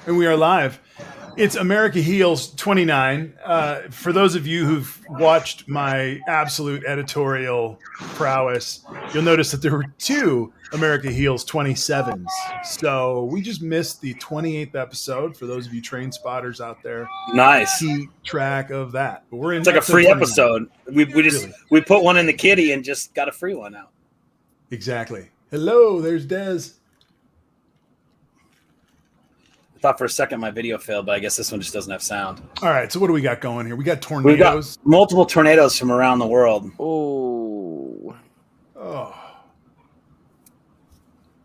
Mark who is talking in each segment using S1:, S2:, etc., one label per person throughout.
S1: And we are live. It's America Heals 29. For those of you who've watched my absolute editorial prowess, you'll notice that there were two America Heals 27s. So we just missed the 28th episode. For those of you train spotters out there,
S2: nice.
S1: keep track of that. But we're in.
S2: It's like a free 29. Episode. We put one in the kitty and just got a free one out.
S1: Exactly. Hello, there's Des.
S2: I thought for a second my video failed, but I guess this one just doesn't have sound.
S1: All right, so what do we got going here? We got tornadoes.
S2: We got multiple tornadoes from around the world.
S3: Oh.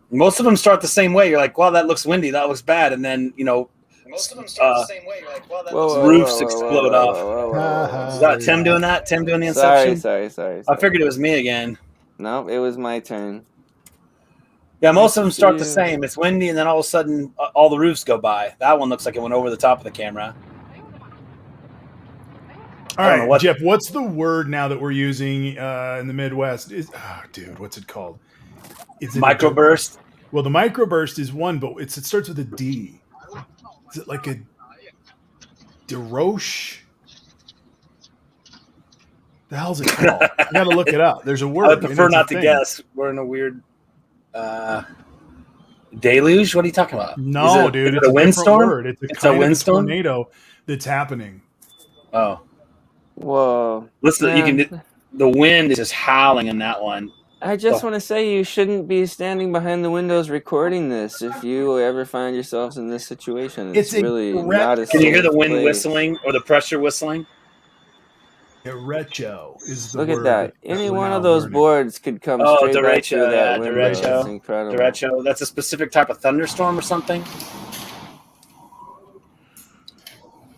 S2: Most of them start the same way. You're like, wow, that looks windy. That looks bad. And then, most of them start the same way. You're like, wow, that roofs explode off. Is that Tim doing that? Tim doing the inception?
S3: Sorry.
S2: I figured it was me again.
S3: No, it was my turn.
S2: Yeah, most of them start the same. It's windy, and then all of a sudden, all the roofs go by. That one looks like it went over the top of the camera.
S1: All right, Jeff, what's the word now that we're using in the Midwest? What's it called? It's
S2: microburst.
S1: Well, the microburst is one, but it starts with a D. Is it like a DeRoche? The hell's it called? I got to look it up. There's a word.
S2: I prefer not to guess. We're in a weird deluge. What are you talking about?
S1: No, dude,
S2: it's a windstorm.
S1: Word. It's a windstorm tornado that's happening.
S2: Oh,
S3: whoa!
S2: Listen, the wind is just howling in that one.
S3: I just want to say you shouldn't be standing behind the windows recording this if you ever find yourselves in this situation. It's really not a
S2: Can you hear the wind whistling or the pressure whistling?
S1: Derecho is the
S3: word.
S1: Look
S3: at that. Any one of those boards could come straight back through that window.
S2: Derecho.
S3: It's incredible.
S2: Derecho. That's a specific type of thunderstorm or something?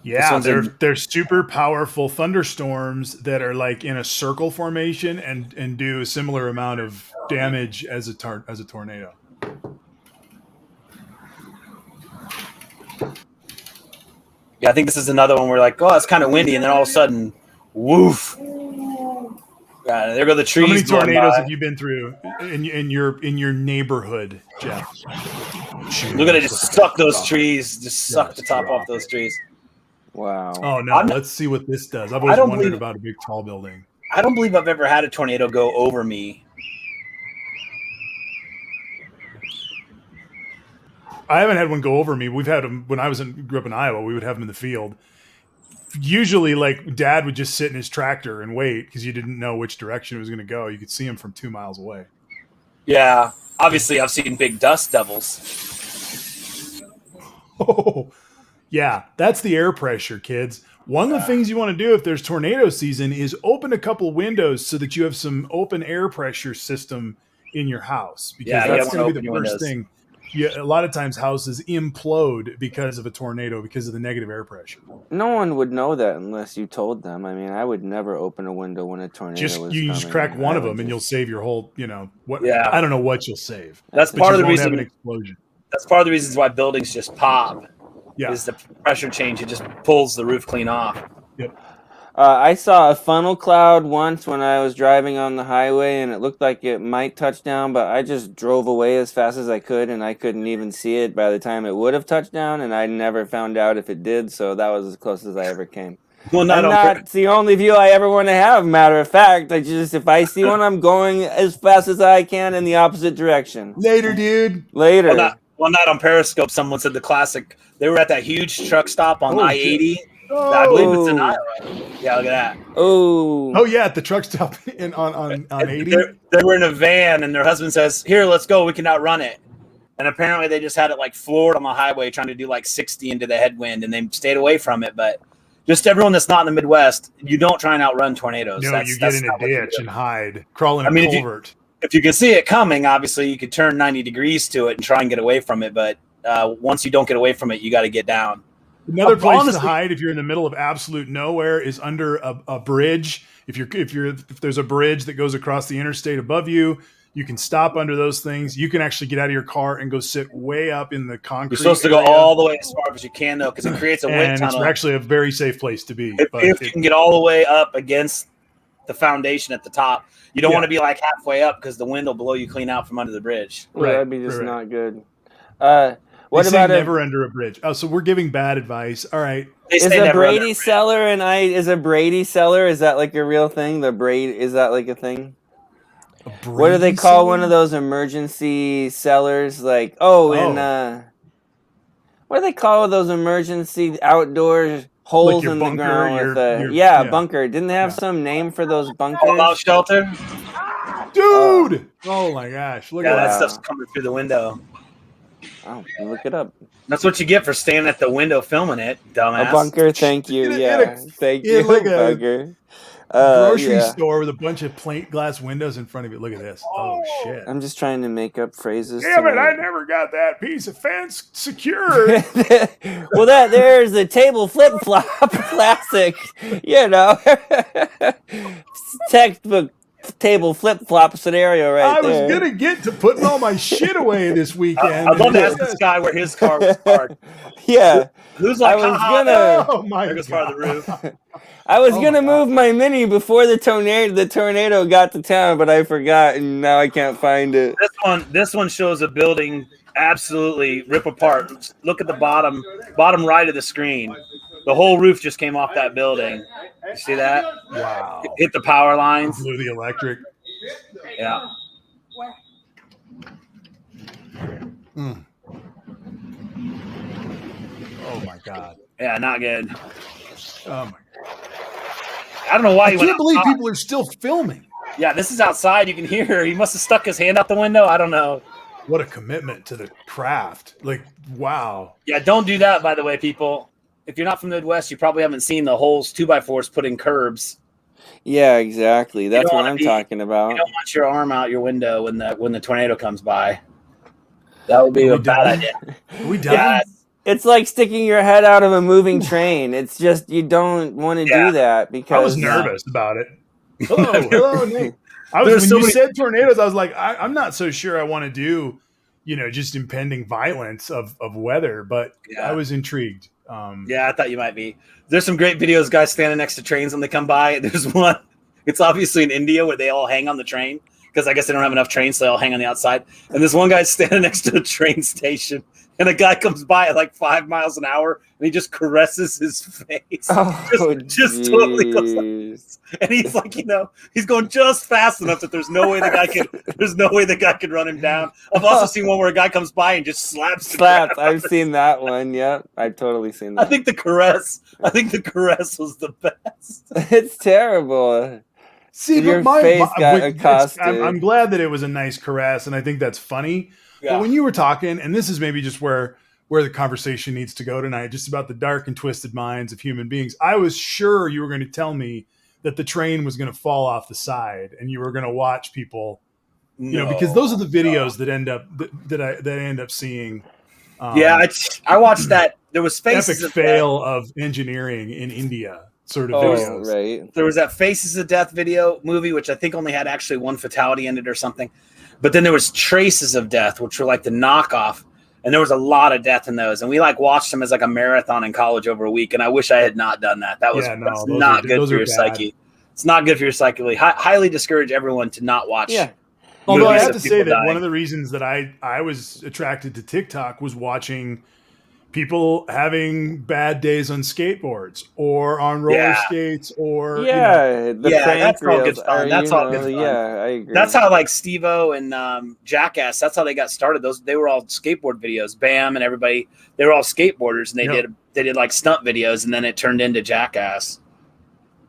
S1: Yeah, they're super powerful thunderstorms that are like in a circle formation and do a similar amount of damage as a tornado.
S2: Yeah, I think this is another one where like, oh, it's kind of windy, and then all of a sudden, woof! Yeah, there go the trees.
S1: How many tornadoes have you been through in your neighborhood, Jeff?
S2: Look at it, just suck those trees, just suck the top off those trees.
S3: Wow.
S1: Oh no! Let's see what this does. I've always wondered about a big tall building.
S2: I don't believe I've ever had a tornado go over me.
S1: I haven't had one go over me. We've had them when I grew up in Iowa. We would have them in the field. Usually, like Dad would just sit in his tractor and wait because you didn't know which direction it was going to go. You could see him from 2 miles away.
S2: Yeah, obviously, I've seen big dust devils.
S1: Oh, yeah, that's the air pressure, kids. One of the things you want to do if there's tornado season is open a couple windows so that you have some open air pressure system in your house because that's going to be the first thing. Yeah, a lot of times houses implode because of a tornado because of the negative air pressure.
S3: No one would know that unless you told them. I mean, I would never open a window when a tornado was coming.
S1: You just crack one of them and you'll save your whole.
S2: Yeah.
S1: I don't know what you'll save.
S2: That's part of the reason.
S1: Have an explosion.
S2: That's part of the reasons why buildings just pop.
S1: Yeah.
S2: Is the pressure change? It just pulls the roof clean off.
S1: Yep.
S3: I saw a funnel cloud once when I was driving on the highway, and it looked like it might touch down, but I just drove away as fast as I could, and I couldn't even see it by the time it would have touched down, and I never found out if it did, so that was as close as I ever came.
S2: Well,
S3: that's the only view I ever want to have, matter of fact. If I see one, I'm going as fast as I can in the opposite direction.
S1: Later, dude.
S3: Later.
S2: One night on Periscope, someone said the classic, they were at that huge truck stop on I-80. I believe it's in Iowa. Yeah, look at that.
S3: Oh,
S1: yeah, at the truck stop on 80.
S2: They were in a van, and their husband says, "Here, let's go. We can outrun it." And apparently, they just had it like floored on the highway, trying to do like 60 into the headwind, and they stayed away from it. But just everyone that's not in the Midwest, you don't try and outrun tornadoes.
S1: No, you get in a ditch and hide, crawl in a culvert.
S2: If you can see it coming, obviously you could turn 90 degrees to it and try and get away from it. But once you don't get away from it, you got to get down.
S1: Another place to hide if you're in the middle of absolute nowhere is under a bridge. If there's a bridge that goes across the interstate above you, you can stop under those things. You can actually get out of your car and go sit way up in the concrete.
S2: You're supposed to go all the way as far as you can, though, because it creates a wind tunnel.
S1: It's actually a very safe place to be.
S2: If you can get all the way up against the foundation at the top, you don't want to be like halfway up because the wind will blow you clean out from under the bridge.
S3: Well, that'd be just not good.
S1: They
S3: What
S1: say
S3: about
S1: never under a bridge. Oh, so we're giving bad advice. All right.
S2: They
S3: is
S2: say
S3: a
S2: never under
S3: Brady
S2: a bridge.
S3: cellar is a Brady cellar? Is that like a real thing? Is that like a thing?
S1: A
S3: What do they
S1: Brady
S3: call
S1: cellar?
S3: one of those emergency cellars? Like, what do they call those emergency outdoor holes
S1: your
S3: in the
S1: bunker,
S3: ground with
S1: yeah.
S3: bunker? Didn't they have
S1: Yeah.
S3: some name for those
S2: Fallout
S3: bunkers?
S2: shelter.
S1: Dude! Oh my gosh. Look
S2: Yeah,
S1: at
S2: that
S1: that.
S2: stuff's coming through the window.
S3: Oh, look it up.
S2: That's what you get for standing at the window filming it, dumbass.
S3: A bunker, thank you. Thank you,
S1: like a
S3: bunker.
S1: grocery
S3: Yeah.
S1: store with a bunch of plate glass windows in front of it. Look at this. Oh shit.
S3: I'm just trying to make up phrases.
S1: Damn it, I
S3: tonight.
S1: never got that piece of fence secured.
S3: Well, there's the table flip flop classic. Textbook table flip flop scenario right
S1: I
S3: there.
S1: was gonna get to putting all my shit away this weekend.
S2: I'd love to ask this guy where his car was parked.
S3: Yeah.
S2: Who's like,
S3: I was
S2: haha,
S3: gonna-
S1: Oh my
S2: there goes part of the roof.
S3: I was
S1: Oh
S3: gonna
S1: my God.
S3: move my Mini before the tornado got to town, but I forgot, and now I can't find it.
S2: This one shows a building absolutely rip apart. Look at the bottom right of the screen. The whole roof just came off that building. You see that?
S1: Wow.
S2: Hit the power lines.
S1: Blew the electric.
S2: Yeah.
S1: Mm. Oh my God.
S2: Yeah, not good.
S1: Oh my God.
S2: I don't know why
S1: I
S2: he went
S1: can't believe
S2: outside.
S1: people are still filming.
S2: Yeah, this is outside. You can hear. He must have stuck his hand out the window. I don't know.
S1: What a commitment to the craft. Like, wow.
S2: Yeah, don't do that, by the way, people. If you're not from the Midwest, you probably haven't seen the holes 2x4s put in curbs.
S3: Yeah, exactly. That's
S2: don't
S3: what
S2: wanna
S3: I'm
S2: be-
S3: talking about.
S2: You don't want your arm out your window when the tornado comes by. That would be
S1: Are
S2: a
S1: we
S2: bad
S1: done?
S2: idea.
S1: Are we done?
S2: Yeah,
S3: It's like sticking your head out of a moving train. It's just you don't want to
S2: Yeah.
S3: do that because
S1: I was nervous about it. Hello, Nate. When
S2: There's so
S1: you
S2: many-
S1: said tornadoes, I was like, I'm not so sure I want to do, just impending violence of weather, but
S2: Yeah.
S1: I was intrigued.
S2: Yeah, I thought you might be. There's some great videos, guys standing next to trains when they come by. There's one. It's obviously in India where they all hang on the train because I guess they don't have enough trains, so they all hang on the outside. And this one guy's standing next to a train station, and a guy comes by at like 5 miles an hour, and he just caresses his face. Just totally goes like
S3: jeez.
S2: And he's like, he's going just fast enough that there's no way the guy could run him down. I've also seen one where a guy comes by and just slaps the
S3: Slaps.
S2: crap out
S3: I've
S2: of
S3: seen that one. Yep, I've totally seen
S2: I
S3: that.
S2: think the caress was the best.
S3: It's terrible.
S1: See,
S3: Your
S1: but
S3: face got
S1: it's-
S3: accosted.
S1: I'm glad that it was a nice caress, and I think that's funny. But when you were talking, and this is maybe just where the conversation needs to go tonight, just about the dark and twisted minds of human beings, I was sure you were going to tell me that the train was going to fall off the side, and you were going to watch people, because those are the videos that end up that I end up seeing.
S2: I watched that. There was Faces
S1: Epic
S2: of
S1: fail of engineering in India sort of
S3: Oh,
S1: videos.
S3: right.
S2: There was that Faces of Death movie, which I think only had actually one fatality in it or something. But then there was Traces of Death, which were like the knockoff. And there was a lot of death in those. And we watched them as like a marathon in college over a week. And I wish I had not done that. That's not good for your psyche. It's not good for your psyche. Highly discourage everyone to not watch.
S3: Yeah.
S1: Although I
S2: movies
S1: have to
S2: of
S1: say
S2: people
S1: that
S2: dying.
S1: one of the reasons that I was attracted to TikTok was watching people having bad days on skateboards or on roller skates or
S3: The prank
S2: that's all good
S3: reels
S2: fun.
S3: are,
S2: That's all good fun.
S3: Yeah, I agree.
S2: That's how Steve-O and Jackass, that's how they got started. They were all skateboard videos. Bam and everybody, they were all skateboarders, and they did like stunt videos, and then it turned into Jackass.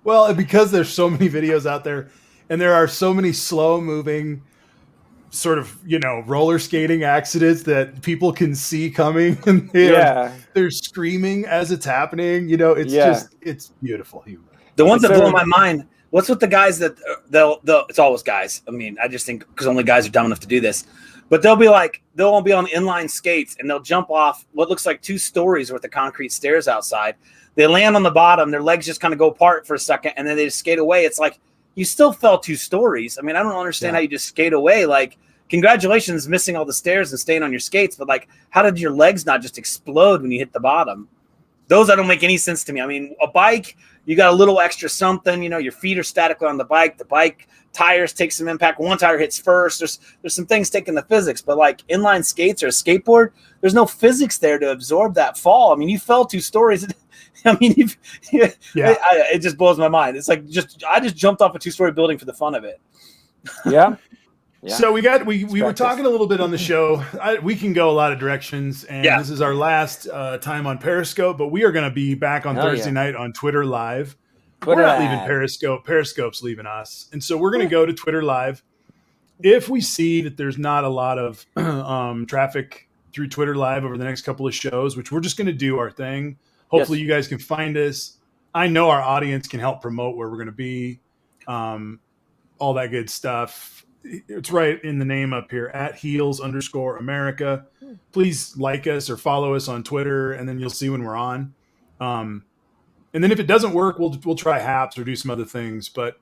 S1: Well, because there's so many videos out there, and there are so many slow moving sort of roller skating accidents that people can see coming, and they're screaming as it's happening. It's beautiful humor.
S2: The ones that blow my mind. What's with the guys that they'll it's always guys. I mean, I just think because only guys are dumb enough to do this. But they'll all be on inline skates, and they'll jump off what looks like 2 stories worth of concrete stairs outside. They land on the bottom, their legs just kind of go apart for a second, and then they just skate away. It's like, you still fell 2 stories. I mean, I don't understand how you just skate away. Like, congratulations, missing all the stairs and staying on your skates, but how did your legs not just explode when you hit the bottom? Those that don't make any sense to me. I mean, a bike, you got a little extra something, you know, your feet are statically on the bike tires take some impact. One tire hits first. There's some things taking the physics, but like inline skates or a skateboard, there's no physics there to absorb that fall. I mean, you fell 2 stories. I mean, it just blows my mind. It's like I just jumped off a 2-story building for the fun of it.
S3: Yeah. Yeah.
S1: So we were talking a little bit on the show. We can go a lot of directions, and this is our last time on Periscope, but we are going to be back on Thursday night on Twitter Live. We're not leaving Periscope. Periscope's leaving us. And so we're going to go to Twitter Live. If we see that there's not a lot of traffic through Twitter Live over the next couple of shows, which we're just going to do our thing. Hopefully you guys can find us. I know our audience can help promote where we're going to be, all that good stuff. It's right in the name up here, @heels_America. Please like us or follow us on Twitter, and then you'll see when we're on. And then if it doesn't work, we'll try Haps or do some other things. But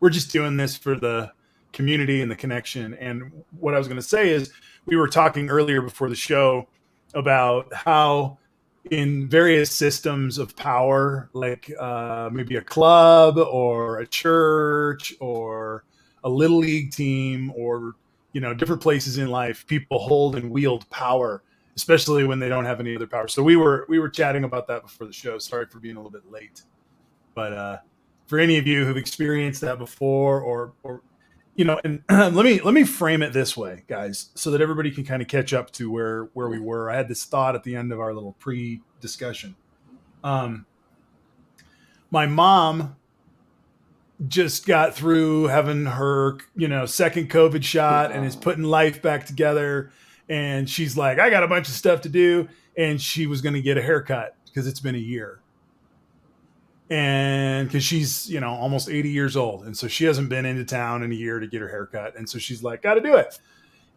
S1: we're just doing this for the community and the connection. And what I was going to say is we were talking earlier before the show about how in various systems of power, like maybe a club or a church or a little league team or, you know, different places in life, people hold and wield power, especially when they don't have any other power. So we were chatting about that before the show. Sorry for being a little bit late, but for any of you who've experienced that before or you know, and let me frame it this way, guys, so that everybody can kind of catch up to where we were. I had this thought at the end of our little pre-discussion. My mom just got through having her, you know, second COVID shot and is putting life back together. And she's like, I got a bunch of stuff to do. And she was going to get a haircut because it's been a year. And because she's, you know, almost 80 years old. And so she hasn't been into town in a year to get her haircut. And so she's like, got to do it.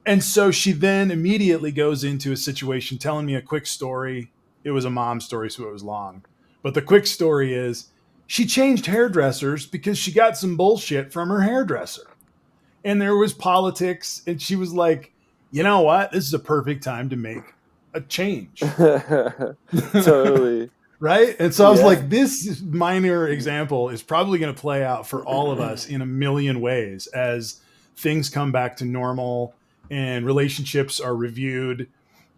S1: And so she then immediately goes into a situation telling me a quick story. It was a mom story, so it was long. But the quick story is, she changed hairdressers because she got some bullshit from her hairdresser. And there was politics. And she was like, you know what? This is a perfect time to make a change.
S3: Totally.
S1: Right? And so I was like, this minor example is probably going to play out for all of us in a million ways as things come back to normal and relationships are reviewed.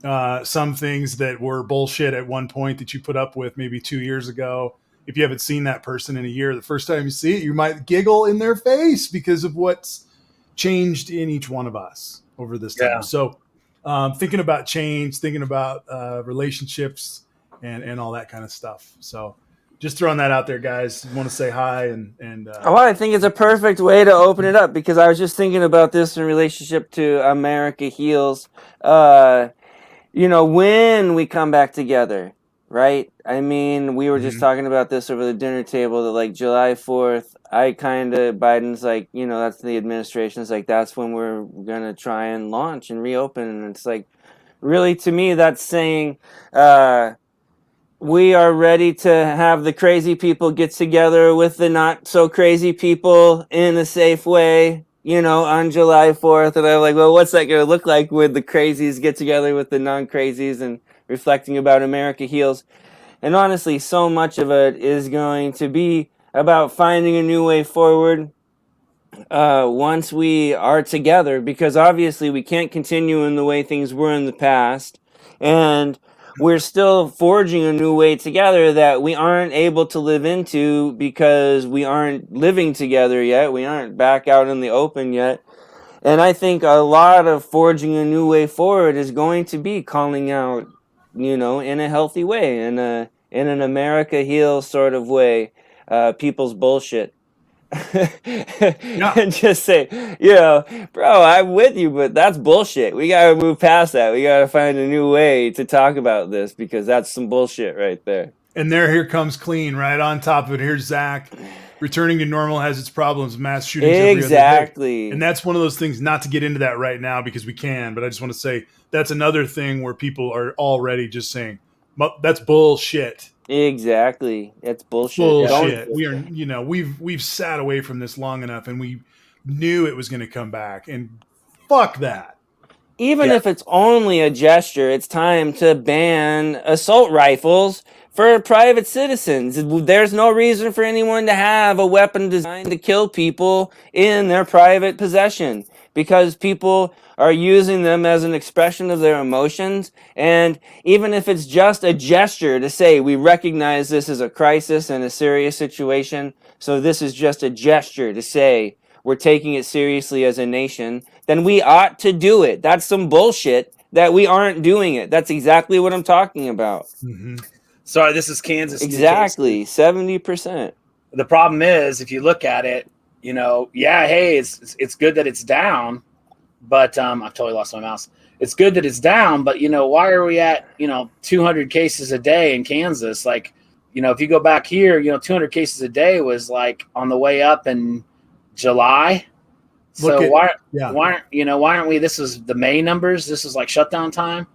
S1: Some things that were bullshit at one point that you put up with maybe 2 years ago. If you haven't seen that person in a year, the first time you see it, you might giggle in their face because of what's changed in each one of us over this time. Yeah. So thinking about change, thinking about relationships and all that kind of stuff. So just throwing that out there, guys. I want to say hi. Well,
S3: I think it's a perfect way to open it up because I was just thinking about this in relationship to America Heals. You know, when we come back together, right? I mean, we were just talking about this over the dinner table that like July 4th, Biden's like, you know, that's the administration's like, that's when we're going to try and launch and reopen. And it's like, really, to me, that's saying we are ready to have the crazy people get together with the not so crazy people in a safe way, you know, on July 4th. And I'm like, well, what's that going to look like when the crazies get together with the non-crazies and reflecting about America Heals? And honestly, so much of it is going to be about finding a new way forward once we are together, because obviously we can't continue in the way things were in the past. And we're still forging a new way together that we aren't able to live into because we aren't living together yet. We aren't back out in the open yet. And I think a lot of forging a new way forward is going to be calling out, you know, in a healthy way, in an America Heals sort of way, people's bullshit. And just say, you know, bro, I'm with you, but that's bullshit. We gotta move past that. We gotta find a new way to talk about this because that's some bullshit right there.
S1: And here comes clean right on top of it. Here's Zach. Returning to normal has its problems. Mass shootings every other day. And that's one of those things, not to get into that right now because we can, but I just want to say that's another thing where people are already just saying, that's bullshit.
S3: Exactly. It's bullshit.
S1: Bullshit. We are, you know, we've sat away from this long enough and we knew it was going to come back, and fuck that.
S3: Even
S2: Yeah.
S3: if it's only a gesture, it's time to ban assault rifles for private citizens. There's no reason for anyone to have a weapon designed to kill people in their private possession because people are using them as an expression of their emotions. And even if it's just a gesture to say, we recognize this as a crisis and a serious situation, so this is just a gesture to say, we're taking it seriously as a nation, then we ought to do it. That's some bullshit that we aren't doing it. That's exactly what I'm talking about.
S1: Mm-hmm.
S2: Sorry, this is Kansas, new
S3: Exactly.
S2: cases.
S3: 70%.
S2: The problem is, if you look at it, yeah, hey, it's good that it's down, but I've totally lost my mouse. It's good that it's down, but why are we at 200 cases a day in Kansas? Like, if you go back here, 200 cases a day was like on the way up in July. So why aren't we? This is the May numbers. This is like shutdown time.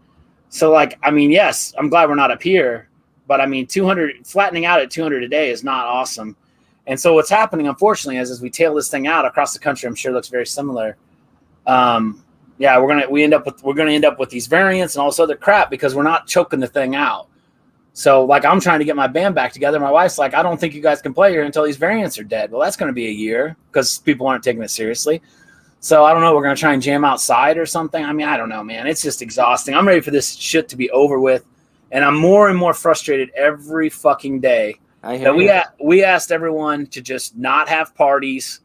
S2: So like, I mean, yes, I'm glad we're not up here, but I mean, 200 flattening out at 200 a day is not awesome. And so what's happening, unfortunately, is as we tail this thing out across the country, I'm sure it looks very similar. Yeah, we're gonna end up with these variants and all this other crap because we're not choking the thing out. So like, I'm trying to get my band back together. My wife's like, I don't think you guys can play here until these variants are dead. Well, that's going to be a year because people aren't taking it seriously. So I don't know. We're going to try and jam outside or something. I mean, I don't know, man. It's just exhausting. I'm ready for this shit to be over with. And I'm more and more frustrated every fucking day that we asked everyone to just not have parties,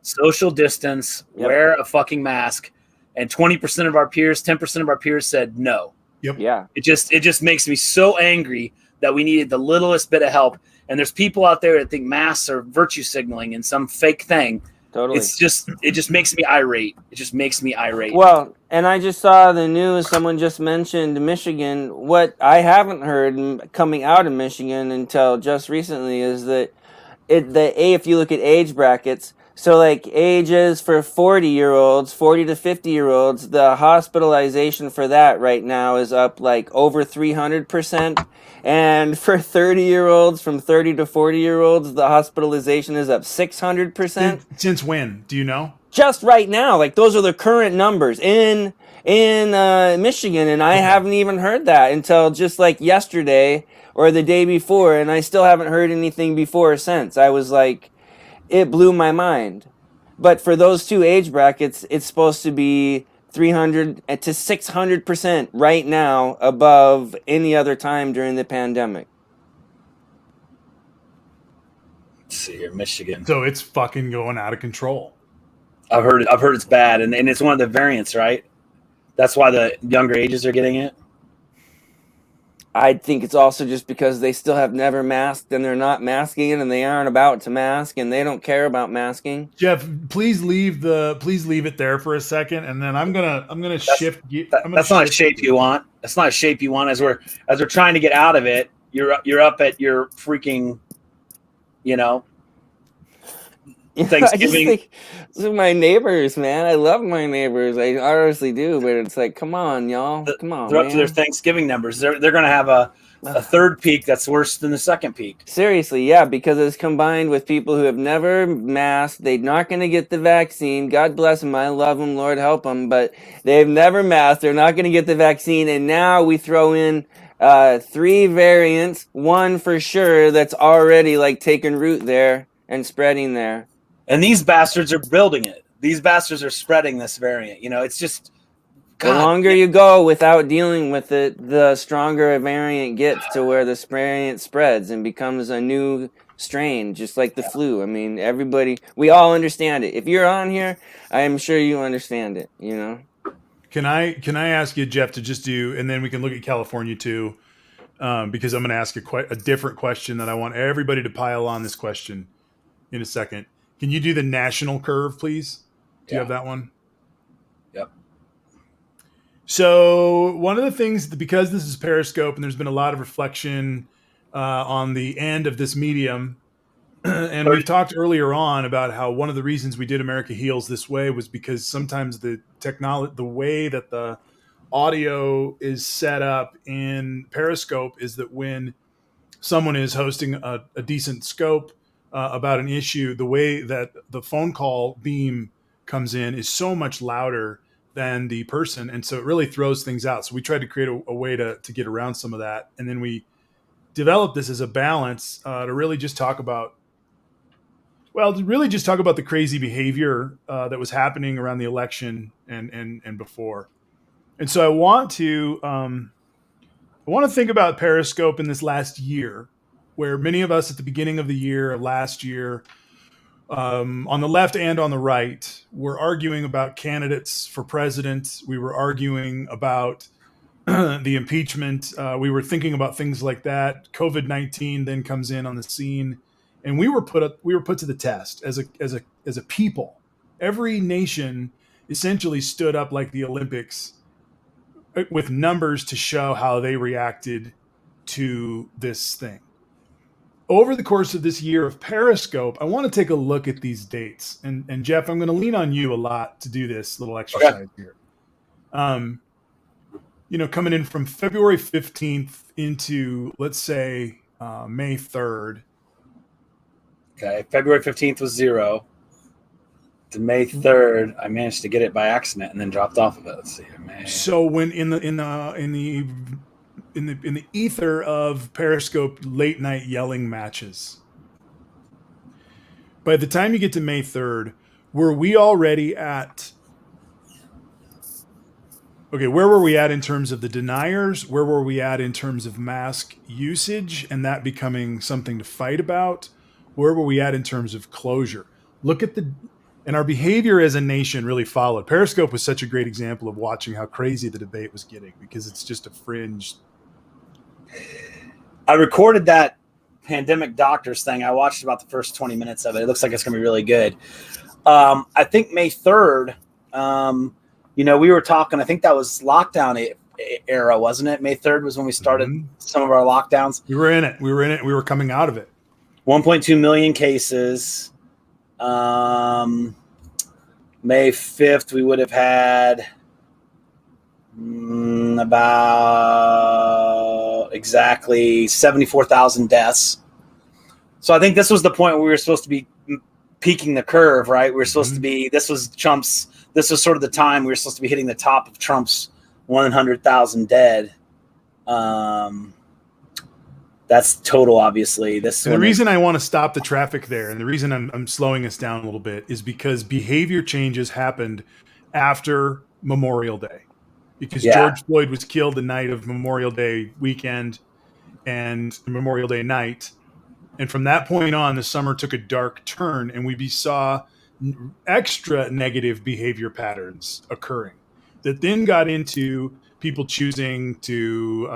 S2: social distance, wear a fucking mask. And 20% of our peers, 10% of our peers said no.
S1: Yep.
S3: Yeah.
S2: It just makes me so angry that we needed the littlest bit of help. And there's people out there that think masks are virtue signaling and some fake thing.
S3: Totally.
S2: It just makes me irate. It just makes me irate.
S3: Well, and I just saw the news. Someone just mentioned Michigan. What I haven't heard coming out of Michigan until just recently is that if you look at age brackets, so like ages for 40-year-olds, 40 to 50-year-olds, the hospitalization for that right now is up like over 300%. And for 30-year-olds, from 30 to 40-year-olds, the hospitalization is up 600%.
S1: Since when? Do you know?
S3: Just right now, like those are the current numbers in Michigan, and I haven't even heard that until just like yesterday or the day before, and I still haven't heard anything before or since. I was like, it blew my mind. But for those two age brackets, it's supposed to be 300 to 600% right now above any other time during the pandemic.
S2: Let's see here, Michigan.
S1: So it's fucking going out of control.
S2: I've heard it's bad, and it's one of the variants, right? That's why the younger ages are getting it.
S3: I think it's also just because they still have never masked and they're not masking it and they aren't about to mask and they don't care about masking.
S1: Jeff, please leave it there for a second, and then I'm gonna shift.
S2: That's not a shape you want. That's not a shape you want. As we're trying to get out of it, you're up at your freaking, Thanksgiving.
S3: I just think, my neighbors, man. I love my neighbors. I honestly do, but it's like, come on, y'all. Come on,
S2: they're
S3: man.
S2: up to their Thanksgiving numbers. They're going to have a third peak that's worse than the second peak.
S3: Seriously, yeah, because it's combined with people who have never masked. They're not going to get the vaccine. God bless them. I love them. Lord help them. But they've never masked. They're not going to get the vaccine. And now we throw in 3 variants, one for sure that's already like taking root there and spreading there.
S2: And these bastards are building it. These bastards are spreading this variant. It's just,
S3: God. The longer you go without dealing with it, the stronger a variant gets to where the variant spreads and becomes a new strain, just like the flu. I mean, we all understand it. If you're on here, I am sure you understand it,
S1: Can I ask you, Jeff, to just do, and then we can look at California too, because I'm going to ask a different question that I want everybody to pile on this question in a second. Can you do the national curve, please? Do you have that one?
S2: Yep.
S1: So one of the things, because this is Periscope and there's been a lot of reflection on the end of this medium, and we've talked earlier on about how one of the reasons we did America Heals this way was because sometimes the way that the audio is set up in Periscope is that when someone is hosting a decent scope about an issue, the way that the phone call beam comes in is so much louder than the person. And so it really throws things out. So we tried to create a way to get around some of that. And then we developed this as a balance to really just talk about the crazy behavior that was happening around the election and before. And so I want to think about Periscope in this last year, where many of us at the beginning of the year, last year, on the left and on the right, were arguing about candidates for president. We were arguing about the impeachment. We were thinking about things like that. COVID-19 then comes in on the scene, and we were put to the test as a people. Every nation essentially stood up like the Olympics with numbers to show how they reacted to this thing. Over the course of this year of Periscope, I want to take a look at these dates. And Jeff, I'm going to lean on you a lot to do this little exercise here. Coming in from February 15th into, let's say, May 3rd.
S2: Okay, February 15th was 0. To May 3rd, I managed to get it by accident and then dropped off of it. Let's see.
S1: So when in the ether of Periscope late night yelling matches, by the time you get to May 3rd, were we already at? Okay, where were we at in terms of the deniers? Where were we at in terms of mask usage and that becoming something to fight about? Where were we at in terms of closure? And our behavior as a nation really followed. Periscope was such a great example of watching how crazy the debate was getting, because it's just a fringe.
S2: I recorded that pandemic doctors thing. I watched about the first 20 minutes of it. It looks like it's going to be really good. I think May 3rd, we were talking, I think that was lockdown era, wasn't it? May 3rd was when we started some of our lockdowns.
S1: We were in it. We were coming out of it.
S2: 1.2 million cases. May 5th, we would have had about exactly 74,000 deaths. So I think this was the point where we were supposed to be peaking the curve, right? We were supposed to be, this was sort of the time we were supposed to be hitting the top of Trump's 100,000 dead. That's total, obviously. The
S1: reason I want to stop the traffic there, and the reason I'm slowing us down a little bit, is because behavior changes happened after Memorial Day. Because George Floyd was killed the night of Memorial Day weekend and Memorial Day night. And from that point on, the summer took a dark turn, and we saw extra negative behavior patterns occurring that then got into people choosing to,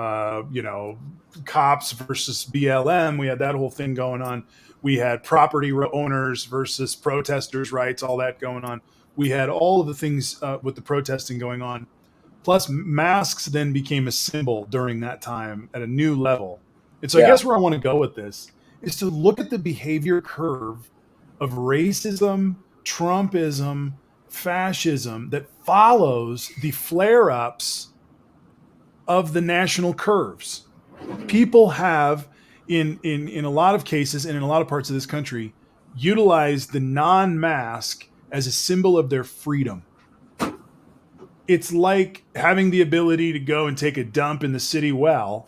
S1: cops versus BLM. We had that whole thing going on. We had property owners versus protesters' rights, all that going on. We had all of the things with the protesting going on. Plus, masks then became a symbol during that time at a new level. And so I guess where I want to go with this is to look at the behavior curve of racism, Trumpism, fascism that follows the flare-ups of the national curves. People have, in a lot of cases and in a lot of parts of this country, utilized the non-mask as a symbol of their freedom. It's like having the ability to go and take a dump in the city well.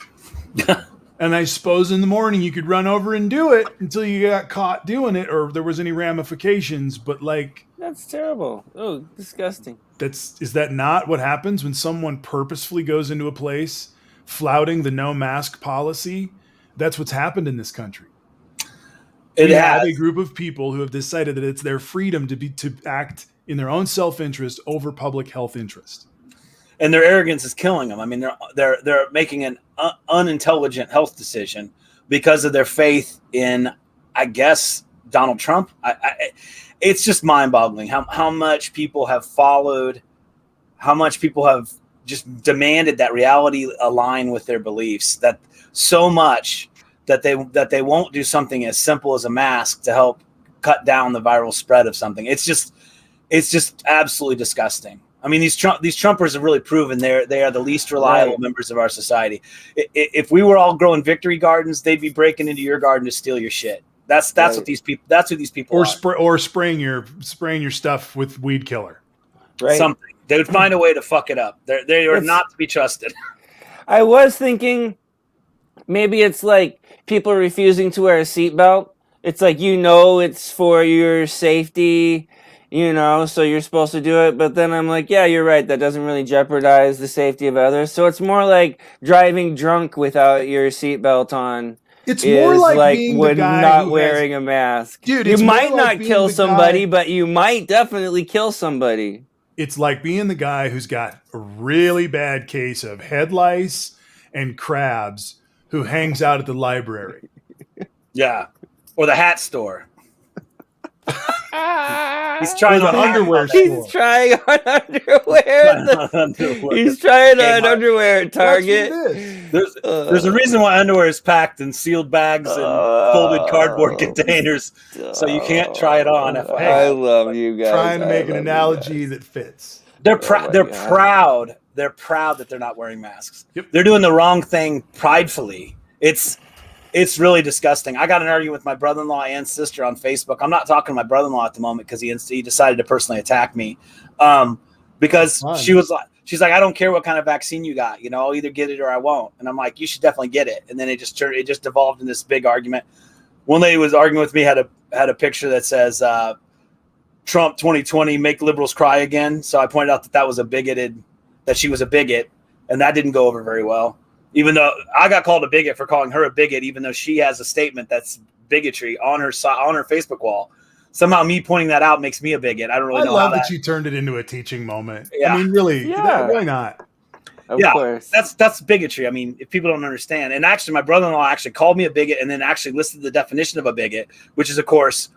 S1: And I suppose in the morning you could run over and do it until you got caught doing it or there was any ramifications. But
S3: that's terrible. Oh, disgusting.
S1: Is that not what happens when someone purposefully goes into a place flouting the no mask policy? That's what's happened in this country. We have a group of people who have decided that it's their freedom to act in their own self-interest over public health interest.
S2: And their arrogance is killing them. I mean, they're making an unintelligent health decision because of their faith in, I guess, Donald Trump. It's just mind-boggling how much people have followed, how much people have just demanded that reality align with their beliefs. That so much that they won't do something as simple as a mask to help cut down the viral spread of something. It's just absolutely disgusting. I mean, these Trumpers have really proven they are the least reliable members of our society. If we were all growing victory gardens, they'd be breaking into your garden to steal your shit. That's what these people. That's who these people are.
S1: Or spraying your stuff with weed killer.
S3: Right.
S2: Something. They would find a way to fuck it up. They are
S3: It's-
S2: not to be trusted.
S3: I was thinking maybe it's like people refusing to wear a seatbelt. It's like, it's for your safety, so you're supposed to do it. But then I'm like, yeah, you're right. That doesn't really jeopardize the safety of others. So it's more like driving drunk without your seatbelt on.
S1: It's more like being the
S3: when
S1: guy
S3: not
S1: who
S3: wearing a mask.
S1: Dude,
S3: You
S1: it's more
S3: might
S1: like
S3: not
S1: being
S3: kill
S1: the
S3: somebody,
S1: guy-
S3: but you might definitely kill somebody.
S1: It's like being the guy who's got a really bad case of head lice and crabs who hangs out at the library.
S2: Yeah. Or the hat store. He's
S1: Or
S2: trying
S1: the
S2: on
S1: underwear
S2: hat-
S1: store.
S3: He's trying on underwear. He's trying on underwear at Target.
S1: That's what it is.
S2: There's a reason why underwear is packed in sealed bags and folded cardboard containers, so you can't try it on. FYI.
S3: I love you guys.
S1: Trying to
S3: I
S1: make an
S3: love you
S1: analogy
S3: guys.
S1: that fits.
S2: They're
S3: my
S2: they're
S3: God.
S2: proud. They're proud that they're not wearing masks.
S1: Yep.
S2: They're doing the wrong thing pridefully. It's really disgusting. I got an argument with my brother-in-law and sister on Facebook. I'm not talking to my brother-in-law at the moment because he decided to personally attack me, because
S1: Fun.
S2: she's like, I don't care what kind of vaccine you got. I'll either get it or I won't. And I'm like, you should definitely get it. And then it just devolved in this big argument. One lady was arguing with me, had a picture that says Trump 2020 make liberals cry again. So I pointed out that was that she was a bigot, and that didn't go over very well. Even though I got called a bigot for calling her a bigot, even though she has a statement that's bigotry on her Facebook wall. Somehow me pointing that out makes me a bigot. I don't really
S1: I
S2: know
S1: love
S2: how
S1: that you turned it into a teaching moment.
S2: Yeah.
S1: I mean, really,
S3: Yeah.
S1: why not?
S3: Of course.
S2: That's bigotry. I mean, if people don't understand. And actually, my brother-in-law actually called me a bigot and then actually listed the definition of a bigot, which is, of course,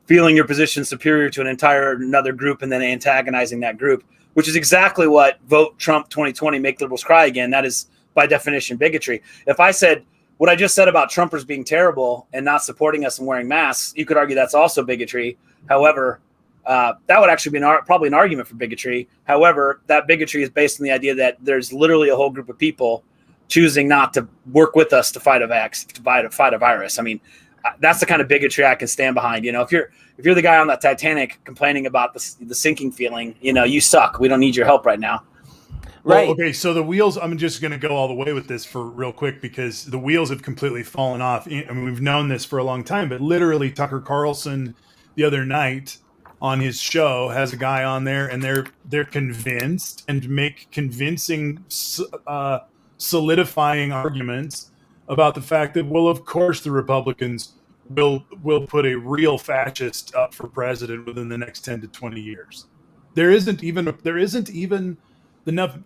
S2: feeling your position superior to another group and then antagonizing that group, which is exactly what vote Trump 2020, make liberals cry again. That is, by definition, bigotry. If I said what I just said about Trumpers being terrible and not supporting us and wearing masks, you could argue that's also bigotry. However, that would actually be probably an argument for bigotry. However, that bigotry is based on the idea that there's literally a whole group of people choosing not to work with us to fight a virus. I mean, that's the kind of bigotry I can stand behind. If you're the guy on that Titanic complaining about the sinking feeling, you suck. We don't need your help right now.
S3: Right.
S1: Well, okay, so the wheels, I'm just going to go all the way with this for real quick because the wheels have completely fallen off. I mean, we've known this for a long time, but literally Tucker Carlson the other night on his show has a guy on there and they're convinced and make convincing solidifying arguments about the fact that, well, of course the Republicans will put a real fascist up for president within the next 10 to 20 years. There isn't even enough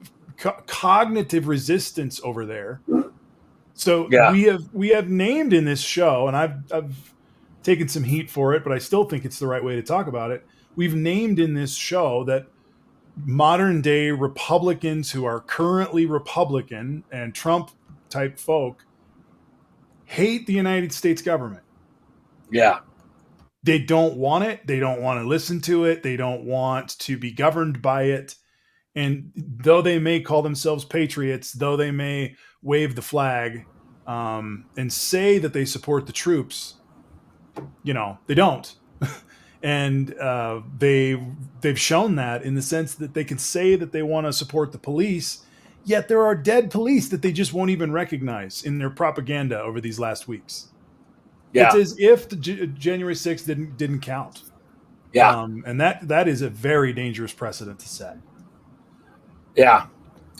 S1: cognitive resistance over there. So
S2: Yeah.
S1: we have named in this show, and I've taken some heat for it, but I still think it's the right way to talk about it. We've named in this show that modern day Republicans who are currently Republican and Trump type folk hate the United States government.
S2: Yeah.
S1: They don't want it. They don't want to listen to it. They don't want to be governed by it. And though they may call themselves patriots, though they may wave the flag and say that they support the troops, they don't. And they've shown that in the sense that they can say that they want to support the police, yet there are dead police that they just won't even recognize in their propaganda over these last weeks.
S2: Yeah.
S1: It's as if the January 6th didn't count.
S2: Yeah.
S1: And that is a very dangerous precedent to set.
S2: Yeah,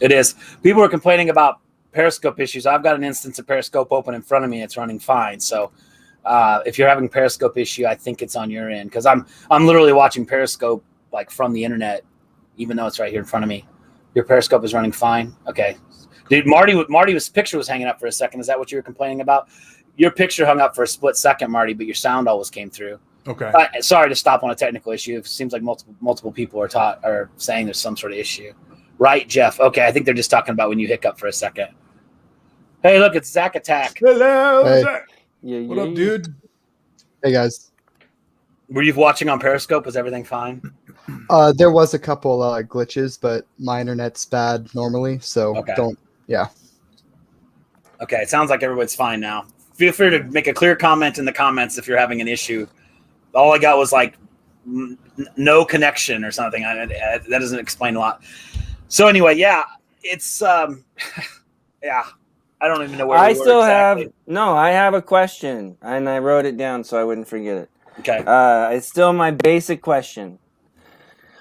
S2: it is. People are complaining about Periscope issues. I've got an instance of Periscope open in front of me. It's running fine. So if you're having a Periscope issue, I think it's on your end because I'm literally watching Periscope like from the internet, even though it's right here in front of me. Your Periscope is running fine. Okay, dude. Marty's picture was hanging up for a second. Is that what you were complaining about? Your picture hung up for a split second, Marty, but your sound always came through.
S1: Okay.
S2: Sorry to stop on a technical issue. It seems like multiple people are saying there's some sort of issue. Right, Jeff. Okay, I think they're just talking about when you hiccup for a second. Hey, look, it's Zach Attack.
S1: Hello,
S4: Hey.
S1: Zach. What up, dude?
S4: Hey guys,
S2: Were you watching on Periscope? Was everything fine?
S4: there was a couple glitches, but my internet's bad normally, so
S2: Okay. Okay, it sounds like everybody's fine now. Feel free to make a clear comment in the comments if you're having an issue. All I got was like no connection or something. That doesn't explain a lot. So anyway, yeah, it's yeah. I don't even know where we were exactly.
S3: I have a question, and I wrote it down so I wouldn't forget it.
S2: Okay.
S3: It's still my basic question.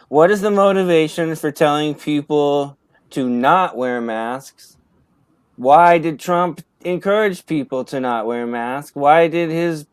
S3: What is the motivation for telling people to not wear masks? Why did Trump encourage people to not wear masks? Why did his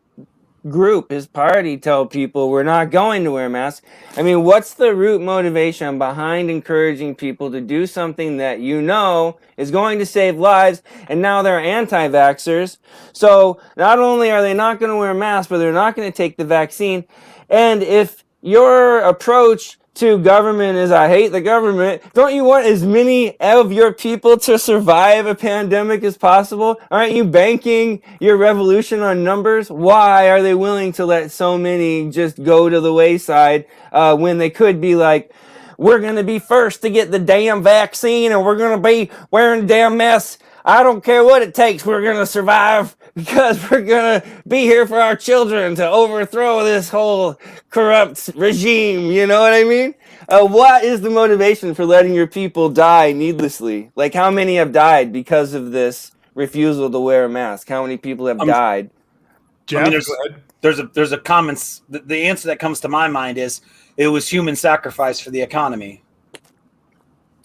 S3: group, his party, tell people we're not going to wear masks? I mean, what's the root motivation behind encouraging people to do something that you know is going to save lives, and now they're anti-vaxxers? So not only are they not going to wear masks, but they're not going to take the vaccine. And if your approach to government is I hate the government, don't you want as many of your people to survive a pandemic as possible? Aren't you banking your revolution on numbers? Why are they willing to let so many just go to the wayside when they could be like, we're going to be first to get the damn vaccine and we're going to be wearing damn masks. I don't care what it takes. We're going to survive because we're going to be here for our children to overthrow this whole corrupt regime. You know what I mean? What is the motivation for letting your people die needlessly? Like, how many have died because of this refusal to wear a mask? How many people have died?
S1: Jeff,
S2: I mean, there's a comments. The answer that comes to my mind is it was human sacrifice for the economy.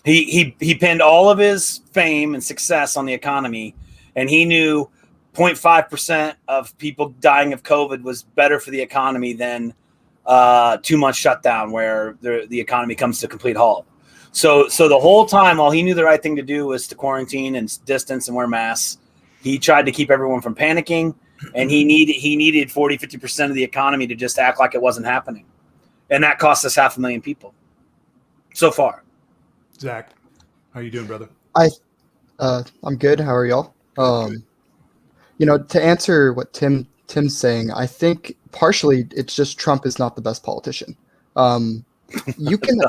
S2: He pinned all of his fame and success on the economy, and he knew 0.5% of people dying of COVID was better for the economy than 2 months shutdown where the economy comes to a complete halt. So the whole time, while he knew the right thing to do was to quarantine and distance and wear masks, he tried to keep everyone from panicking, and he needed 40-50% of the economy to just act like it wasn't happening. And that cost us 500,000 people so far.
S1: Zach, how you doing, brother?
S4: I'm good. How are y'all? To answer what Tim's saying, I think partially it's just Trump is not the best politician. You can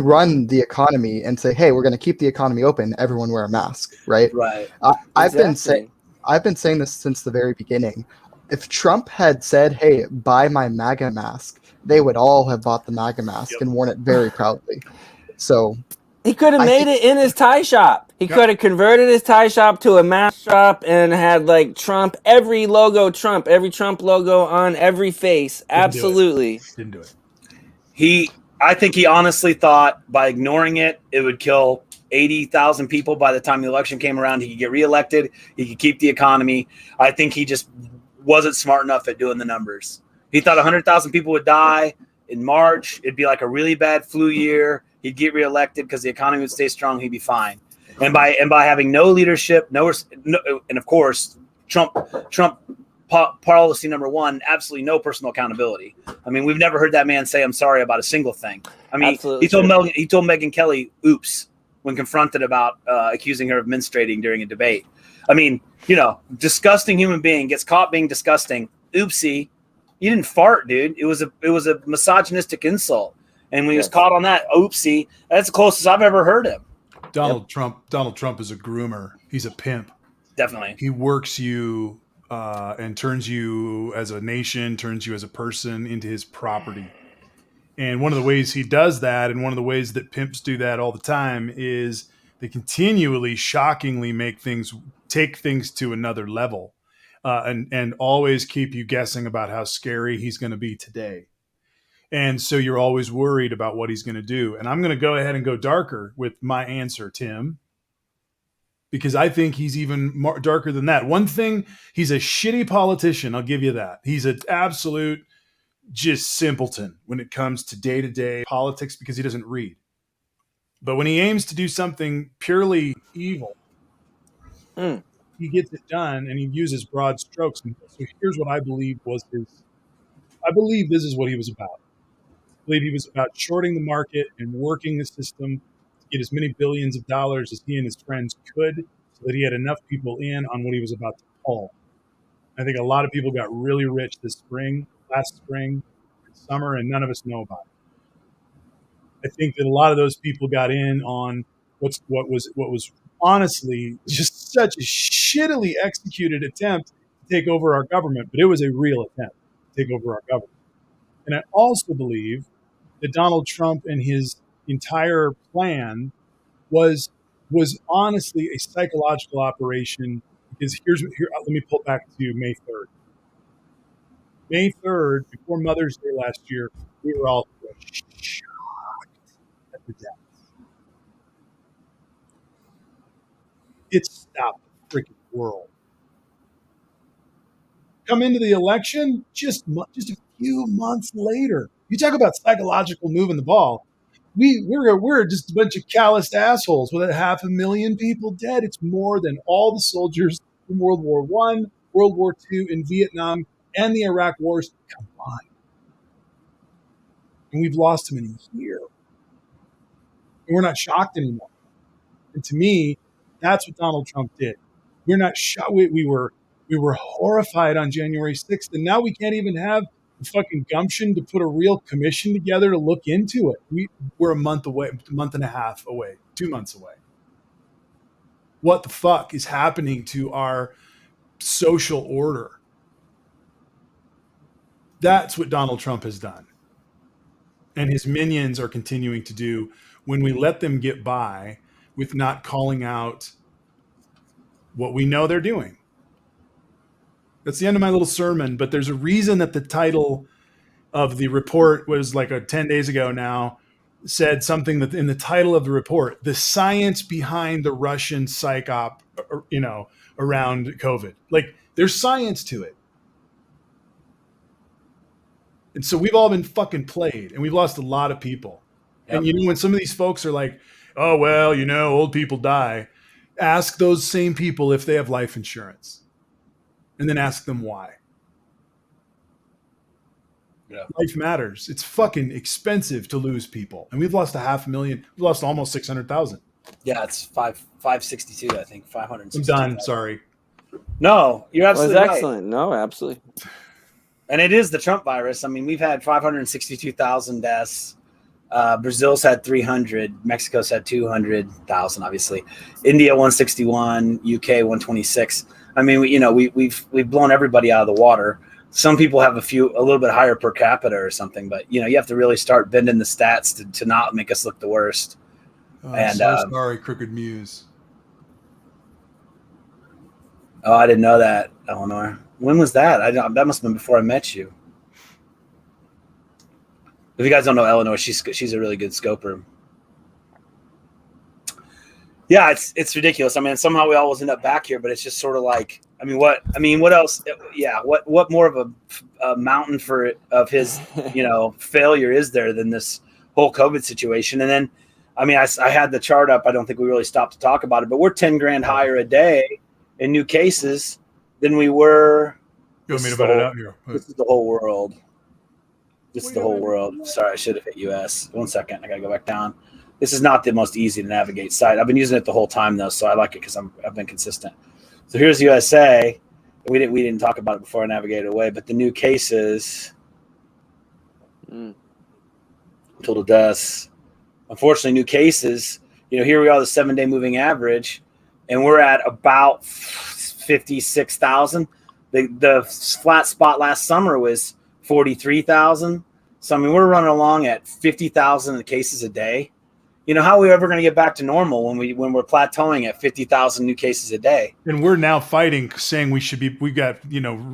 S4: run the economy and say, hey, we're going to keep the economy open. Everyone wear a mask, right?
S2: Right.
S4: I've been saying this since the very beginning. If Trump had said, hey, buy my MAGA mask, they would all have bought the MAGA mask and worn it very proudly. So
S3: he could have made it in his tie shop. He could have converted his tie shop to a mask shop and had like Trump, every Trump logo on every face. Absolutely.
S1: Didn't do it.
S2: I think he honestly thought by ignoring it, it would kill 80,000 people by the time the election came around. He could get reelected. He could keep the economy. I think he just wasn't smart enough at doing the numbers. He thought 100,000 people would die in March. It'd be like a really bad flu year. He'd get reelected because the economy would stay strong. He'd be fine. And by having no leadership, no, and of course, Trump policy number one, absolutely no personal accountability. I mean, we've never heard that man say I'm sorry about a single thing. I mean, he told Megyn Kelly, "Oops," when confronted about accusing her of menstruating during a debate. I mean, disgusting human being gets caught being disgusting. Oopsie, you didn't fart, dude. It was a misogynistic insult. And when he was caught on that, oopsie, that's the closest I've ever heard him.
S1: Donald Trump is a groomer. He's a pimp.
S2: Definitely.
S1: He works you and turns you as a nation, turns you as a person into his property. And one of the ways he does that, and one of the ways that pimps do that all the time, is they continually, shockingly take things to another level, and always keep you guessing about how scary he's going to be today. And so you're always worried about what he's going to do. And I'm going to go ahead and go darker with my answer, Tim, because I think he's even more darker than that. One thing, he's a shitty politician. I'll give you that. He's an absolute just simpleton when it comes to day-to-day politics because he doesn't read. But when he aims to do something purely evil, he gets it done, and he uses broad strokes. And so here's what I believe I believe this is what he was about. I believe he was about shorting the market and working the system to get as many billions of dollars as he and his friends could so that he had enough people in on what he was about to pull. I think a lot of people got really rich last spring, summer, and none of us know about it. I think that a lot of those people got in on what was honestly just such a shittily executed attempt to take over our government, but it was a real attempt to take over our government. And I also believe that Donald Trump and his entire plan was honestly a psychological operation. Because let me pull back to May 3rd. May 3rd, before Mother's Day last year, we were all shocked at the death. It stopped the freaking world. Come into the election, just a few months later. You talk about psychological moving the ball. We're just a bunch of calloused assholes with 500,000 people dead. It's more than all the soldiers from World War I, World War II, in Vietnam, and the Iraq wars combined. And we've lost them in a year. And we're not shocked anymore. And to me, that's what Donald Trump did. We're not shocked. We were horrified on January 6th, and now we can't even have the fucking gumption to put a real commission together to look into it. We're a month away, a month and a half away, 2 months away. What the fuck is happening to our social order? That's what Donald Trump has done. And his minions are continuing to do when we let them get by with not calling out what we know they're doing. That's the end of my little sermon, but there's a reason that the title of the report was like 10 days ago now, said something that in the title of the report, the science behind the Russian psych op, around COVID. Like, there's science to it. And so we've all been fucking played, and we've lost a lot of people. Yep. And when some of these folks are like, oh, well, old people die, ask those same people if they have life insurance. And then ask them why. Yeah. Life matters. It's fucking expensive to lose people. And we've lost 500,000. We've lost almost 600,000.
S2: Yeah, it's 562, I think. 562.
S1: I'm done. Sorry.
S2: No, you're absolutely
S3: right.
S2: Well,
S3: excellent. No, absolutely.
S2: And it is the Trump virus. I mean, we've had 562,000 deaths. Brazil's had 300. Mexico's had 200,000, obviously. India 161. UK 126. I mean, we've blown everybody out of the water. Some people have a little bit higher per capita or something, but you have to really start bending the stats to not make us look the worst.
S1: And sorry, Crooked Muse.
S2: Oh, I didn't know that, Eleanor. When was that? That must have been before I met you. If you guys don't know Eleanor, she's a really good scoper. Yeah, it's ridiculous. I mean, somehow we always end up back here, but it's just sort of like, what else? Yeah, what more of a mountain of his, failure is there than this whole COVID situation? And then, I had the chart up. I don't think we really stopped to talk about it, but we're 10 grand higher a day in new cases than we were.
S1: You want me to put it out here?
S2: This is the whole world. This is the whole world. Sorry, I should have hit US. 1 second. I got to go back down. This is not the most easy to navigate site. I've been using it the whole time though, so I like it because I've been consistent. So here's USA. We didn't talk about it before I navigated away, but the new cases, total deaths. Unfortunately, new cases. Here we are, the 7-day moving average, and we're at about 56,000. The flat spot last summer was 43,000. So we're running along at 50,000 cases a day. How are we ever going to get back to normal when we're plateauing at 50,000 new cases a day?
S1: And we're now fighting, saying we got,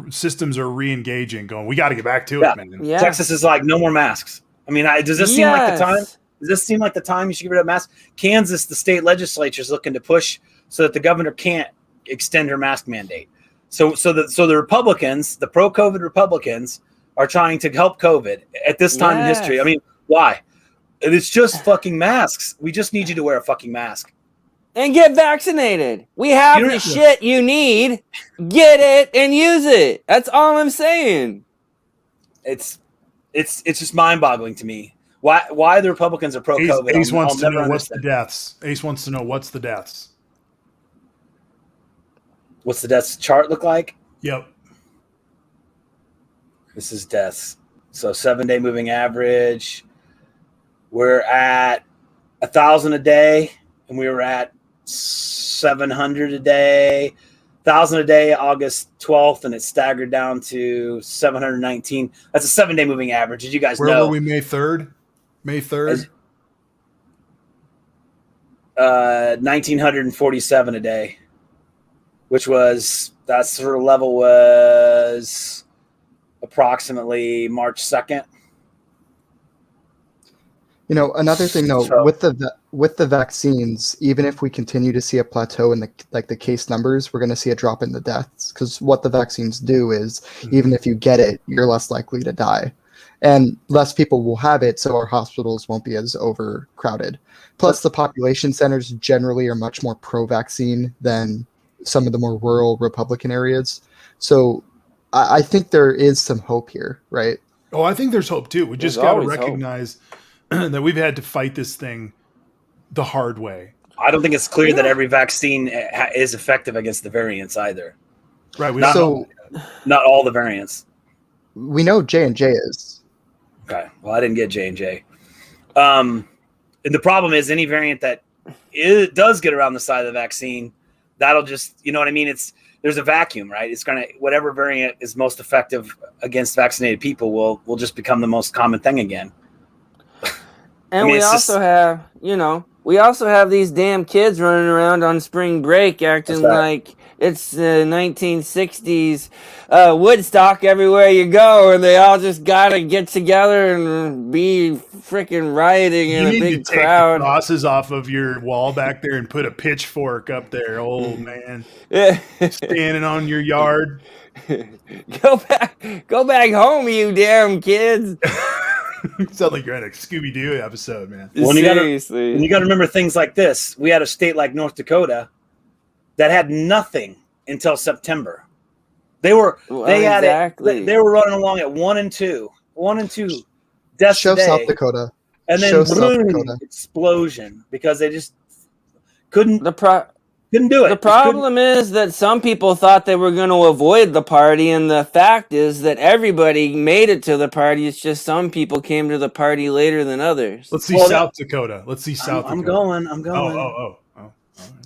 S1: systems are re-engaging, going, we got to get back to it, man.
S2: Yeah. Texas is like, no more masks. Does this seem like the time? Does this seem like the time you should get rid of masks? Kansas, the state legislature is looking to push so that the governor can't extend her mask mandate. So the Republicans, the pro-COVID Republicans, are trying to help COVID at this time in history. Why? It's just fucking masks. We just need you to wear a fucking mask.
S3: And get vaccinated. We have the shit you need. Get it and use it. That's all I'm saying.
S2: It's just mind-boggling to me. Why the Republicans are pro-COVID.
S1: Ace wants to know what's the deaths. Ace wants to know what's the deaths.
S2: What's the deaths chart look like?
S1: Yep.
S2: This is deaths. So 7-day moving average. We're at 1,000 a day, and we were at 700 a day. 1,000 a day August 12th, and it staggered down to 719. That's a 7-day moving average. Did you guys
S1: Where
S2: know?
S1: were we May 3rd? May 3rd?
S2: 1,947 a day, which was, that sort of level was approximately March 2nd.
S4: Another thing though,
S2: So-
S4: with the vaccines, even if we continue to see a plateau in the case numbers, we're going to see a drop in the deaths, because what the vaccines do is, even if you get it, you're less likely to die, and less people will have it, so our hospitals won't be as overcrowded. Plus, the population centers generally are much more pro-vaccine than some of the more rural Republican areas. So I think there is some hope here, right?
S1: Oh, I think there's hope too. We just
S3: There's
S1: got to
S3: always hope.
S1: recognize that we've had to fight this thing the hard way.
S2: I don't think it's clear that every vaccine is effective against the variants either.
S1: Right. We
S2: Not-
S1: don't
S4: So
S2: Not all the variants.
S4: we know J&J is.
S2: Okay. Well, I didn't get J&J. And the problem is any variant that does get around the side of the vaccine, that'll just, you know what I mean? There's a vacuum, right? It's going to, whatever variant is most effective against vaccinated people will just become the most common thing again.
S3: And we also have these damn kids running around on spring break acting
S2: That's right.
S3: like it's the 1960s Woodstock everywhere you go, and they all just gotta get together and be freaking rioting in
S1: You
S3: a
S1: need
S3: big
S1: to take
S3: crowd.
S1: the crosses off of your wall back there and put a pitchfork up there, old man, standing on your yard.
S3: Go back home, you damn kids.
S1: Sound like you're at a Scooby-Doo episode, man.
S2: When you
S3: Seriously.
S2: got to remember things like this. We had a state like North Dakota that had nothing until September. They were
S3: Exactly.
S2: they were running along at 1 and 2 deaths
S4: Show
S2: a day,
S4: South Dakota.
S2: and then
S4: Show South
S2: boom,
S4: Dakota.
S2: explosion because they just couldn't
S3: The
S2: do it.
S3: The problem is that some people thought they were going to avoid the party, and the fact is that everybody made it to the party. It's just some people came to the party later than others.
S1: Let's see
S2: Well,
S1: South Dakota. Let's see South
S2: I'm
S1: Dakota.
S2: going.
S1: Oh.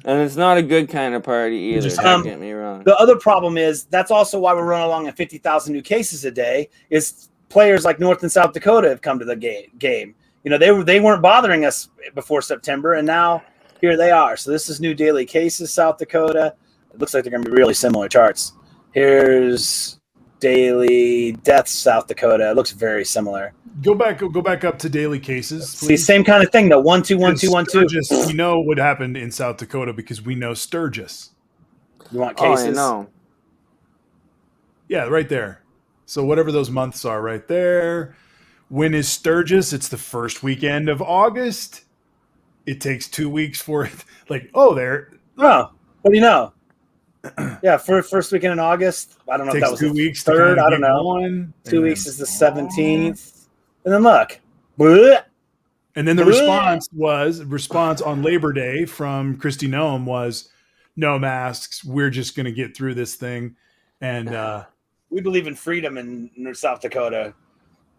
S3: And it's not a good kind of party either,
S1: Just-
S3: don't get me wrong.
S2: The other problem is that's also why we're running along at 50,000 new cases a day. Is players like North and South Dakota have come to the game. You know, they weren't bothering us before September, and now here they are. So this is new daily cases, South Dakota. It looks like they're going to be really similar charts. Here's daily deaths, South Dakota. It looks very similar.
S1: Go back up to daily cases.
S2: See,
S1: Please.
S2: same kind of thing though. 1 2 1 2 1 2.
S1: Sturgis, we know what happened in South Dakota because we know Sturgis.
S2: You want
S3: Oh,
S2: cases?
S3: I know.
S1: Yeah, right there. So whatever those months are right there. When is Sturgis? It's the first weekend of August. It takes 2 weeks for it. Like, there.
S2: Oh, what do you know? Yeah, first weekend in August. I don't know if
S1: Takes
S2: that was
S1: 2
S2: the
S1: weeks. to
S2: third.
S1: kinda
S2: I don't
S1: get
S2: know.
S1: going,
S2: 2
S1: and
S2: weeks
S1: then-
S2: is the 17th. And then look. Bleh.
S1: And then the
S2: Bleh.
S1: response on Labor Day from Kristi Noem was, no masks. We're just going to get through this thing. And
S2: We believe in freedom in South Dakota.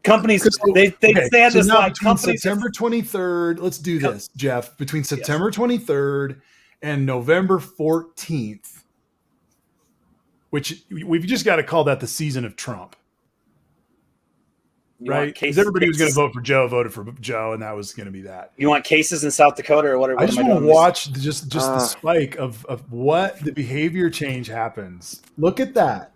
S2: Companies,
S1: So-
S2: they
S1: okay,
S2: stand
S1: so
S2: as
S1: now
S2: like
S1: between
S2: companies.
S1: September 23rd, let's do this, Jeff. Between September 23rd and November 14th, which we've just got to call that the season of Trump,
S2: You want
S1: right? Because everybody was going to vote for Joe, voted for Joe, and that was going to be that.
S2: You want cases in South Dakota or what?
S1: I just
S2: am
S1: want to
S2: doing?
S1: watch just the spike of what the behavior change happens. Look at that.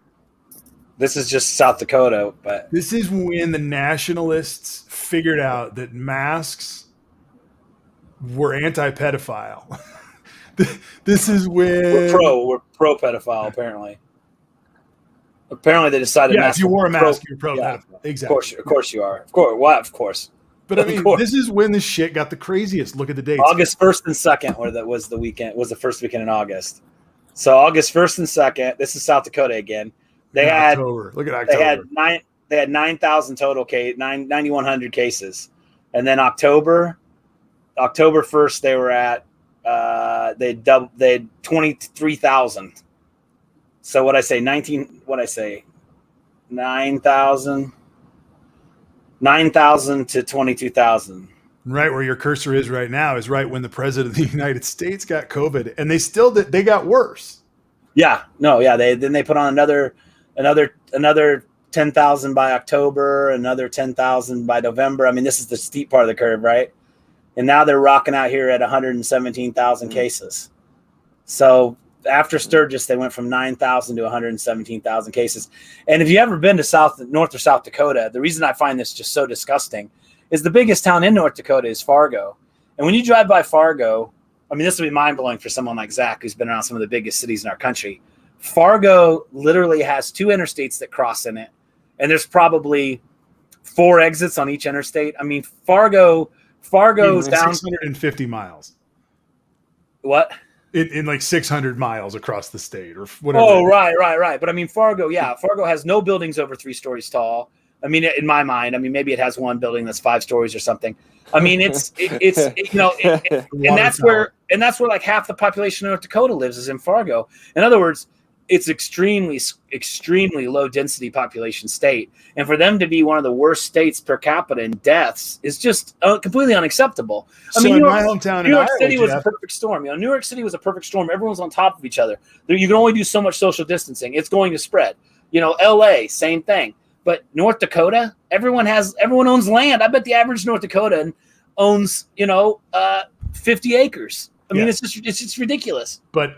S2: This is just South Dakota, but
S1: This is when the nationalists figured out that masks were anti-pedophile. This is when
S2: we're pro pedophile apparently. Apparently they decided.
S1: if you wore a mask, you're pro
S2: yeah.
S1: pedophile. Exactly.
S2: Of course you are. Of course. Why? Of course.
S1: But I
S2: Of
S1: mean,
S2: course.
S1: this is when the shit got the craziest. Look at the dates.
S2: August 1st and 2nd was the first weekend in August. So August 1st and 2nd. This is South Dakota again. They had
S1: October. Look at October.
S2: They had 9,000 total 9,100 cases, and then October 1st they were at they had 23,000. So what I say 9,000 to 22,000.
S1: Right where your cursor is right now is right when the president of the United States got COVID, and they got worse.
S2: Yeah, no, yeah. They put on another 10,000 by October, another 10,000 by November. I mean, this is the steep part of the curve, right? And now they're rocking out here at 117,000 cases. So after Sturgis, they went from 9,000 to 117,000 cases. And if you ever been to North or South Dakota, the reason I find this just so disgusting is the biggest town in North Dakota is Fargo. And when you drive by Fargo, I mean, this will be mind-blowing for someone like Zach, who's been around some of the biggest cities in our country. Fargo literally has 2 interstates that cross in it, and there's probably 4 exits on each interstate. I mean, Fargo's down
S1: 650 miles.
S2: What?
S1: In like 600 miles across the state or whatever.
S2: Oh, right. But I mean, Fargo has no buildings over 3 stories tall. I mean, in my mind, I mean, maybe it has one building that's 5 stories or something. I mean, and that's where like half the population of North Dakota lives is in Fargo. In other words, it's extremely low density population state. And for them to be one of the worst states per capita in deaths is just completely unacceptable. I mean,
S1: in my hometown,
S2: New York
S1: Iowa,
S2: City was a perfect storm. New York City was a perfect storm. Everyone's on top of each other. You can only do so much social distancing. It's going to spread. LA, same thing. But North Dakota, everyone owns land. I bet the average North Dakotan owns, 50 acres. I mean, it's just ridiculous.
S1: But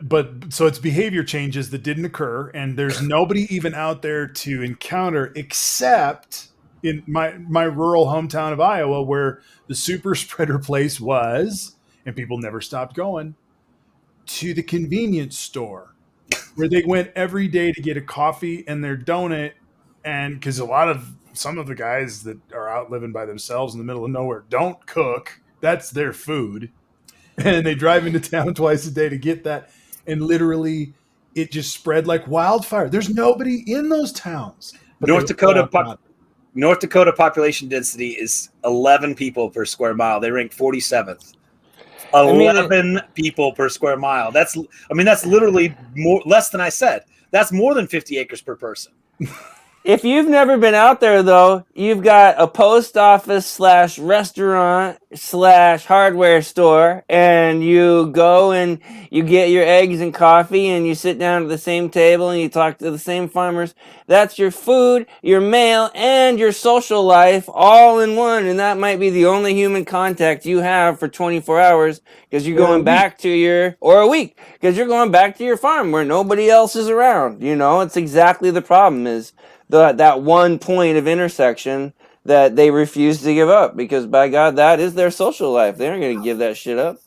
S1: so it's behavior changes that didn't occur, and there's nobody even out there to encounter except in my rural hometown of Iowa, where the super spreader place was, and people never stopped going to the convenience store, where they went every day to get a coffee and their donut, and because some of the guys that are out living by themselves in the middle of nowhere don't cook. That's their food. And they drive into town twice a day to get that. And literally, it just spread like wildfire. There's nobody in those towns.
S2: North Dakota population density is 11 people per square mile. They rank 47th. 11 people per square mile. That's literally less than I said. That's more than 50 acres per person.
S3: If you've never been out there, though, you've got a post office / restaurant / hardware store, and you go and you get your eggs and coffee, and you sit down at the same table, and you talk to the same farmers. That's your food, your mail, and your social life all in one, and that might be the only human contact you have for 24 hours, because you're going back to or a week, because you're going back to your farm where nobody else is around. It's exactly the problem is that one point of intersection that they refuse to give up, because by God, that is their social life. They aren't going to give that shit up.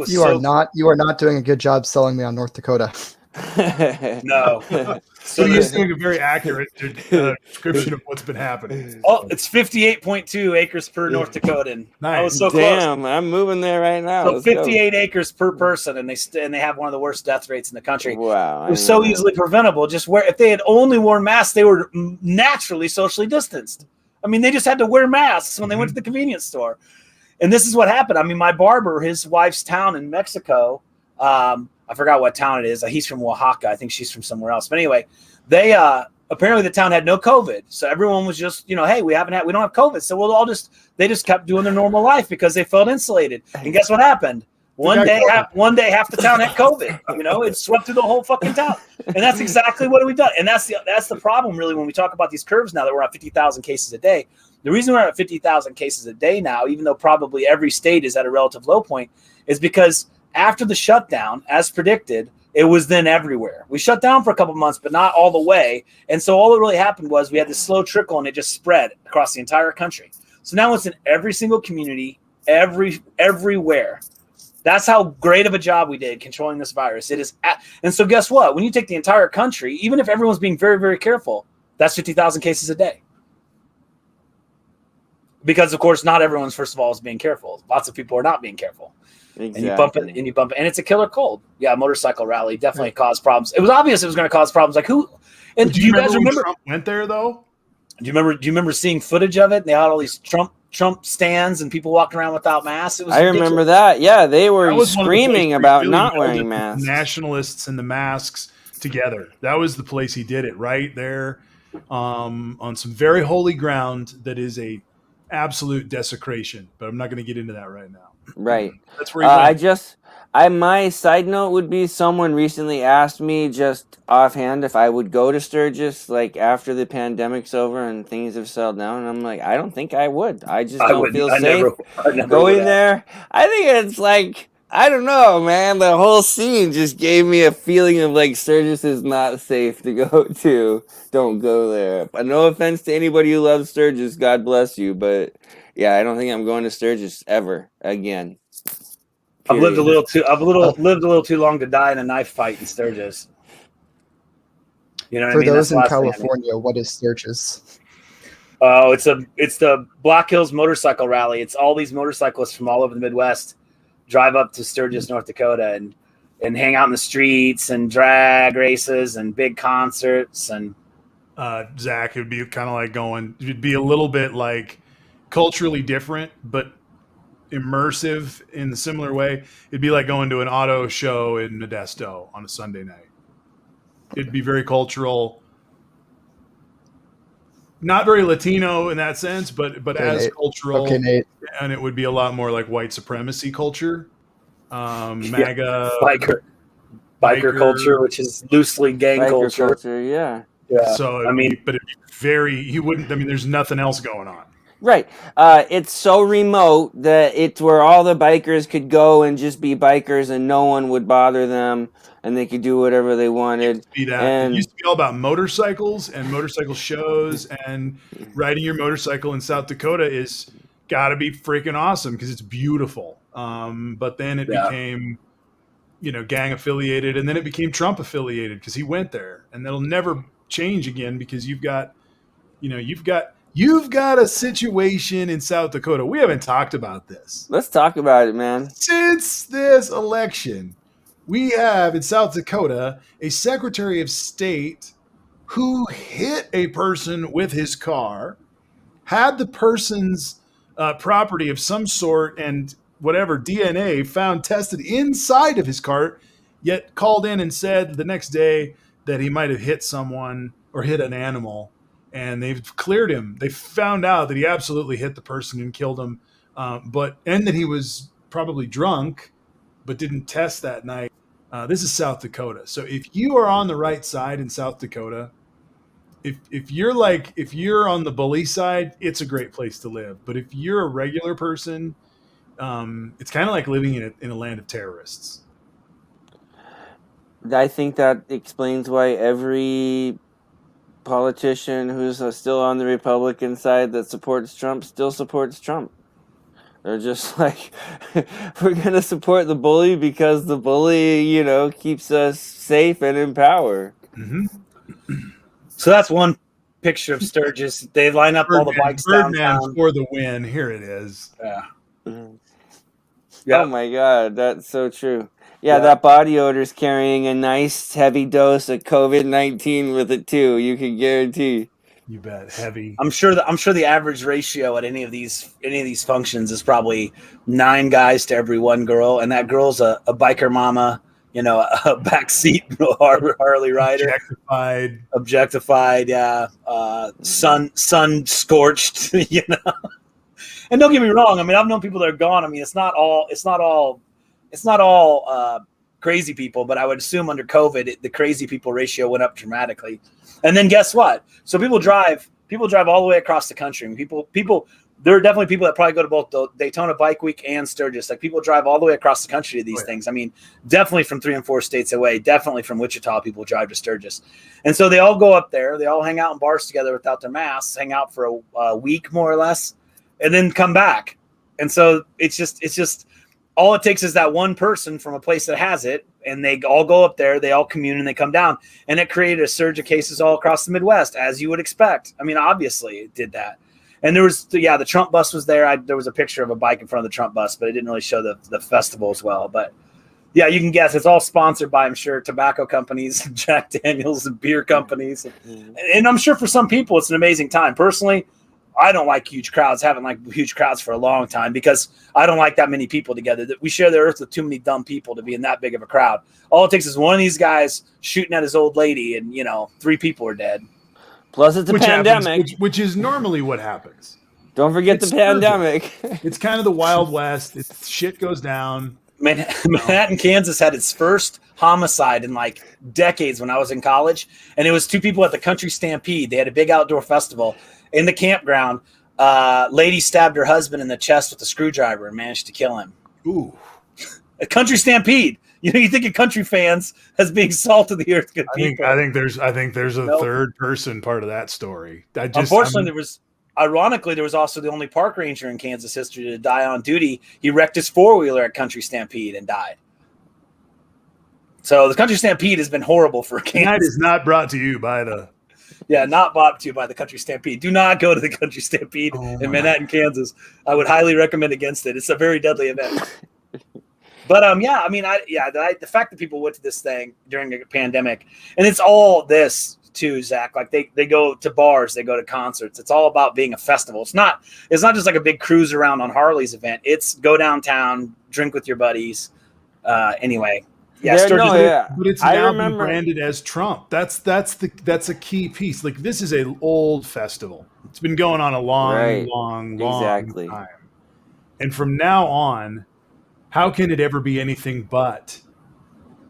S4: You are not doing a good job selling me on North Dakota.
S2: No.
S1: So you're doing a very accurate description of what's been happening.
S2: Oh, it's 58.2 acres per North Dakotan.
S1: Nice.
S2: I was so
S3: Damn,
S2: close.
S3: I'm moving there right now.
S2: So 58 acres per person, and they have one of the worst death rates in the country.
S3: Wow.
S2: It was so easily preventable. Just if they had only worn masks, they were naturally socially distanced. I mean, they just had to wear masks when they went to the convenience store. And this is what happened. I mean, my barber, his wife's town in Mexico, I forgot what town it is. He's from Oaxaca. I think she's from somewhere else. But anyway, they apparently the town had no COVID. So everyone was just, hey, we don't have COVID. So they just kept doing their normal life because they felt insulated. And guess what happened? One day half the town had COVID. It swept through the whole fucking town. And that's exactly what we've done. And that's the problem really when we talk about these curves now that we're at 50,000 cases a day. The reason we're at 50,000 cases a day now, even though probably every state is at a relative low point, is because after the shutdown, as predicted, it was then everywhere. We shut down for a couple months, but not all the way. And so all that really happened was we had this slow trickle, and it just spread across the entire country. So now it's in every single community, everywhere. That's how great of a job we did controlling this virus. And so guess what? When you take the entire country, even if everyone's being very, very careful, that's 50,000 cases a day. Because, of course, not everyone's, first of all, is being careful. Lots of people are not being careful. Exactly. And you bump it, and it's a killer cold. Yeah, motorcycle rally definitely caused problems. It was obvious it was going to cause problems. Like who? And do you guys remember
S1: Trump went there though?
S2: Do you remember seeing footage of it? They had all these Trump stands and people walking around without masks.
S3: I remember that. Yeah, they were screaming about not wearing masks.
S1: Nationalists and the masks together. That was the place he did it, right there, on some very holy ground. That is a absolute desecration. But I'm not going to get into that right now.
S3: Right.
S1: That's where he went.
S3: My side note would be someone recently asked me just offhand if I would go to Sturgis like after the pandemic's over and things have settled down, and I'm like, I don't think I would. I just don't feel safe
S2: I never
S3: going
S2: would have.
S3: there. I think it's like, I don't know, man. The whole scene just gave me a feeling of like Sturgis is not safe to go to. Don't go there. But no offense to anybody who loves Sturgis, God bless you, but yeah, I don't think I'm going to Sturgis ever again.
S2: I've lived a
S3: Period.
S2: little too long to die in a knife fight in Sturgis. You know what I
S4: For
S2: mean?
S4: those
S2: That's the
S4: in
S2: last thing I mean.
S4: California, what is Sturgis?
S2: Oh, it's the Black Hills Motorcycle Rally. It's all these motorcyclists from all over the Midwest drive up to Sturgis, North Dakota, and hang out in the streets and drag races and big concerts. And
S1: Zach, it would be kind of like it'd be a little bit like culturally different, but immersive in a similar way. It'd be like going to an auto show in Modesto on a Sunday night. It'd be very cultural, not very Latino in that sense, but
S4: Okay,
S1: as
S4: Nate.
S1: cultural.
S4: Okay, Nate.
S1: And it would be a lot more like white supremacy culture, MAGA,
S2: biker culture, which is loosely gang
S3: Biker
S2: culture.
S3: Yeah.
S2: Yeah.
S1: So
S2: I mean,
S1: but it'd be very. You wouldn't. I mean, there's nothing else going on.
S3: Right. It's so remote that it's where all the bikers could go and just be bikers and no one would bother them and they could do whatever they wanted.
S1: It used to be all about motorcycles and motorcycle shows, and riding your motorcycle in South Dakota is got to be freaking awesome because it's beautiful. But then it became, gang affiliated, and then it became Trump affiliated because he went there, and that'll never change again because you've got a situation in South Dakota. We haven't talked about this.
S3: Let's talk about it, man.
S1: Since this election, we have in South Dakota a Secretary of State who hit a person with his car, had the person's property of some sort and whatever DNA found tested inside of his cart, yet called in and said the next day that he might have hit someone or hit an animal. And they've cleared him. They found out that he absolutely hit the person and killed him, and that he was probably drunk, but didn't test that night. This is South Dakota. So if you are on the right side in South Dakota, if you're on the bully side, it's a great place to live. But if you're a regular person, it's kind of like living in a land of terrorists.
S3: I think that explains why every politician who's still on the Republican side that supports Trump still supports Trump. They're just like, we're going to support the bully because the bully, keeps us safe and in power.
S1: Mm-hmm.
S2: So that's one picture of Sturgis. They line up all the bikes downtown.
S1: For the win. Here it is.
S2: Yeah.
S3: Oh my God, that's so true. Yeah, that body odor is carrying a nice heavy dose of COVID-19 with it too. You can guarantee.
S1: You bet, heavy.
S2: I'm sure the average ratio at any of these functions is probably 9 guys to every 1 girl, and that girl's a biker mama, a backseat Harley rider, objectified, yeah, sun scorched, And don't get me wrong. I mean, I've known people that are gone. I mean, it's not all crazy people, but I would assume under COVID, the crazy people ratio went up dramatically. And then guess what? So people drive all the way across the country. I mean, there are definitely people that probably go to both the Daytona Bike Week and Sturgis. Like, people drive all the way across the country to these things. I mean, definitely from 3 and 4 states away, definitely from Wichita, people drive to Sturgis. And so they all go up there. They all hang out in bars together without their masks, hang out for a week more or less, and then come back. And so it's just all it takes is that one person from a place that has it, and they all go up there, they all commune, and they come down. And it created a surge of cases all across the Midwest, as you would expect. I mean, obviously it did that. And there was, the Trump bus was there. There was a picture of a bike in front of the Trump bus, but it didn't really show the festival as well. But yeah, you can guess it's all sponsored by, I'm sure, tobacco companies, Jack Daniels, and beer companies. And I'm sure for some people it's an amazing time. Personally, I don't like huge crowds, haven't liked huge crowds for a long time because I don't like that many people together. That we share the earth with too many dumb people to be in that big of a crowd. All it takes is one of these guys shooting at his old lady and, 3 people are dead.
S3: Plus it's a pandemic.
S1: Which is normally what happens.
S3: Don't forget the pandemic.
S1: It's kind of the Wild West. Shit goes down.
S2: Manhattan, Kansas had its first homicide in like decades when I was in college, and it was two people at the Country Stampede. They had a big outdoor festival in the campground. Lady stabbed her husband in the chest with a screwdriver and managed to kill him.
S1: Ooh.
S2: A Country Stampede. You think of country fans as being salt of the earth good people.
S1: I think there's a third person part of that story.
S2: Unfortunately, ironically, there was also the only park ranger in Kansas history to die on duty. He wrecked his four-wheeler at Country Stampede and died. So the Country Stampede has been horrible for Kansas.
S1: That is not brought to you by the...
S2: Yeah, not brought to you by the Country Stampede. Do not go to the Country Stampede in Manhattan, Kansas. I would highly recommend against it. It's a very deadly event. But the fact that people went to this thing during the pandemic, and it's all this too, Zach. Like they go to bars, they go to concerts. It's all about being a festival. It's not just like a big cruise around on Harley's event. It's go downtown, drink with your buddies. Anyway,
S1: but it's now been branded as Trump. That's a key piece. Like this is an old festival. It's been going on a long time. And from now on, how can it ever be anything but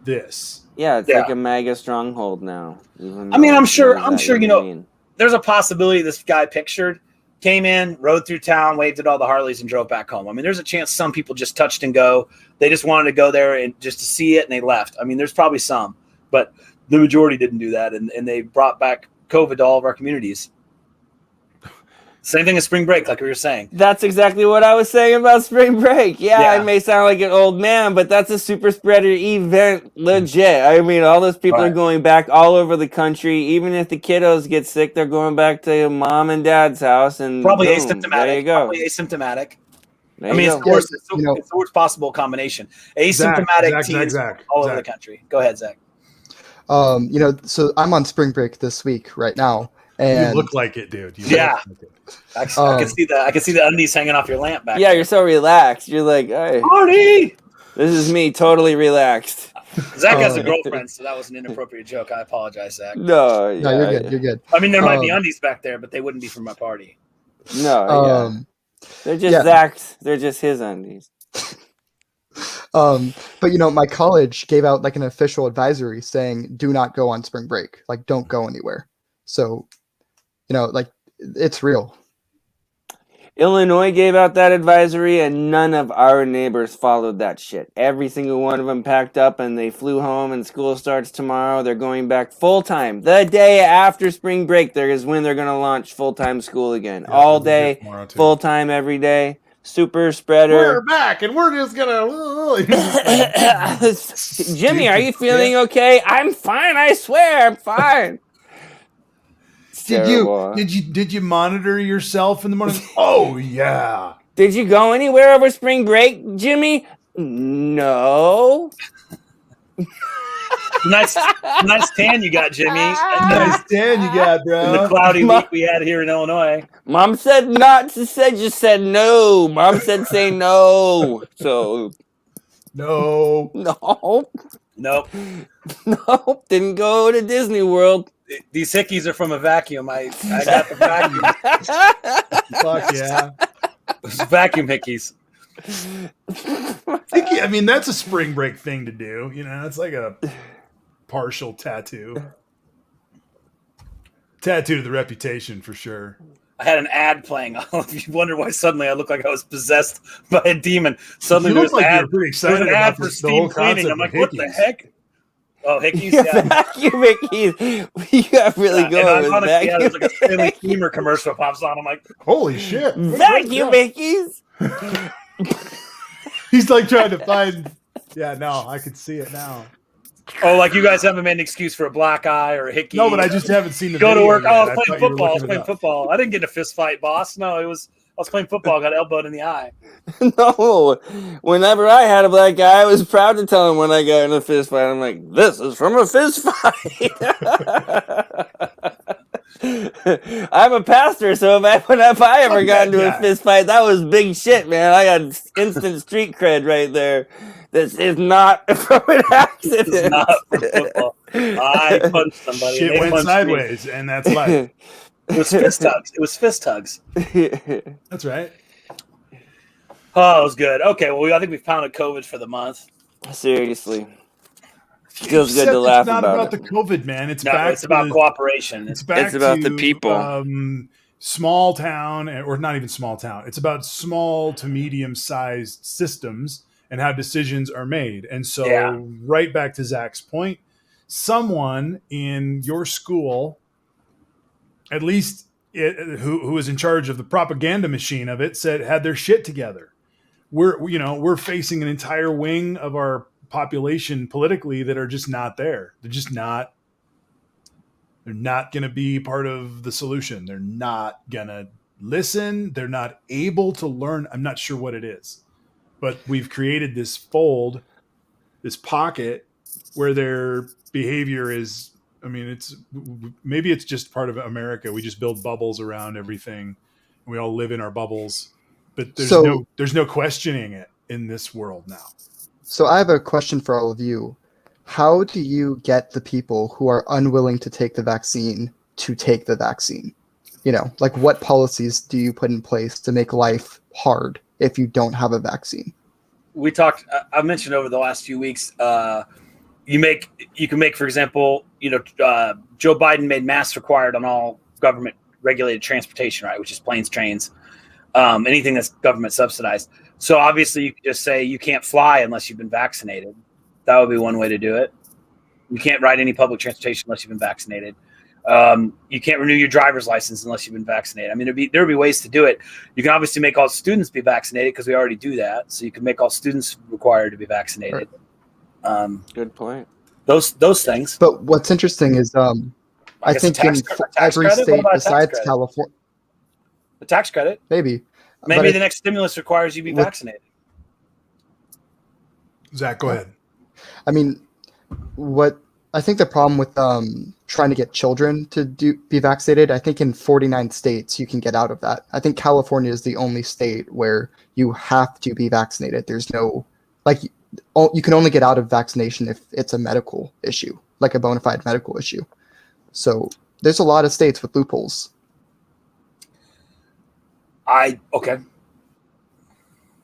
S1: this?
S3: Yeah, it's like a MAGA stronghold now.
S2: I'm sure, there's a possibility this guy pictured came in, rode through town, waved at all the Harleys, and drove back home. I mean, there's a chance some people just touched and go. They just wanted to go there and just to see it, and they left. I mean, there's probably some, but the majority didn't do that, and they brought back COVID to all of our communities. Same thing as spring break, like we were saying.
S3: That's exactly what I was saying about spring break. Yeah, I may sound like an old man, but that's a super spreader event, legit. I mean, all those people are going back all over the country. Even if the kiddos get sick, they're going back to mom and dad's house, and
S2: probably
S3: boom,
S2: asymptomatic.
S3: There you go.
S2: Probably asymptomatic.
S3: There you
S2: go. It's the worst possible combination. Asymptomatic teens all over the country. Go ahead, Zach.
S4: So I'm on spring break this week right now. And
S1: you look like it, dude.
S2: I can see the undies hanging off your lamp back.
S3: Yeah, you're so relaxed. You're like, hey,
S2: Marty!
S3: This is me, totally relaxed.
S2: Zach has a girlfriend, so that was an inappropriate joke. I apologize, Zach.
S3: No,
S4: you're good. You're good.
S2: I mean, there might be undies back there, but they wouldn't be from my party.
S3: No, they're just Zach's. They're just his undies.
S4: But my college gave out like an official advisory saying, "Do not go on spring break. Like, don't go anywhere." So, like it's real.
S3: Illinois gave out that advisory, and none of our neighbors followed that shit. Every single one of them packed up, and they flew home, and school starts tomorrow. They're going back full-time. The day after spring break, there is when they're going to launch full-time school again. All day, full-time every day. Super spreader.
S1: We're back, and we're just going
S3: to... Jimmy, are you feeling okay? I'm fine, I swear, I'm fine.
S1: Did you monitor yourself in the morning? Oh yeah.
S3: Did you go anywhere over spring break, Jimmy? No.
S2: Nice tan you got, Jimmy.
S1: Nice tan you got, bro.
S2: In the cloudy week we had here in Illinois.
S3: Mom said not to say, just said no. Mom said say no. So
S1: no.
S2: Nope.
S3: Didn't go to Disney World.
S2: These hickeys are from a vacuum. I got the vacuum.
S1: Fuck yeah.
S2: Vacuum hickeys.
S1: I mean, that's a spring break thing to do. It's like a partial tattoo. Tattoo to the reputation for sure.
S2: I had an ad playing. If you wonder why suddenly I look like I was possessed by a demon. Suddenly
S1: there's an ad. Pretty excited about
S2: for steam cleaning. I'm like, what the heck? Oh, hickeys, yeah.
S3: Vacuum hickeys. You got really going with vacuum.
S2: There's like a Stanley Steamer commercial pops on. I'm like,
S1: holy shit.
S3: Vacuum hickeys.
S1: He's like trying to find. Yeah, no, I can see it now.
S2: Oh, like you guys haven't made an excuse for a black eye or a hickey.
S1: No, but I just haven't seen the
S2: Go
S1: video
S2: to work.
S1: Yet.
S2: I was playing football. I didn't get in a fist fight, boss. No, I was playing football. Got elbowed in the eye.
S3: No, whenever I had a black guy, I was proud to tell him when I got in a fist fight. I'm like, this is from a fist fight. I'm a pastor, so if I ever got into a fist fight, that was big shit, man. I got instant street cred right there. This is not from an accident. This is
S2: not from football. I punched somebody.
S1: Shit went sideways, and that's life.
S2: It was fist hugs. It was fist hugs.
S1: That's right.
S2: Oh, it was good. Okay, well, I think we pounded COVID for the month.
S3: Seriously. Feels good
S1: Except
S3: to laugh
S1: it's not
S3: about
S1: the
S3: it.
S1: COVID, man. It's
S2: No,
S1: back.
S2: it's about cooperation.
S1: It's back
S3: It's about
S1: to
S3: the people.
S1: small town, or not even small town. It's about small to medium-sized systems and how decisions are made. And so,
S2: Yeah.
S1: right back to Zach's point, someone in your school, at least who was in charge of the propaganda machine of it, had their shit together. We're facing an entire wing of our population politically that are just not there. They're just not. They're not going to be part of the solution. They're not going to listen. They're not able to learn. I'm not sure what it is, but we've created this fold, this pocket where their behavior is, I mean, maybe it's just part of America. We just build bubbles around everything. We all live in our bubbles, but there's no questioning it in this world now.
S4: So I have a question for all of you. How do you get the people who are unwilling to take the vaccine to take the vaccine? Like what policies do you put in place to make life hard if you don't have a vaccine?
S2: We talked. I mentioned over the last few weeks. You can make, for example, Joe Biden made masks required on all government regulated transportation, right? Which is planes, trains, anything that's government subsidized. So obviously, you could just say you can't fly unless you've been vaccinated. That would be one way to do it. You can't ride any public transportation unless you've been vaccinated. You can't renew your driver's license unless you've been vaccinated. I mean, there would be ways to do it. You can obviously make all students be vaccinated because we already do that. So you can make all students required to be vaccinated.
S3: Good point.
S2: Those things.
S4: But what's interesting is I think in every state besides California,
S2: the tax credit,
S4: maybe
S2: the next stimulus requires you be vaccinated.
S1: Zach, go ahead.
S4: I mean, I think the problem with trying to get children to be vaccinated, I think in 49 states you can get out of that. I think California is the only state where you have to be vaccinated. There's no, you can only get out of vaccination if it's a medical issue, like a bona fide medical issue. So there's a lot of states with loopholes.
S2: Okay.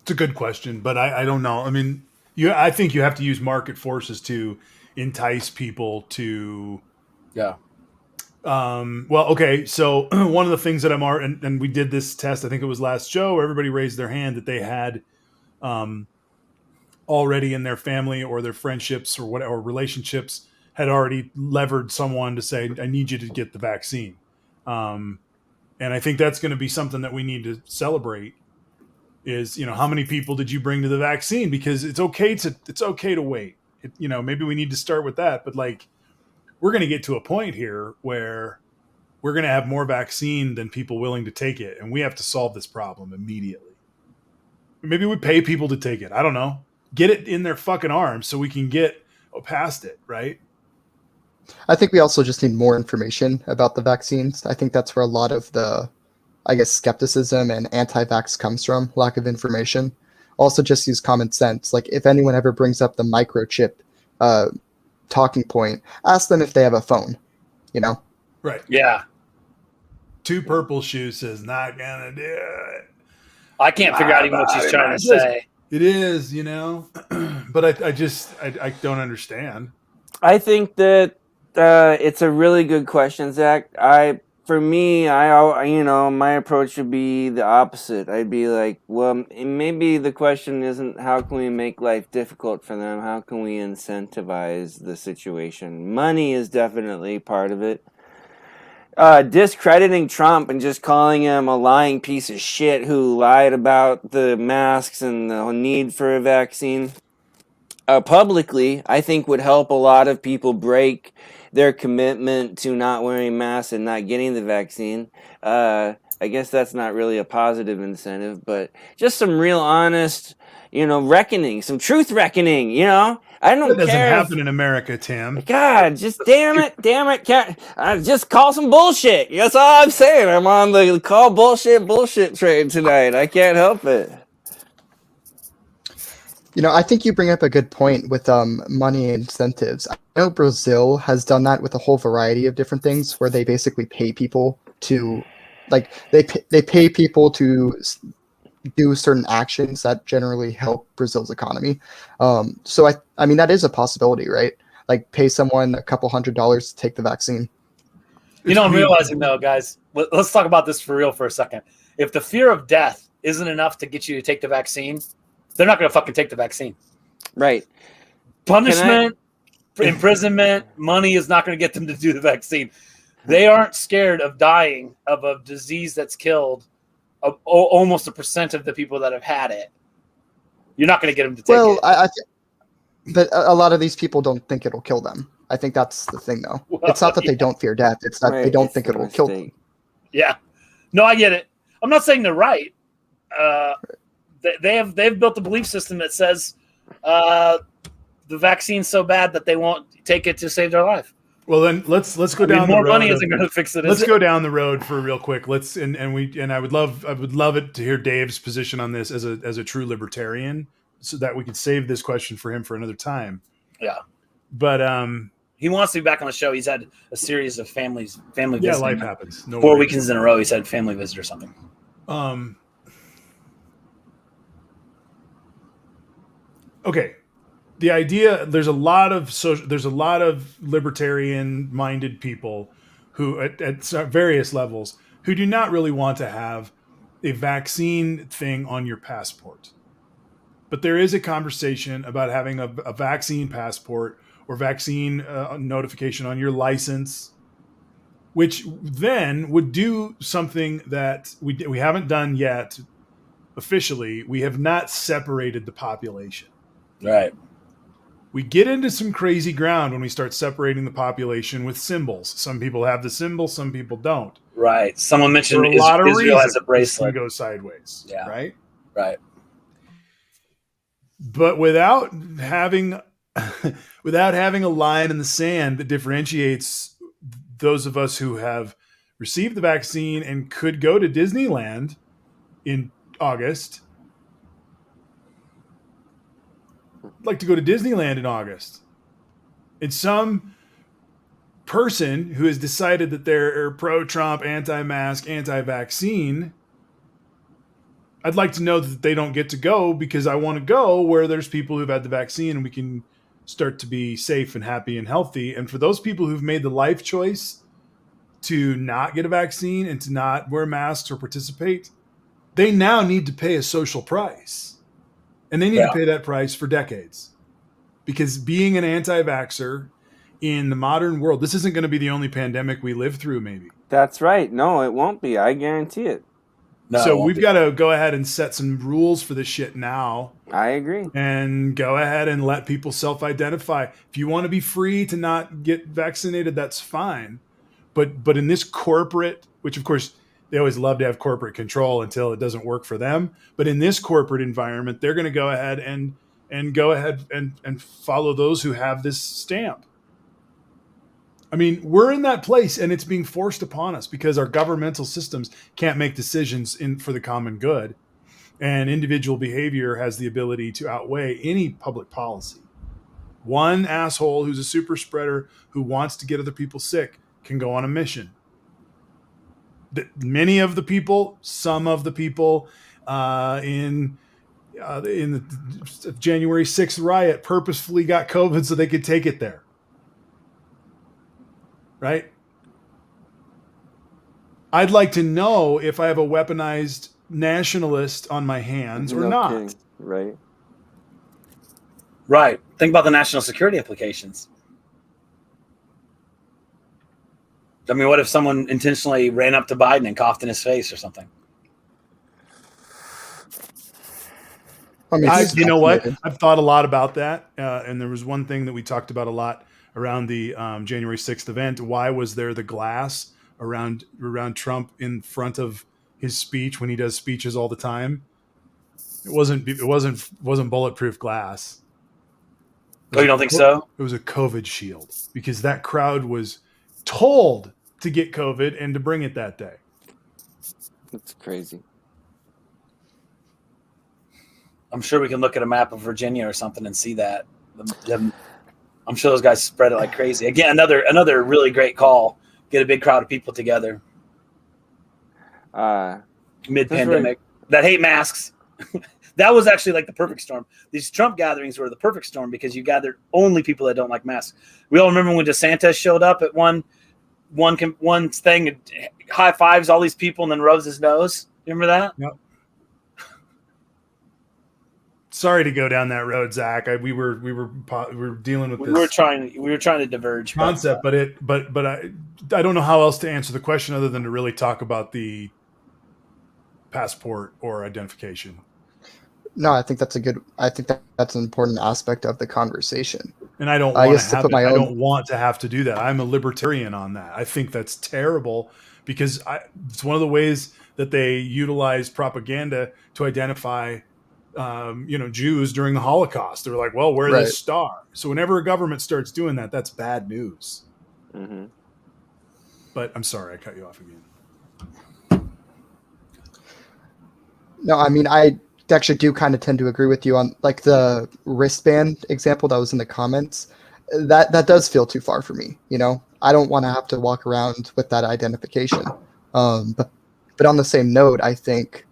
S1: It's a good question, but I don't know. I mean, I think you have to use market forces to entice people to.
S2: Yeah.
S1: Well, okay. So one of the things that and we did this test, I think it was last show, where everybody raised their hand that they had already in their family or their friendships or relationships had already levered someone to say, I need you to get the vaccine. And I think that's going to be something that we need to celebrate is, how many people did you bring to the vaccine? Because it's okay to wait. Maybe we need to start with that, but we're going to get to a point here where we're going to have more vaccine than people willing to take it. And we have to solve this problem immediately. Maybe we pay people to take it. I don't know. Get it in their fucking arms so we can get past it. Right.
S4: I think we also just need more information about the vaccines. I think that's where a lot of the, skepticism and anti-vax comes from, lack of information. Also just use common sense. Like if anyone ever brings up the microchip talking point, ask them if they have a phone,
S1: Right.
S2: Yeah.
S1: Two Purple Shoes says not gonna do it.
S2: I can't figure out even what she's trying to say.
S1: It is, but I don't understand.
S3: I think that it's a really good question, Zach. For me, my approach would be the opposite. I'd be like, well, maybe the question isn't how can we make life difficult for them? How can we incentivize the situation? Money is definitely part of it. Discrediting Trump and just calling him a lying piece of shit who lied about the masks and the need for a vaccine publicly, I think would help a lot of people break their commitment to not wearing masks and not getting the vaccine. I guess that's not really a positive incentive, but just some real honest, reckoning, some truth reckoning, I don't care.
S1: That doesn't happen in America, Tim.
S3: God, just damn it. Can't just call some bullshit. That's all I'm saying. I'm on the call bullshit train tonight. I can't help it.
S4: I think you bring up a good point with money incentives. I know Brazil has done that with a whole variety of different things where they basically pay people to, like, they pay people to do certain actions that generally help Brazil's economy. So I mean that is a possibility, right? Like pay someone a couple $100s to take the vaccine.
S2: You know, I'm realizing though, guys, let's talk about this for real for a second. If the fear of death isn't enough to get you to take the vaccine, they're not going to fucking take the vaccine.
S3: Right.
S2: Punishment, imprisonment, money is not going to get them to do the vaccine. They aren't scared of dying of a disease that's killed almost 1% of the people that have had it. You're not going to get them to take it.
S4: But a lot of these people don't think it'll kill them. I think that's the thing, though. Well, it's not that they don't fear death. It's that they don't think it'll kill them.
S2: Yeah. No, I get it. I'm not saying they're right. They've built a belief system that says the vaccine's so bad that they won't take it to save their life.
S1: Well, then let's go down the road.
S2: More money isn't going to fix it.
S1: Let's go down the road for real quick. I would love it to hear Dave's position on this as a true libertarian, so that we could save this question for him for another time.
S2: Yeah,
S1: but
S2: he wants to be back on the show. He's had a series of family visits.
S1: Yeah, life happens. No
S2: 4
S1: worries.
S2: weekends in a row. He's had family visit or something.
S1: Okay. The idea, there's a lot of libertarian-minded people who, at various levels, who do not really want to have a vaccine thing on your passport. But there is a conversation about having a vaccine passport or vaccine notification on your license, which then would do something that we haven't done yet officially. We have not separated the population.
S2: Right.
S1: We get into some crazy ground when we start separating the population with symbols. Some people have the symbol, some people don't.
S2: Right. Someone mentioned
S1: a lot of
S2: Israel has a
S1: reasons
S2: bracelet.
S1: can go sideways.
S2: Yeah.
S1: Right.
S2: Right.
S1: But without having a line in the sand that differentiates those of us who have received the vaccine and could go to Disneyland in August. Like to go to Disneyland in August. And some person who has decided that they're pro-Trump, anti-mask, anti-vaccine, I'd like to know that they don't get to go because I want to go where there's people who've had the vaccine and we can start to be safe and happy and healthy. And for those people who've made the life choice to not get a vaccine and to not wear masks or participate, they now need to pay a social price. And they need to pay that price for decades. Because being an anti-vaxxer in the modern world, this isn't going to be the only pandemic we live through, maybe.
S3: That's right. No, it won't be. I guarantee it.
S2: No,
S1: so we've got to go ahead and set some rules for this shit now.
S3: I agree.
S1: And go ahead and let people self-identify. If you want to be free to not get vaccinated, that's fine. But in this corporate, which of course they always love to have corporate control until it doesn't work for them. But in this corporate environment, they're going to go ahead and follow those who have this stamp. I mean, we're in that place and it's being forced upon us because our governmental systems can't make decisions for the common good. And individual behavior has the ability to outweigh any public policy. One asshole who's a super spreader who wants to get other people sick can go on a mission. Many of the people, some of the people in the January 6th riot purposefully got COVID so they could take it there. Right? I'd like to know if I have a weaponized nationalist on my hands or not.
S3: Kidding. Right.
S2: Right. Think about the national security implications. I mean, what if someone intentionally ran up to Biden and coughed in his face or something?
S4: I mean,
S1: you know what? I've thought a lot about that. And there was one thing that we talked about a lot around the January 6th event. Why was there the glass around Trump in front of his speech when he does speeches all the time? It wasn't bulletproof glass.
S2: Oh, you don't think so?
S1: It was a COVID shield because that crowd was told to get COVID and to bring it that day.
S3: That's crazy.
S2: I'm sure we can look at a map of Virginia or something and see that. I'm sure those guys spread it like crazy. Again, another really great call. Get a big crowd of people together. mid-pandemic that hate masks. That was actually like the perfect storm. These Trump gatherings were the perfect storm because you gathered only people that don't like masks. We all remember when DeSantis showed up at one thing and high fives all these people and then rubs his nose. Remember that?
S1: Yep. Sorry to go down that road, Zach. We were dealing with this.
S2: We were trying to diverge
S1: concept, but I don't know how else to answer the question other than to really talk about the passport or identification.
S4: No, I think that's that's an important aspect of the conversation.
S1: And I don't want to have to do that. I'm a libertarian on that. I think that's terrible because it's one of the ways that they utilize propaganda to identify Jews during the Holocaust. They're like, well, wear this star. So whenever a government starts doing that, that's bad news. Mm-hmm. But I'm sorry, I cut you off again.
S4: No, I mean, I actually do kind of tend to agree with you on like the wristband example that was in the comments. That does feel too far for me. I don't want to have to walk around with that identification. But on the same note, I think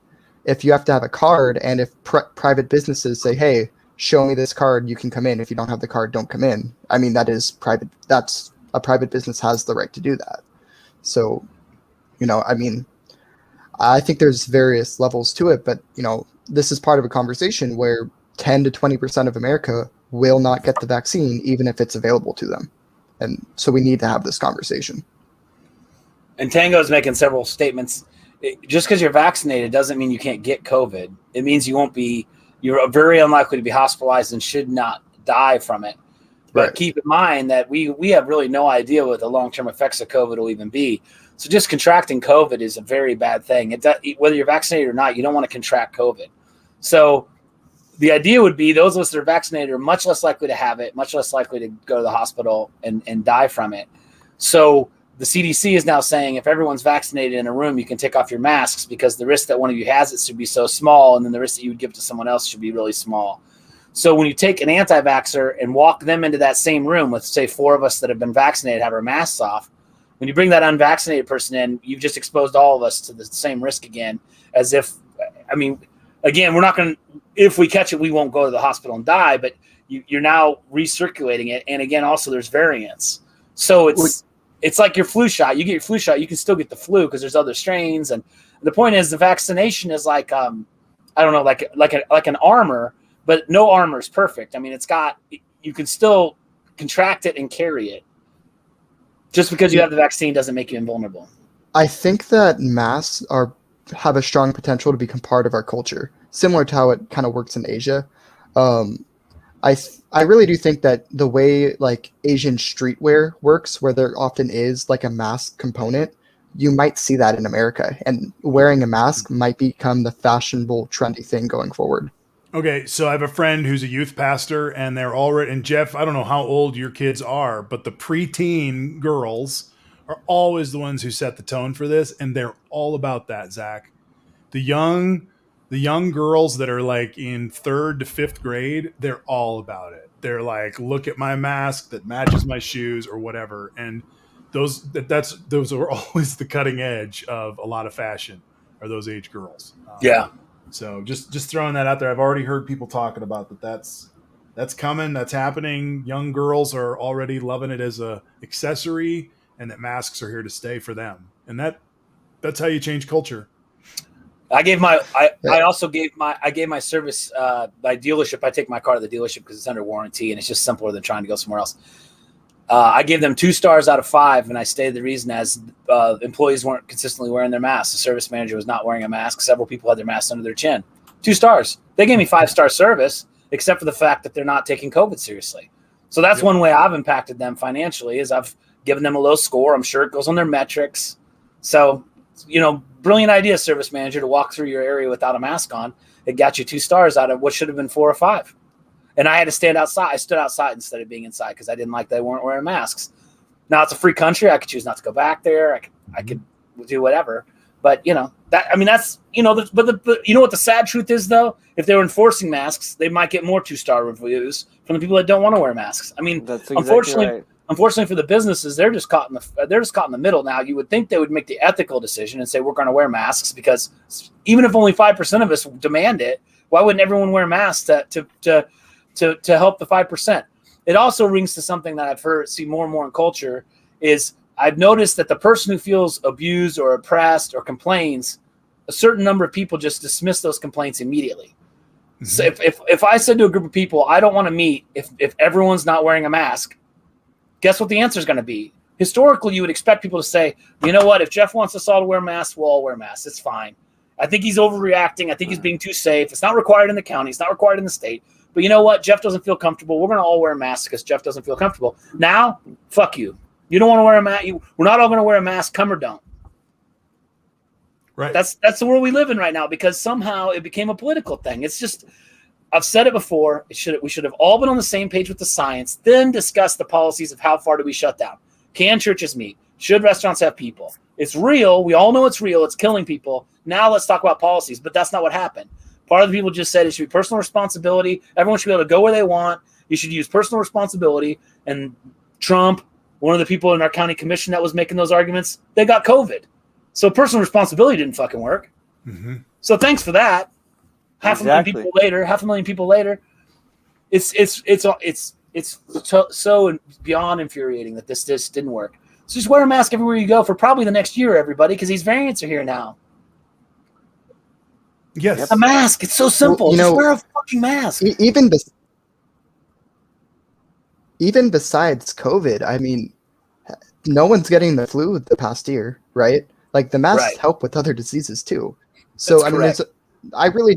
S4: if you have to have a card and if private businesses say, hey, show me this card, you can come in. If you don't have the card, don't come in. I mean, that is private. That's a private business has the right to do that. So, I mean, I think there's various levels to it, but, this is part of a conversation where 10 to 20% of America will not get the vaccine, even if it's available to them. And so we need to have this conversation.
S2: And Tango is making several statements. Just because you're vaccinated doesn't mean you can't get COVID. It means you're very unlikely to be hospitalized and should not die from it. But keep in mind that we have really no idea what the long-term effects of COVID will even be. So just contracting COVID is a very bad thing. Whether you're vaccinated or not, you don't want to contract COVID. So the idea would be those of us that are vaccinated are much less likely to have it, much less likely to go to the hospital and die from it. So the CDC is now saying if everyone's vaccinated in a room, you can take off your masks because the risk that one of you has it should be so small, and then the risk that you would give to someone else should be really small. So when you take an anti-vaxxer and walk them into that same room with, say, 4 of us that have been vaccinated have our masks off, when you bring that unvaccinated person in, you've just exposed all of us to the same risk again, as if, I mean, again, we're not going to, if we catch it, we won't go to the hospital and die, but you're now recirculating it. And again, also there's variants. So it's like your flu shot. You get your flu shot, you can still get the flu because there's other strains. And the point is the vaccination is like, I don't know, like an armor, but no armor is perfect. I mean, you can still contract it and carry it. Just because you have the vaccine doesn't make you invulnerable.
S4: I think that masks have a strong potential to become part of our culture, similar to how it kind of works in Asia. I really do think that the way like Asian streetwear works, where there often is like a mask component, you might see that in America, and wearing a mask might become the fashionable, trendy thing going forward.
S1: Okay, so I have a friend who's a youth pastor, and they're already, and Jeff, I don't know how old your kids are, but the preteen girls are always the ones who set the tone for this, and they're all about that, Zach. The young girls that are like in 3rd to 5th grade, they're all about it. They're like, look at my mask that matches my shoes or whatever. And those are always the cutting edge of a lot of fashion, are those age girls.
S2: Yeah.
S1: So just throwing that out there. I've already heard people talking about that. That's coming. That's happening. Young girls are already loving it as a accessory, and that masks are here to stay for them. And that's how you change culture.
S2: I gave my service, my dealership. I take my car to the dealership because it's under warranty and it's just simpler than trying to go somewhere else. I gave them 2 stars out of 5, and I stated the reason as employees weren't consistently wearing their masks. The service manager was not wearing a mask. Several people had their masks under their chin. 2 stars. They gave me 5-star service, except for the fact that they're not taking COVID seriously. So that's one way I've impacted them financially is I've given them a low score. I'm sure it goes on their metrics. So, brilliant idea, service manager, to walk through your area without a mask on. It got you 2 stars out of what should have been 4 or 5. And I had to stand outside. I stood outside instead of being inside because I didn't like they weren't wearing masks. Now it's a free country. I could choose not to go back there. I could do whatever. But that's you know what the sad truth is though? If they were enforcing masks, they might get more 2-star reviews from the people that don't want to wear masks. I mean,
S3: that's exactly right.
S2: Unfortunately for the businesses, they're just caught in the middle now. You would think they would make the ethical decision and say we're going to wear masks, because even if only 5% of us demand it, why wouldn't everyone wear masks to help the 5%? It also rings to something that I've see more and more in culture is I've noticed that the person who feels abused or oppressed or complains, a certain number of people just dismiss those complaints immediately. Mm-hmm. So if I said to a group of people, I don't want to meet if everyone's not wearing a mask, guess what the answer is going to be? Historically, you would expect people to say, you know what, if Jeff wants us all to wear masks, we'll all wear masks. It's fine. I think he's overreacting. I think he's being too safe. It's not required in the county. It's not required in the state. But you know what? Jeff doesn't feel comfortable. We're going to all wear masks because Jeff doesn't feel comfortable. Now, fuck you. You don't want to wear a mask. We're not all going to wear a mask, come or don't.
S1: Right.
S2: That's the world we live in right now, because somehow it became a political thing. It's just, I've said it before. We should have all been on the same page with the science, then discuss the policies of how far do we shut down. Can churches meet? Should restaurants have people? It's real. We all know it's real. It's killing people. Now let's talk about policies. But that's not what happened. Part of the people just said it should be personal responsibility. Everyone should be able to go where they want. You should use personal responsibility. And Trump, one of the people in our county commission that was making those arguments, they got COVID. So personal responsibility didn't fucking work. Mm-hmm. So thanks for that. Half a million people later, it's so beyond infuriating that this just didn't work. So just wear a mask everywhere you go for probably the next year, everybody, because these variants are here now.
S1: Yes,
S2: a mask. It's so simple. Well, just wear a fucking mask.
S4: Even besides COVID, I mean, no one's getting the flu the past year, right? Like the masks help with other diseases too. So that's correct. I really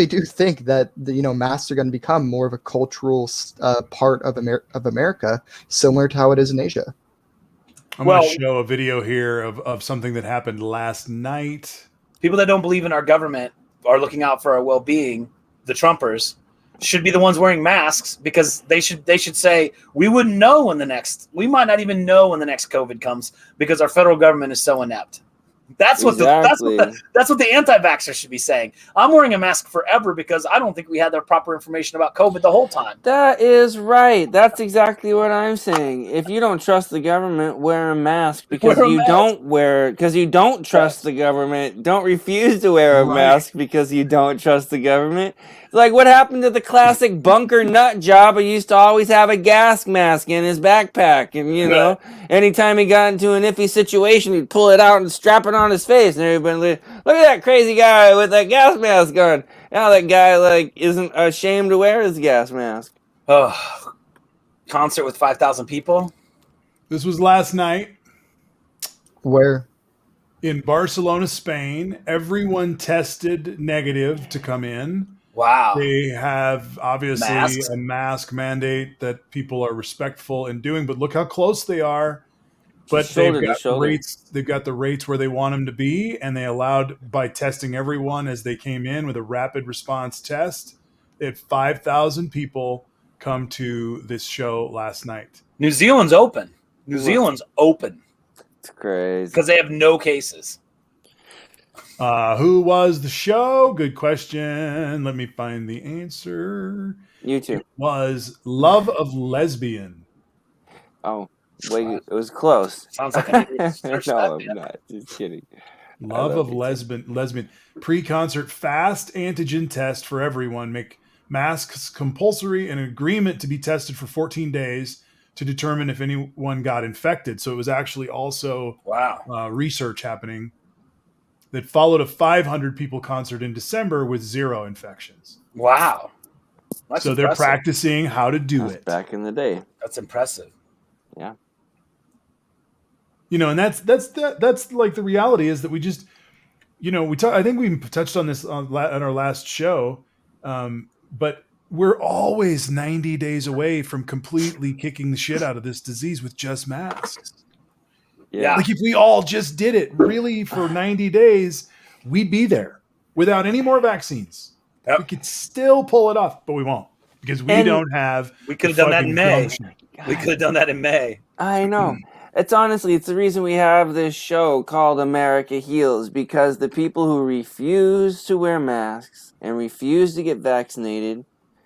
S4: do think that masks are going to become more of a cultural part of America, similar to how it is in Asia.
S1: I'm going to show a video here of something that happened last night.
S2: People that don't believe in our government are looking out for our well-being. The Trumpers should be the ones wearing masks, because they should say we wouldn't know we might not even know when the next COVID comes, because our federal government is so inept. That's what the anti-vaxxers should be saying. I'm wearing a mask forever because I don't think we had the proper information about COVID the whole time.
S3: That is right. That's exactly what I'm saying. If you don't trust the government, wear a mask because you don't trust the government. Don't refuse to wear a mask because you don't trust the government. Like what happened to the classic bunker nut job who used to always have a gas mask in his backpack, and anytime he got into an iffy situation, he'd pull it out and strap it on his face, and everybody, look at that crazy guy with that gas mask on. Now that guy isn't ashamed to wear his gas mask.
S2: Oh, concert with 5,000 people.
S1: This was last night.
S4: Where?
S1: In Barcelona, Spain. Everyone tested negative to come in.
S2: Wow.
S1: They have obviously a mask mandate that people are respectful in doing, but look how close they are. But they've got the rates where they want them to be, and they allowed by testing everyone as they came in with a rapid response test. They had 5,000 people come to this show last night.
S2: New Zealand's open.
S3: It's crazy.
S2: Because they have no cases.
S1: Who was the show? Good question. Let me find the answer.
S3: You too.
S1: It was Love of Lesbian.
S3: Oh, wait, it was close.
S2: Sounds like I need to
S3: search No, I'm not. Just kidding.
S1: Love of Lesbian. Pre-concert fast antigen test for everyone. Make masks compulsory and an agreement to be tested for 14 days to determine if anyone got infected. So it was actually also research happening that followed a 500 people concert in December with 0 infections.
S2: Wow.
S1: That's impressive. They're practicing how to do it.
S3: Back in the day.
S2: That's impressive.
S3: Yeah.
S1: And that's like the reality is that we just, I think we touched on this on our last show, but we're always 90 days away from completely kicking the shit out of this disease with just masks.
S3: Yeah.
S1: Like if we all just did it really for 90 days, we'd be there without any more vaccines. Yep. We could still pull it off, but we won't because we don't have.
S2: We could have done that in May. We could have done that in May.
S3: I know. It's the reason we have this show called America Heals, because the people who refuse to wear masks and refuse to get vaccinated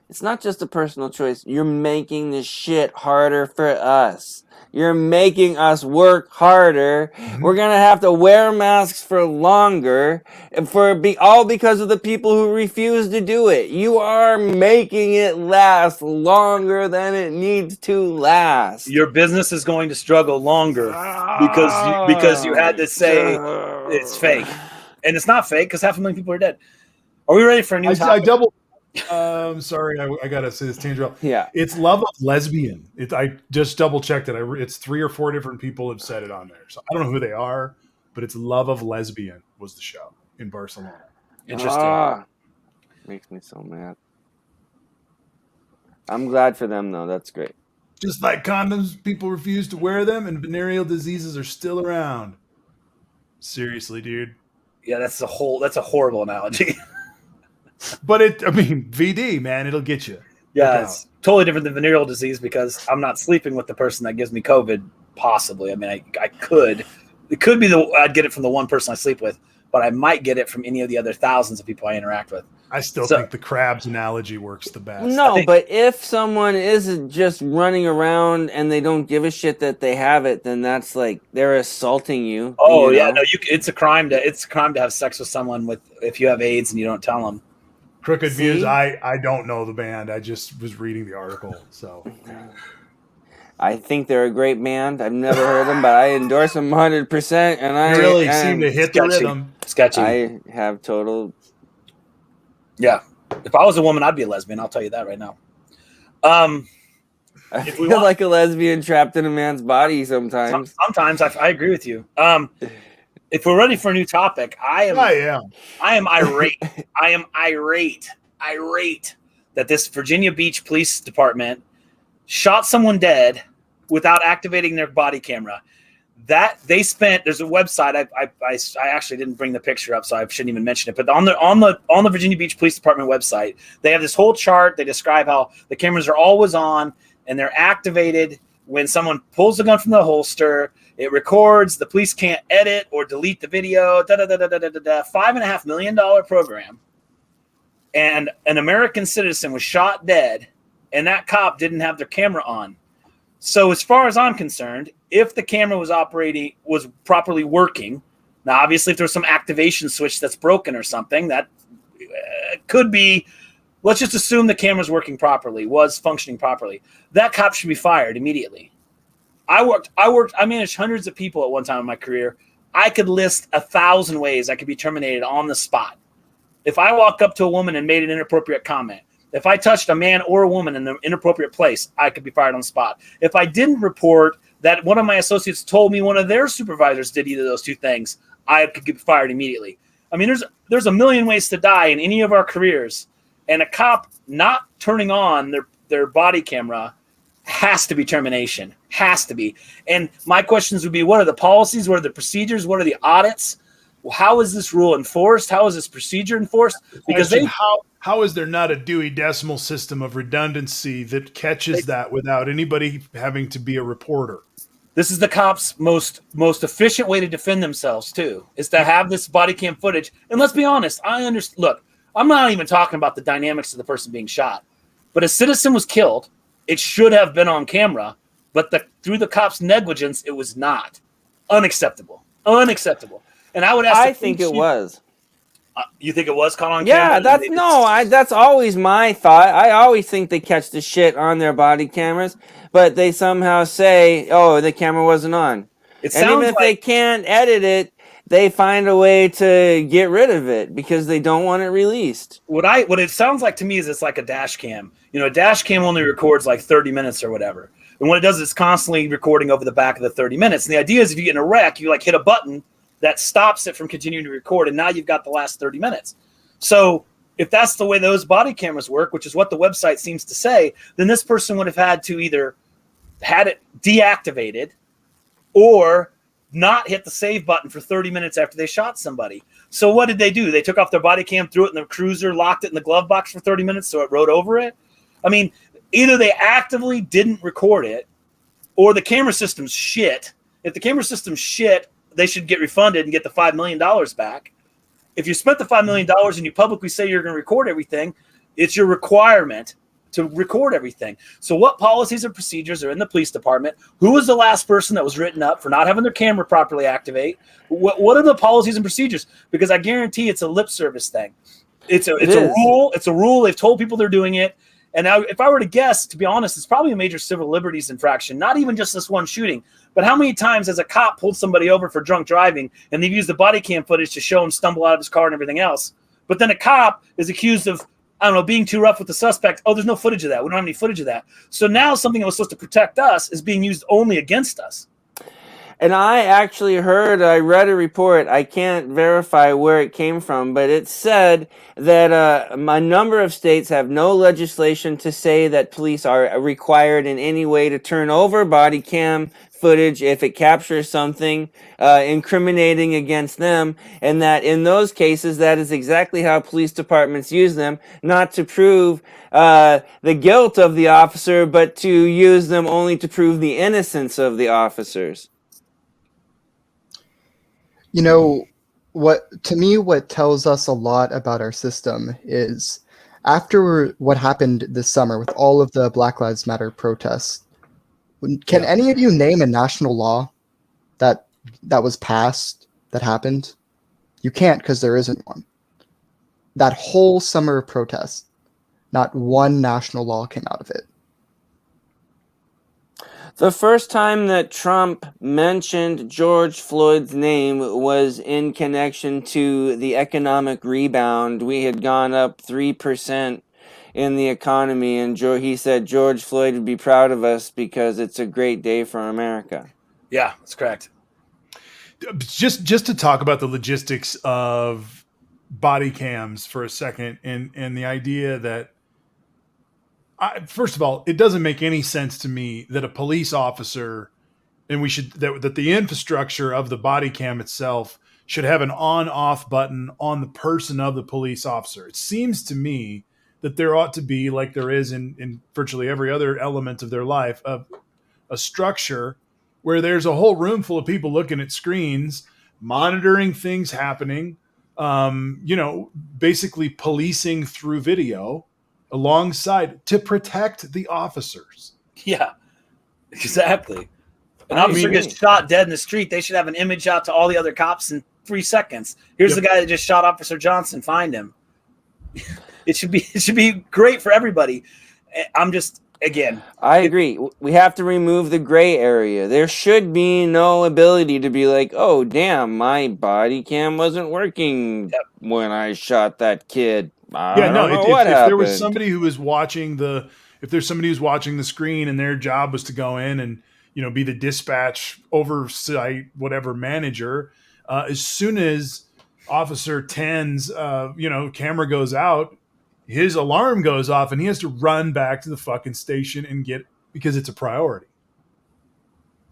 S3: It's not just a personal choice. You're making this shit harder for us. You're making us work harder.
S1: Mhm.
S3: We're gonna have to wear masks for longer, and all because of the people who refuse to do it. You are making it last longer than it needs to last.
S2: Your business is going to struggle longer because you had to say it's fake, and it's not fake because 500,000 people are dead. Are we ready for a new
S1: I
S2: topic?
S1: double. Sorry, I gotta say this, Tangent.
S3: Yeah.
S1: It's Love of Lesbian. I just double checked it. It's 3 or 4 different people have said it on there. So I don't know who they are, but it's Love of Lesbian was the show in Barcelona.
S2: Interesting.
S3: Makes me so mad. I'm glad for them though. That's great.
S1: Just like condoms, people refuse to wear them, and venereal diseases are still around. Seriously, dude.
S2: Yeah, that's a horrible analogy.
S1: But VD, man, it'll get you.
S2: Yeah, it's totally different than venereal disease because I'm not sleeping with the person that gives me COVID. Possibly, I mean, I could. It could be I'd get it from the one person I sleep with, but I might get it from any of the other thousands of people I interact with.
S1: I still think the crabs analogy works the best.
S3: No, but if someone isn't just running around and they don't give a shit that they have it, then that's like they're assaulting you.
S2: Oh
S3: you
S2: yeah,
S3: know?
S2: no, it's a crime to have sex with someone if you have AIDS and you don't tell them.
S1: Crooked Views. I don't know the band. I just was reading the article. So
S3: I think they're a great band. I've never heard them, but I endorse them 100%. And I
S1: really seem to hit the rhythm.
S2: Sketchy.
S3: I have total.
S2: Yeah, if I was a woman, I'd be a lesbian. I'll tell you that right now.
S3: I feel like a lesbian trapped in a man's body sometimes.
S2: Sometimes I agree with you. If we're ready for a new topic, I am irate. I am irate that this Virginia Beach Police Department shot someone dead without activating their body camera. That there's a website. I actually didn't bring the picture up, so I shouldn't even mention it. But on the Virginia Beach Police Department website, they have this whole chart. They describe how the cameras are always on and they're activated when someone pulls the gun from the holster. It records. The police can't edit or delete the video. $5.5 million program, and an American citizen was shot dead, and that cop didn't have their camera on. So as far as I'm concerned, if the camera was properly working, now obviously if there's some activation switch that's broken or something, that could be. Let's just assume the camera's working properly, was functioning properly. That cop should be fired immediately. I managed hundreds of people at one time in my career. I could list 1,000 ways I could be terminated on the spot. If I walk up to a woman and made an inappropriate comment, if I touched a man or a woman in an inappropriate place, I could be fired on the spot. If I didn't report that one of my associates told me one of their supervisors did either of those two things, I could get fired immediately. I mean, there's a million ways to die in any of our careers, and a cop not turning on their body camera has to be termination. Has to be. And my questions would be, what are the policies? What are the procedures? What are the audits? How is this rule enforced? How is this procedure enforced? Because
S1: how is there not a Dewey Decimal System of redundancy that catches that without anybody having to be a reporter?
S2: This is the cops' most efficient way to defend themselves too, is to have this body cam footage. And let's be honest, look, I'm not even talking about the dynamics of the person being shot, but a citizen was killed. It should have been on camera, but through the cops' negligence, it was not. Unacceptable. And I would ask.
S3: I think it was.
S2: You think it was caught on
S3: camera?
S2: Yeah,
S3: that's always my thought. I always think they catch the shit on their body cameras, but they somehow say, "Oh, the camera wasn't on." And even if they can't edit it, they find a way to get rid of it because they don't want it released.
S2: What it sounds like to me is it's like a dash cam. You know, a dash cam only records like 30 minutes or whatever. And what it does is it's constantly recording over the back of the 30 minutes. And the idea is if you get in a wreck, you like hit a button that stops it from continuing to record, and now you've got the last 30 minutes. So if that's the way those body cameras work, which is what the website seems to say, then this person would have had to either had it deactivated or not hit the save button for 30 minutes after they shot somebody. So what did they do? They took off their body cam, threw it in the cruiser, locked it in the glove box for 30 minutes so it rode over it? I mean, either they actively didn't record it or the camera system's shit. If the camera system's shit, they should get refunded and get the $5 million back. If you spent the $5 million and you publicly say you're going to record everything, it's your requirement to record everything. So what policies and procedures are in the police department? Who was the last person that was written up for not having their camera properly activate? What are the policies and procedures? Because I guarantee it's a lip service thing. It's a rule. It's a rule. They've told people they're doing it. And now, if I were to guess, to be honest, it's probably a major civil liberties infraction, not even just this one shooting, but how many times has a cop pulled somebody over for drunk driving and they've used the body cam footage to show him stumble out of his car and everything else? But then a cop is accused of, I don't know, being too rough with the suspect. Oh, there's no footage of that. We don't have any footage of that. So now something that was supposed to protect us is being used only against us.
S3: And I read a report, I can't verify where it came from, but it said that a number of states have no legislation to say that police are required in any way to turn over body cam footage if it captures something incriminating against them, and that in those cases, that is exactly how police departments use them, not to prove the guilt of the officer, but to use them only to prove the innocence of the officers.
S4: You know, what tells us a lot about our system is after what happened this summer with all of the Black Lives Matter protests, can any of you name a national law that was passed that happened? You can't, because there isn't one. That whole summer of protests, not one national law came out of it.
S3: The first time that Trump mentioned George Floyd's name was in connection to the economic rebound. We had gone up 3% in the economy, and he said George Floyd would be proud of us because it's a great day for America.
S2: Yeah, that's correct.
S1: Just to talk about the logistics of body cams for a second, and the idea that, first of all, it doesn't make any sense to me that a police officer, and that the infrastructure of the body cam itself should have an on-off button on the person of the police officer. It seems to me that there ought to be, like there is in virtually every other element of their life, a structure where there's a whole room full of people looking at screens, monitoring things happening, basically policing through video alongside to protect the officers.
S2: Yeah, exactly. An officer gets shot dead in the street, they should have an image out to all the other cops in 3 seconds. Here's the guy that just shot Officer Johnson. Find him. It should be great for everybody.
S3: I agree. We have to remove the gray area. There should be no ability to be like, oh, damn, my body cam wasn't working when I shot that kid. If
S1: there was somebody who was watching the screen and their job was to go in and be the dispatch oversight whatever manager, as soon as Officer 10's camera goes out, his alarm goes off and he has to run back to the fucking station because it's a priority.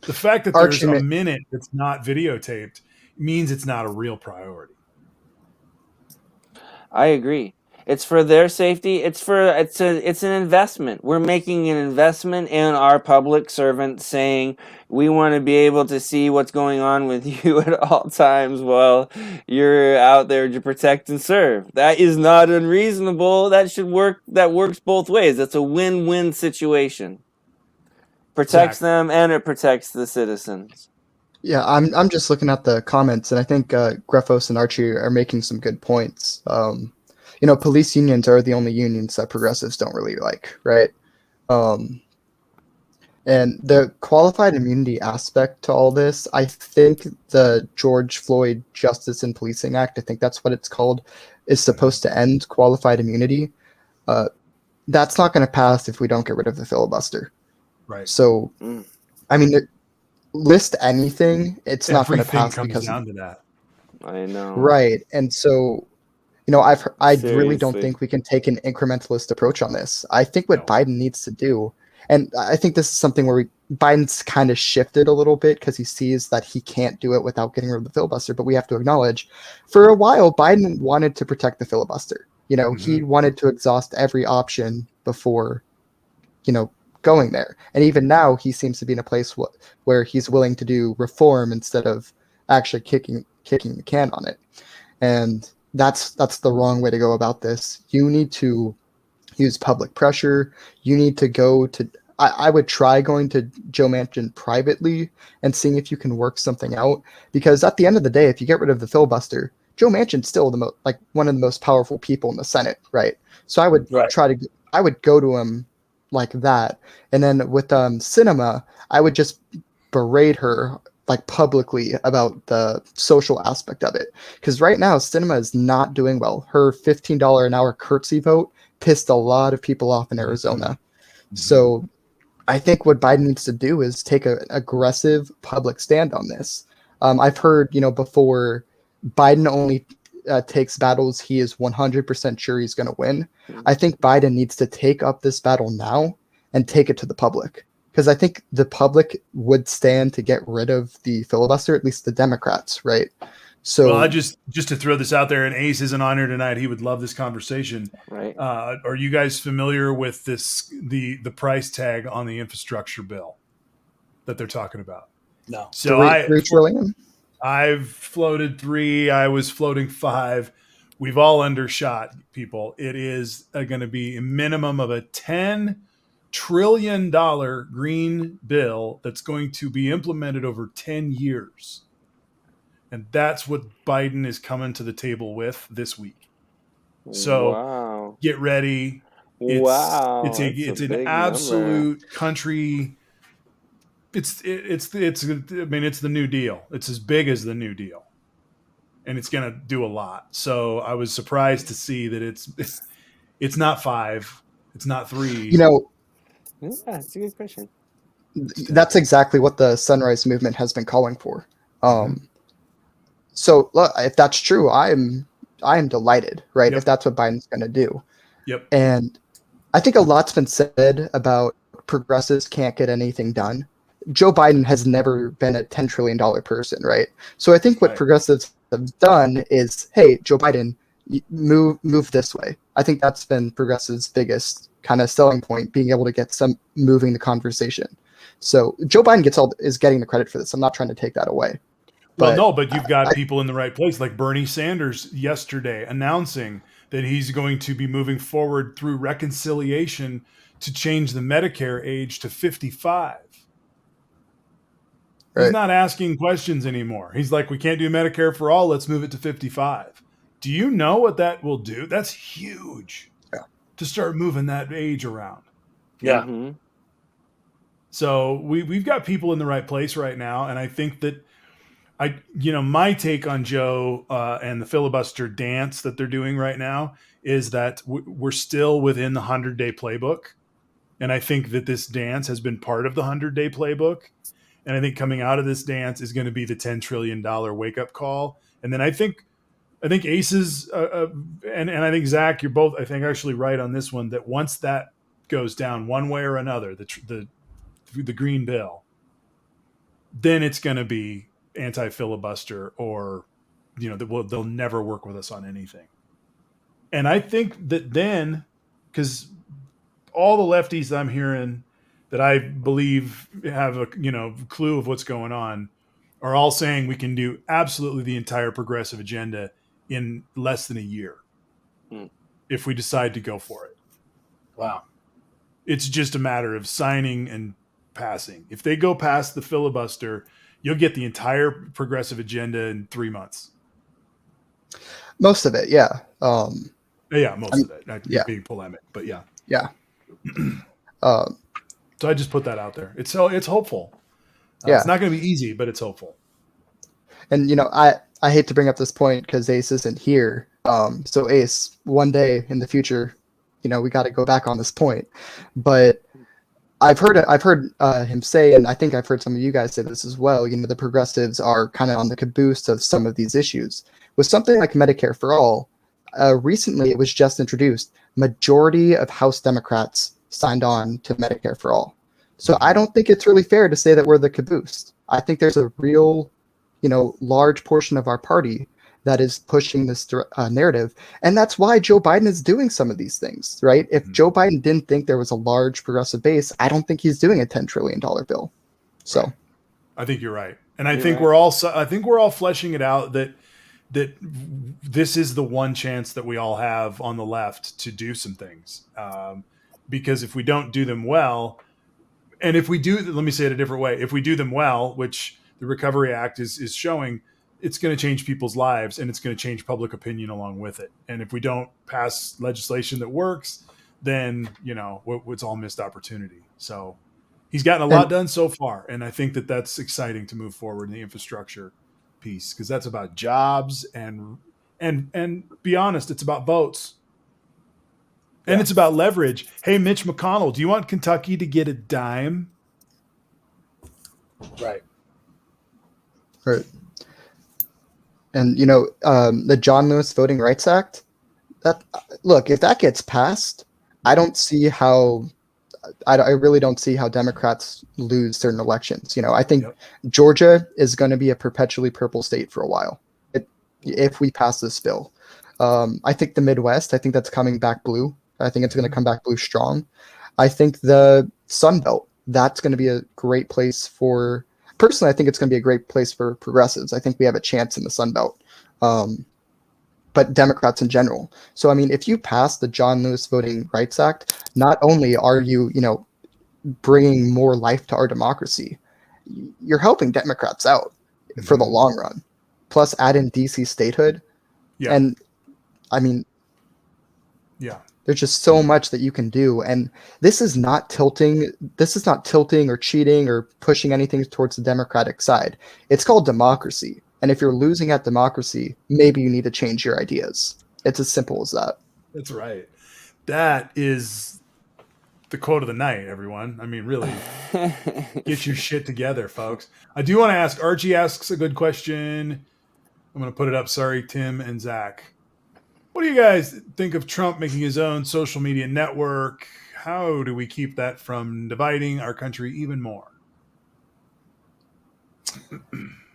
S1: The fact that there's a minute that's not videotaped means it's not a real priority.
S3: I agree. It's for their safety. It's an investment. We're making an investment in our public servants, saying we want to be able to see what's going on with you at all times while you're out there to protect and serve. That is not unreasonable. That should work. That works both ways. That's a win-win situation. Protects them and it protects the citizens.
S4: Yeah, I'm just looking at the comments, and I think Greffos and Archie are making some good points. Police unions are the only unions that progressives don't really like, right? And the qualified immunity aspect to all this, I think the George Floyd Justice and Policing Act, I think that's what it's called, is supposed to end qualified immunity. That's not going to pass if we don't get rid of the filibuster.
S1: Right.
S4: So, list anything, it's not going to pass because
S1: down to that.
S3: I know.
S4: Right. And so, I really don't think we can take an incrementalist approach on this. I think what Biden needs to do, and I think this is something where Biden's kind of shifted a little bit because he sees that he can't do it without getting rid of the filibuster. But we have to acknowledge, for a while, Biden wanted to protect the filibuster. He wanted to exhaust every option before, going there. And even now, he seems to be in a place where he's willing to do reform instead of actually kicking the can on it. And that's the wrong way to go about this. You need to use public pressure. You need to go to. I would try going to Joe Manchin privately and seeing if you can work something out. Because at the end of the day, if you get rid of the filibuster, Joe Manchin's still like one of the most powerful people in the Senate, right? So I would
S2: Right.
S4: I would go to him like that. And then with Cinema, I would just berate her like publicly about the social aspect of it. Because right now, Cinema is not doing well. Her $15 an hour curtsy vote pissed a lot of people off in Arizona. So I think what Biden needs to do is take an aggressive public stand on this. I've heard, before, Biden only takes battles he is 100% sure he's going to win. I think Biden needs to take up this battle now and take it to the public. Because I think the public would stand to get rid of the filibuster, at least the Democrats, right? So,
S1: well, I just to throw this out there, and Ace isn't on here tonight. He would love this conversation.
S3: Right.
S1: Are you guys familiar with the price tag on the infrastructure bill that they're talking about?
S2: No.
S1: So
S4: $3 trillion?
S1: I've floated 3. I was floating 5. We've all undershot, people. It is going to be a minimum of a $10 trillion green bill that's going to be implemented over 10 years. And that's what Biden is coming to the table with this week. So
S3: wow.
S1: get ready. It's an absolute country. It's the New Deal. It's as big as the New Deal, and it's going to do a lot. So I was surprised to see that it's not 5, it's not 3.
S3: Yeah, that's a good question.
S4: That's exactly what the Sunrise Movement has been calling for. So look, if that's true, I am delighted, right?
S1: Yep.
S4: If that's what Biden's going to do.
S1: Yep.
S4: And I think a lot's been said about progressives can't get anything done. Joe Biden has never been a $10 trillion person, right? So I think what progressives have done is, hey, Joe Biden, move this way. I think that's been progressives' biggest kind of selling point, being able to get some moving the conversation. So Joe Biden is getting the credit for this. I'm not trying to take that away.
S1: But you've got people in the right place, like Bernie Sanders yesterday announcing that he's going to be moving forward through reconciliation to change the Medicare age to 55. He's not asking questions anymore. He's like, we can't do Medicare for all. Let's move it to 55. Do you know what that will do? That's huge to start moving that age around.
S2: Yeah.
S3: Mm-hmm.
S1: So we've got people in the right place right now. And I think that my take on Joe and the filibuster dance that they're doing right now is that we're still within the 100-day playbook. And I think that this dance has been part of the 100-day playbook. And I think coming out of this dance is going to be the $10 trillion wake up call. And then I think Aces and I think Zach, you're both, I think, actually right on this one, that once that goes down one way or another, the green bill, then it's going to be anti-filibuster, or they'll never work with us on anything. And I think that then, because all the lefties I'm hearing that I believe have a clue of what's going on are all saying we can do absolutely the entire progressive agenda in less than a year if we decide to go for it.
S2: Wow.
S1: It's just a matter of signing and passing. If they go past the filibuster, you'll get the entire progressive agenda in 3 months.
S4: Most of it, yeah.
S1: Most of it. Not being polemic, but yeah.
S4: Yeah.
S1: So I just put that out there. It's hopeful. It's not going to be easy, but it's hopeful.
S4: And I hate to bring up this point because Ace isn't here. So Ace, one day in the future, we got to go back on this point. But I've heard him say, and I think I've heard some of you guys say this as well. The progressives are kind of on the caboose of some of these issues. With something like Medicare for All, recently it was just introduced. Majority of House Democrats signed on to Medicare for All. So I don't think it's really fair to say that we're the caboose. I think there's a real, large portion of our party that is pushing this narrative. And that's why Joe Biden is doing some of these things, right? If Joe Biden didn't think there was a large progressive base, I don't think he's doing a $10 trillion bill. So
S1: I think you're right. And I think we're all fleshing it out that that this is the one chance that we all have on the left to do some things. Because if we don't do them well, and if we do, let me say it a different way. If we do them well, which the Recovery Act is showing, it's going to change people's lives and it's going to change public opinion along with it. And if we don't pass legislation that works, then, it's all missed opportunity. So he's gotten a lot done so far. And I think that that's exciting to move forward in the infrastructure piece, because that's about jobs and be honest, it's about votes. And it's about leverage. Hey, Mitch McConnell, do you want Kentucky to get a dime?
S2: Right.
S4: Right. And the John Lewis Voting Rights Act. If that gets passed, I don't see how. I really don't see how Democrats lose certain elections. I think Georgia is going to be a perpetually purple state for a while if we pass this bill. I think the Midwest. I think that's coming back blue. I think it's going to come back blue strong. I think the Sun Belt, that's going to be a great place for, personally, I think it's going to be a great place for progressives. I think we have a chance in the Sun Belt, but Democrats in general. So, if you pass the John Lewis Voting Rights Act, not only are you, bringing more life to our democracy, you're helping Democrats out for the long run. Plus, add in DC statehood.
S1: Yeah.
S4: And, there's just so much that you can do. And this is not tilting or cheating or pushing anything towards the Democratic side. It's called democracy. And if you're losing at democracy, maybe you need to change your ideas. It's as simple as that.
S1: That's right. That is the quote of the night, everyone. Really, get your shit together, folks. I do want to ask, Archie asks a good question. I'm going to put it up. Sorry, Tim and Zach. What do you guys think of Trump making his own social media network? How do we keep that from dividing our country even more?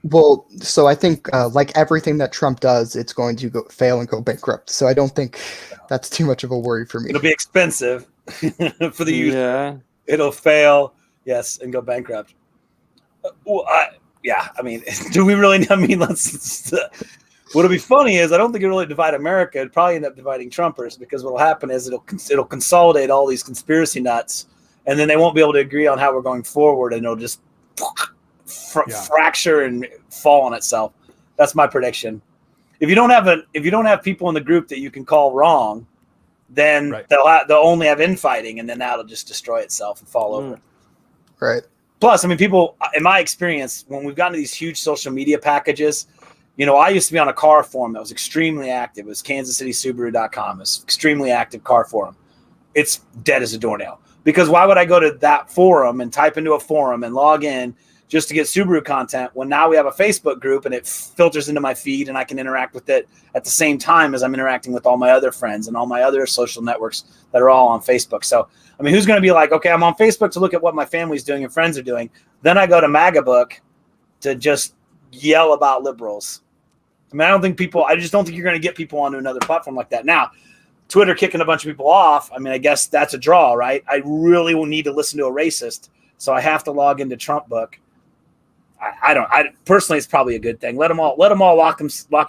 S4: Well, so I think like everything that Trump does, it's going to fail and go bankrupt. So I don't think that's too much of a worry for me.
S2: It'll be expensive for the user.
S3: Yeah.
S2: It'll fail, yes, and go bankrupt. Do we really? Let's. What'll be funny is I don't think it'll really divide America. It'll probably end up dividing Trumpers, because what'll happen is it'll consolidate all these conspiracy nuts, and then they won't be able to agree on how we're going forward, and it'll just fracture and fall on itself. That's my prediction. If you don't have people in the group that you can call wrong, then they'll only have infighting, and then that'll just destroy itself and fall over.
S4: Right.
S2: Plus, people, in my experience, when we've gotten to these huge social media packages, I used to be on a car forum that was extremely active. It was kansascitysubaru.com. It's extremely active car forum. It's dead as a doornail. Because why would I go to that forum and type into a forum and log in just to get Subaru content when now we have a Facebook group and it filters into my feed and I can interact with it at the same time as I'm interacting with all my other friends and all my other social networks that are all on Facebook. So, who's going to be like, okay, I'm on Facebook to look at what my family's doing and friends are doing. Then I go to MAGA Book to just yell about liberals. I just don't think you're going to get people onto another platform like that. Now, Twitter kicking a bunch of people off, I guess that's a draw, right? I really will need to listen to a racist, so I have to log into Trump Book. I personally, it's probably a good thing. Let them all lock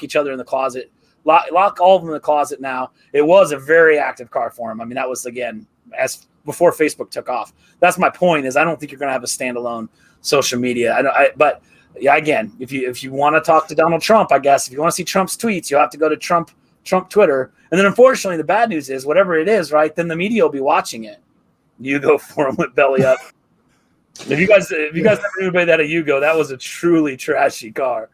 S2: each other in the closet. Lock all of them in the closet now. It was a very active car forum. That was, again, as before Facebook took off. That's my point, is I don't think you're going to have a standalone social media. But yeah, again, if you want to talk to Donald Trump, I guess, if you want to see Trump's tweets, you'll have to go to Trump Twitter. And then, unfortunately, the bad news is, whatever it is, right, then the media will be watching it. Yugo forum with belly up. If you guys never knew anybody that had a Yugo, that was a truly trashy car.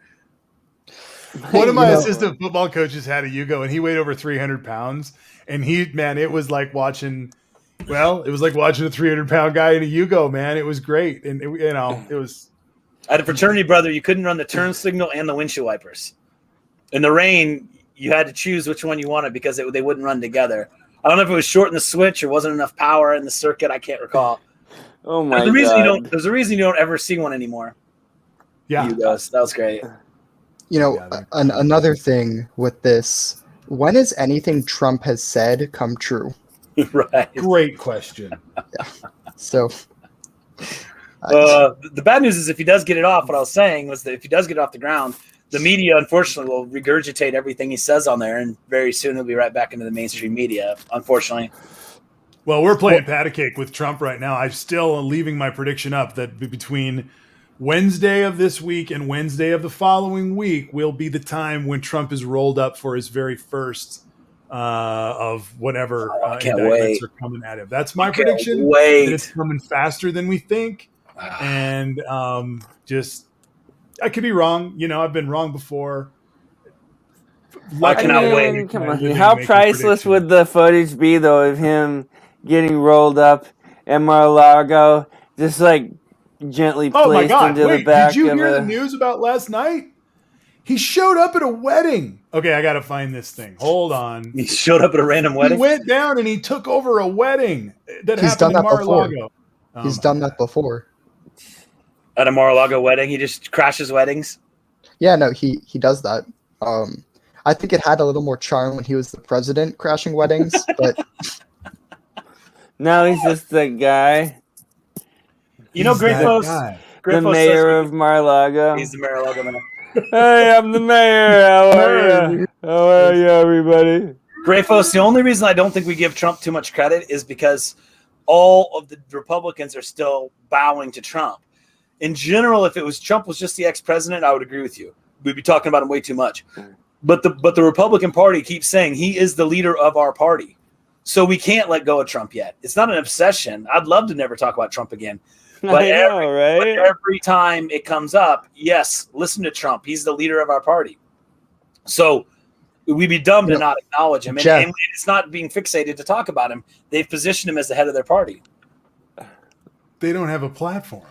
S1: One of my assistant football coaches had a Yugo, and he weighed over 300 pounds. And it was like watching a 300-pound guy in a Yugo, man. It was great. And, it was...
S2: I had a fraternity brother. You couldn't run the turn signal and the windshield wipers. In the rain, you had to choose which one you wanted because they wouldn't run together. I don't know if it was short in the switch or wasn't enough power in the circuit. I can't recall.
S3: Oh my God!
S2: There's a reason you don't ever see one anymore.
S1: Yeah,
S2: that was great.
S4: Another thing with this: when has anything Trump has said come true?
S2: Right.
S1: Great question.
S4: Yeah. So.
S2: The bad news is if he does get it off, what I was saying was that if he does get it off the ground, the media, unfortunately, will regurgitate everything he says on there, and very soon he'll be right back into the mainstream media, unfortunately.
S1: Well, we're playing patty cake with Trump right now. I'm still leaving my prediction up that between Wednesday of this week and Wednesday of the following week will be the time when Trump is rolled up for his very first of whatever indictments are coming at him. That's my prediction. That it's coming faster than we think. And I could be wrong. You know, I've been wrong before.
S2: I cannot wait.
S3: Come on. How priceless would the footage be, though, of him getting rolled up at Mar-a-Lago, just like gently placed into the back
S1: did you
S3: of
S1: hear the news about last night? He showed up at a wedding. Okay, I got to find this thing. Hold on.
S2: He showed up at a random wedding?
S1: He went down and he took over a wedding that happened in Mar-a-Lago.
S4: He's done that before.
S2: At a Mar-a-Lago wedding? He just crashes weddings?
S4: Yeah, no, he does that. I think it had a little more charm when he was the president crashing weddings, but
S3: now he's just the guy.
S2: You know, Grifos,
S3: the mayor of Mar-a-Lago.
S2: He's the Mar-a-Lago mayor.
S3: Hey, I'm the mayor. How are you? How are you, everybody?
S2: Grifos, the only reason I don't think we give Trump too much credit is because all of the Republicans are still bowing to Trump. In general, if it was Trump was just the ex-president, I would agree with you. We'd be talking about him way too much. But the Republican Party keeps saying he is the leader of our party. So we can't let go of Trump yet. It's not an obsession. I'd love to never talk about Trump again. But, but every time it comes up, yes, listen to Trump. He's the leader of our party. So we'd be dumb to not acknowledge him. And it's not being fixated to talk about him. They've positioned him as the head of their party.
S1: They don't have a platform.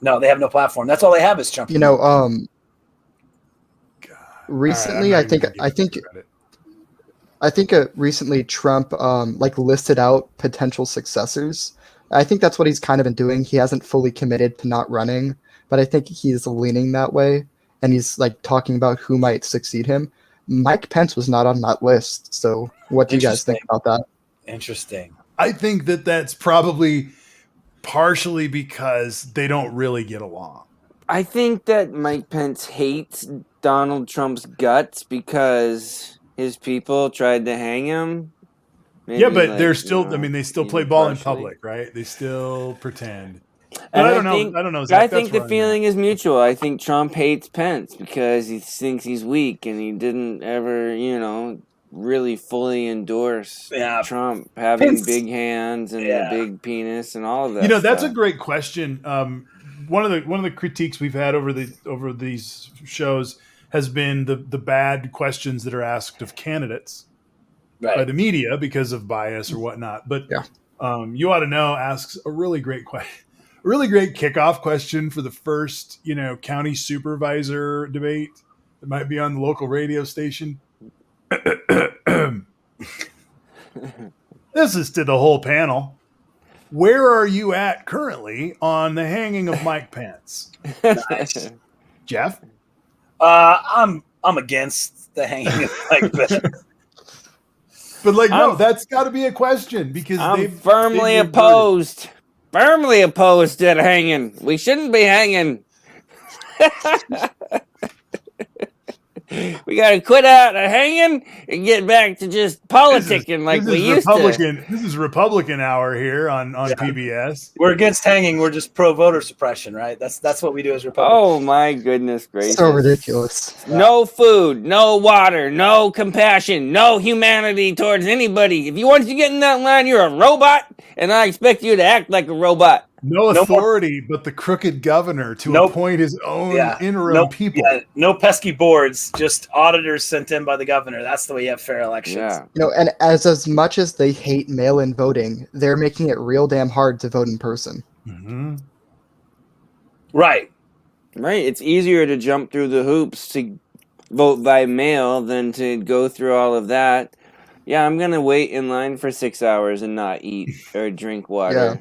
S2: No, they have no platform. That's all they have is Trump.
S4: You know, recently, I think recently Trump listed out potential successors. I think that's what he's kind of been doing. He hasn't fully committed to not running, but I think he's leaning that way, and he's like talking about who might succeed him. Mike Pence was not on that list, so what do you guys think about that?
S2: Interesting.
S1: I think that that's probably partially because they don't really get along.
S3: I think that Mike Pence hates Donald Trump's guts because his people tried to hang him.
S1: Maybe, yeah, but they're still, they still play ball in public, right? They still pretend. But I don't know. Zach,
S3: I think the feeling is mutual. I think Trump hates Pence because he thinks he's weak and he didn't ever, really fully endorse Trump having big hands and a big penis and all of that.
S1: That's a great question. One of the critiques we've had over these shows has been the bad questions that are asked of candidates by the media because of bias or whatnot. But You Ought to Know asks a really great question, a really great kickoff question for the first county supervisor debate that might be on the local radio station. This is to the whole panel. Where are you at currently on the hanging of Mike Pence?
S2: Nice.
S1: Jeff?
S2: I'm against the hanging of Mike Pence.
S1: But that's got to be a question because
S3: I'm firmly opposed. Firmly opposed to hanging. We shouldn't be hanging. We got to quit out hanging and get back to just politicking like we used to.
S1: This is Republican hour here on PBS.
S2: We're against hanging. We're just pro voter suppression, right? That's what we do as Republicans.
S3: Oh my goodness gracious!
S4: So ridiculous.
S3: No food, no water, no compassion, no humanity towards anybody. Once you get in that line, you're a robot, and I expect you to act like a robot.
S1: No authority but the crooked governor to appoint his own interim people. Yeah,
S2: no pesky boards, just auditors sent in by the governor. That's the way you have fair elections.
S4: Yeah. And as much as they hate mail-in voting, they're making it real damn hard to vote in person.
S1: Mm-hmm.
S2: Right.
S3: It's easier to jump through the hoops to vote by mail than to go through all of that. Yeah, I'm going to wait in line for 6 hours and not eat or drink water.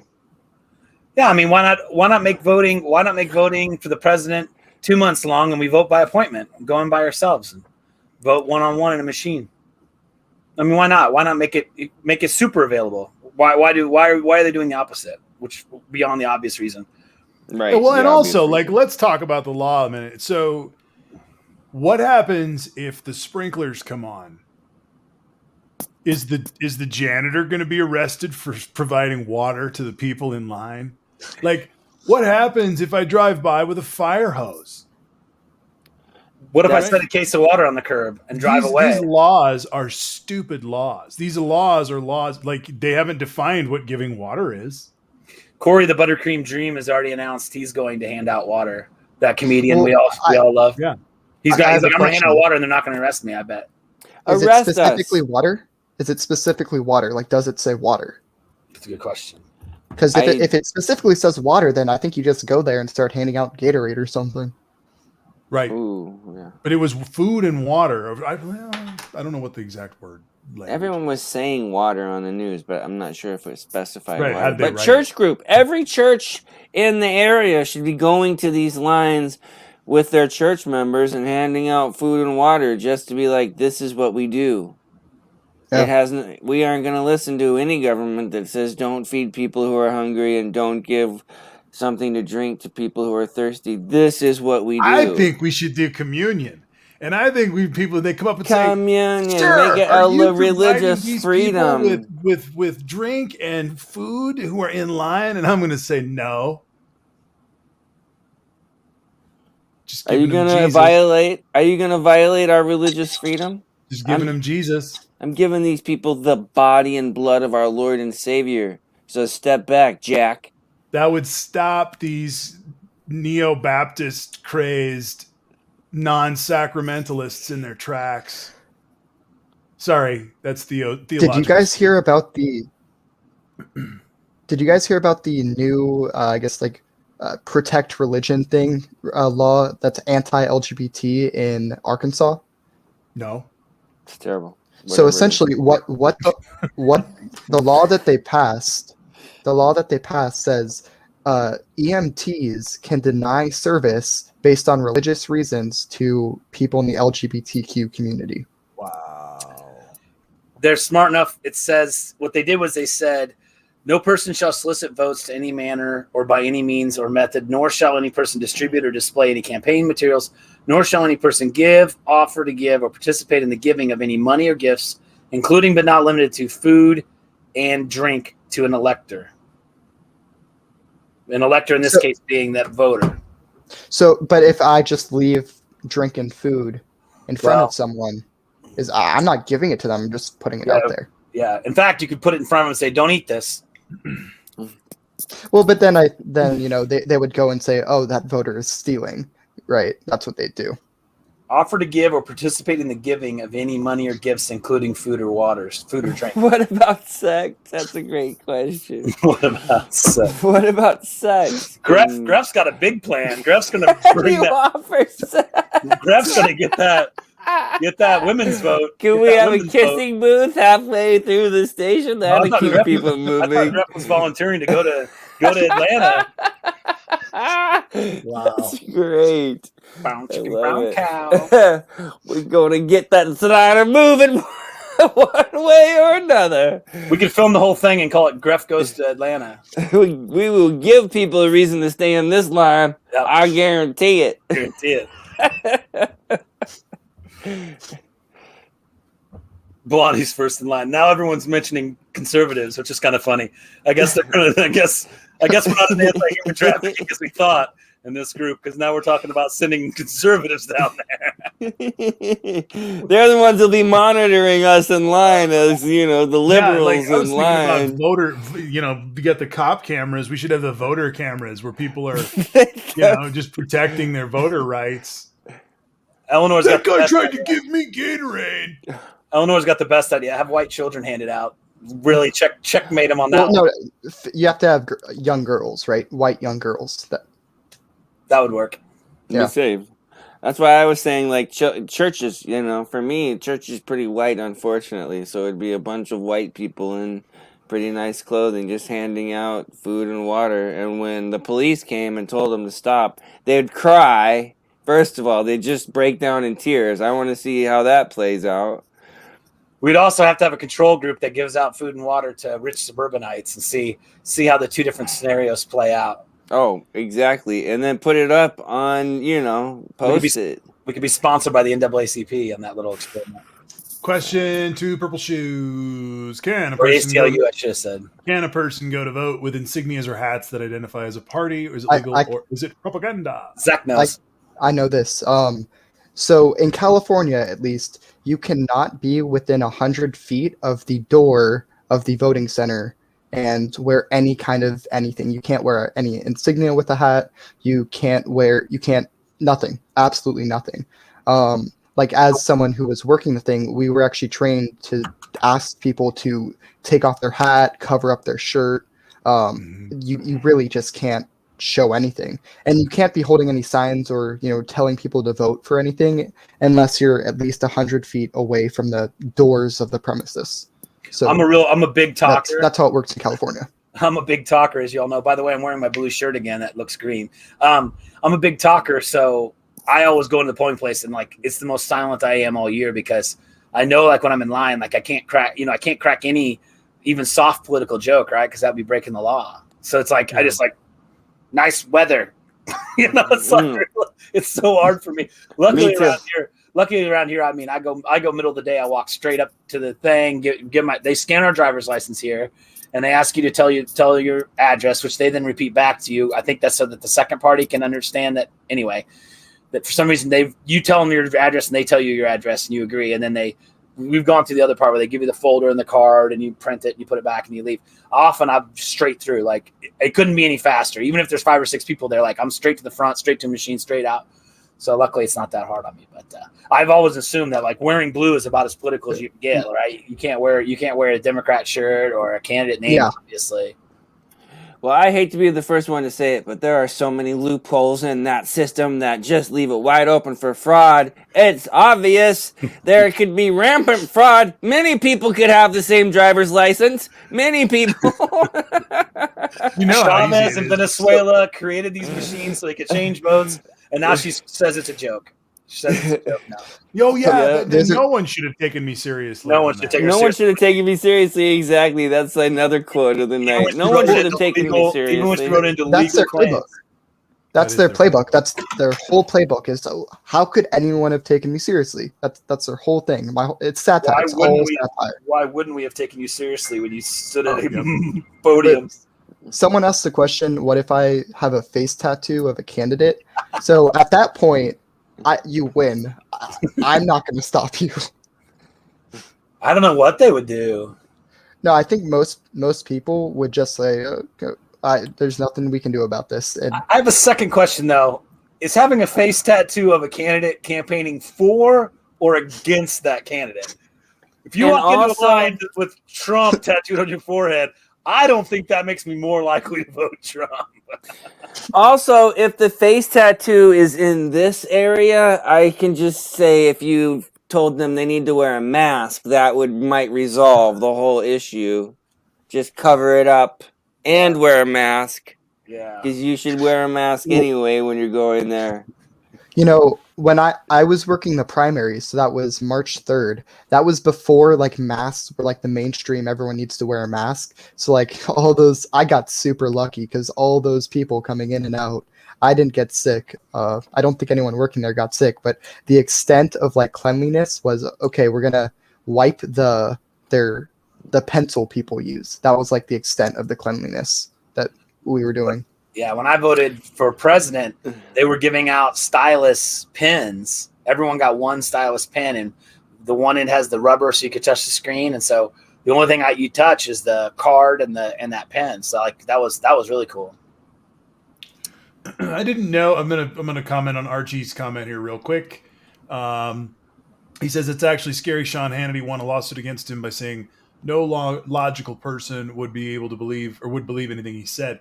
S2: Yeah, why not make voting for the president 2 months long and we vote by appointment, go in by ourselves and vote one-on-one in a machine? Why not? Why not make it super available? Why are they doing the opposite? Which beyond the obvious reason.
S3: Right.
S1: Well, and also let's talk about the law a minute. So What happens if the sprinklers come on? Is the janitor going to be arrested for providing water to the people in line? Like, what happens if I drive by with a fire hose?
S2: What if I
S3: That's-
S2: set a case of water on the curb and drive away?
S1: These laws are stupid laws. These laws are laws like they haven't defined what giving water is.
S2: Corey, the Buttercream Dream, has already announced he's going to hand out water. That comedian
S4: Well,
S2: we all love.
S1: Yeah.
S2: He's
S4: I have
S2: like,
S4: a
S2: I'm going to hand out
S4: question.
S2: water and they're not going to arrest me, I bet.
S4: Is it
S3: Arrest us.
S4: specifically water? Is it specifically water? Like, does it say water?
S2: That's a good question.
S4: Because if it specifically says water, then I think you just go there and start handing out Gatorade or something.
S1: Right.
S3: Ooh, yeah.
S1: But it was food and water. I don't know what the exact word.
S3: Everyone was saying water on the news, but I'm not sure if it specified
S1: Right,
S3: water.
S1: how'd they
S3: But
S1: write
S3: church group, every church in the area should be going to these lines with their church members and handing out food and water just to be like, this is what we do.
S4: Yeah.
S3: We aren't going to listen to any government that says don't feed people who are hungry and don't give something to drink to people who are thirsty. This is what we do.
S1: I think we should do communion. And I think they come up and
S3: Communion,
S1: say, "Sir,
S3: make it
S1: are
S3: a
S1: you
S3: religious
S1: providing these
S3: freedom
S1: people with drink and food who are in line?" And I'm going to say no. Just
S3: Are you
S1: giving them
S3: gonna
S1: Jesus.
S3: violate? Are you gonna violate our religious freedom?
S1: Just giving them Jesus.
S3: I'm giving these people the body and blood of our Lord and Savior. So step back, Jack.
S1: That would stop these neo-Baptist crazed non-sacramentalists in their tracks. Sorry, that's theological.
S4: Did you guys hear about the? Did you guys hear about the new, I guess, like, protect religion thing law that's anti-LGBT in Arkansas?
S1: No.
S3: It's terrible.
S4: So
S3: Whatever it
S4: essentially, what the law that they passed, says EMTs can deny service based on religious reasons to people in the LGBTQ community.
S1: Wow.
S2: They're smart enough. It says what they did was they said, no person shall solicit votes to any manner or by any means or method, nor shall any person distribute or display any campaign materials, nor shall any person give, offer to give, or participate in the giving of any money or gifts, including but not limited to food and drink to an elector. An elector in this case being that voter.
S4: So, but if I just leave drink and food in front of someone, I'm not giving it to them. I'm just putting it out there.
S2: Yeah. In fact, you could put it in front of them and say, "Don't eat this."
S4: Well, but then they would go and say, "Oh, that voter is stealing." Right? That's what they do.
S2: Offer to give or participate in the giving of any money or gifts, including food or drink.
S3: What about sex? That's a great question.
S2: What about sex?
S3: What about sex?
S2: Greff's got a big plan. Greff's going to bring
S3: you
S2: that.
S3: offer sex?
S2: Greff's going to get that women's vote.
S3: Can we have a kissing booth halfway through the station? That'll keep people
S2: I
S3: moving.
S2: thought Greff was volunteering to go to Atlanta. Wow.
S3: That's great.
S2: Brown chicken,
S3: I love
S2: brown
S3: it.
S2: cow.
S3: We're going to get that slider moving one way or another.
S2: We could film the whole thing and call it Greff Goes to Atlanta.
S3: We will give people a reason to stay in this line.
S2: Yep.
S3: I guarantee it.
S2: Guarantee it. Blondie's first in line. Now everyone's mentioning conservatives, which is kind of funny. I guess they're gonna. I guess we're not as anti-human trafficking as we thought in this group, because now we're talking about sending conservatives down there.
S3: They're the ones who'll be monitoring us in line as the liberals
S1: I was
S3: in
S1: thinking about
S3: line.
S1: voter. We got the cop cameras. We should have the voter cameras where people are, just protecting their voter rights.
S2: Eleanor's
S1: That
S2: got the
S1: guy
S2: best
S1: tried
S2: idea.
S1: to give me Gatorade.
S2: Eleanor's got the best idea. Have white children handed out. Really checkmate them on that.
S4: Well,
S2: one.
S4: no, you have to have young girls, right? White young girls.
S2: That would work.
S4: Yeah.
S3: Be safe. That's why I was saying, like, churches, for me, church is pretty white, unfortunately. So it'd be a bunch of white people in pretty nice clothing just handing out food and water. And when the police came and told them to stop, they'd cry. First of all, they'd just break down in tears. I want to see how that plays out.
S2: We'd also have to have a control group that gives out food and water to rich suburbanites and see how the two different scenarios play out.
S3: Oh, exactly. And then put it up on, post it.
S2: We could be sponsored by the NAACP on that little experiment.
S1: Question 2, purple shoes. Can a
S2: Or
S1: person go
S2: ACLU, I should have said.
S1: Can a person go to vote with insignias or hats that identify as a party, or is it legal, or is it propaganda?
S2: Zach knows.
S4: I know this. So in California, at least, you cannot be within 100 feet of the door of the voting center and wear any kind of anything. You can't wear any insignia with a hat. You can't, nothing, absolutely nothing. Like as someone who was working the thing, we were actually trained to ask people to take off their hat, cover up their shirt. You really just can't show anything, and you can't be holding any signs or telling people to vote for anything unless you're at least 100 feet away from the doors of the premises. So
S2: I'm a big talker.
S4: That's how it works in California.
S2: I'm a big talker, as you all know. By the way, I'm wearing my blue shirt again. That looks green. I'm a big talker, so I always go into the polling place and it's the most silent I am all year, because I know when I'm in line, I can't crack any even soft political joke, right? Because that'd be breaking the law. So it's I just nice weather. It's it's so hard for me. Luckily around here, I mean, I go middle of the day. I walk straight up to the thing, they scan our driver's license here, and they ask you to tell your address, which they then repeat back to you. I think that's so that the second party can understand that anyway. That for some reason you tell them your address and they tell you your address and you agree, and then we've gone through the other part where they give you the folder and the card and you print it and you put it back and you leave. Often I'm straight through. It couldn't be any faster. Even if there's 5 or 6 people there, I'm straight to the front, straight to a machine, straight out. So luckily it's not that hard on me. But I've always assumed that wearing blue is about as political as you can get, right? You can't wear a Democrat shirt or a candidate name, obviously.
S3: Well, I hate to be the first one to say it, but there are so many loopholes in that system that just leave it wide open for fraud. It's obvious there could be rampant fraud. Many people could have the same driver's license. Many people.
S2: Chavez in Venezuela created these machines so they could change votes, and now she says it's a joke. She says it's a joke now.
S1: No one should have taken me seriously.
S2: No one should
S3: have taken me seriously. Exactly. That's another quote of the night. No one should have taken me seriously.
S2: Even when she wrote into
S4: That's their
S2: playbook.
S4: That's their playbook. That's their whole playbook. Is how could anyone have taken me seriously? That's their whole thing. It's satire. It's all satire.
S2: Why wouldn't we have taken you seriously when you stood at a podium?
S4: Someone asked the question, "What if I have a face tattoo of a candidate?" So at that point, you win. I'm not going to stop you.
S2: I don't know what they would do.
S4: No, I think most people would just say, there's nothing we can do about this. And
S2: I have a second question, though. Is having a face tattoo of a candidate campaigning for or against that candidate? If you walk into a line with Trump tattooed on your forehead, I don't think that makes me more likely to vote Trump.
S3: Also, if the face tattoo is in this area, I can just say if you told them they need to wear a mask, that might resolve the whole issue. Just cover it up and wear a mask.
S2: Yeah.
S3: Because you should wear a mask anyway when you're going there.
S4: When I was working the primaries, so that was March 3rd. That was before masks were the mainstream. Everyone needs to wear a mask. So all those, I got super lucky because all those people coming in and out, I didn't get sick. I don't think anyone working there got sick, but the extent of cleanliness was okay. We're gonna wipe the pencil people use. That was the extent of the cleanliness that we were doing.
S2: Yeah, when I voted for president, they were giving out stylus pens. Everyone got one stylus pen, and the one end has the rubber so you could touch the screen. And so the only thing you touch is the card and that pen. So that was really cool.
S1: I didn't know. I'm gonna comment on Archie's comment here real quick. He says it's actually scary. Sean Hannity won a lawsuit against him by saying no logical person would be able to believe or would believe anything he said.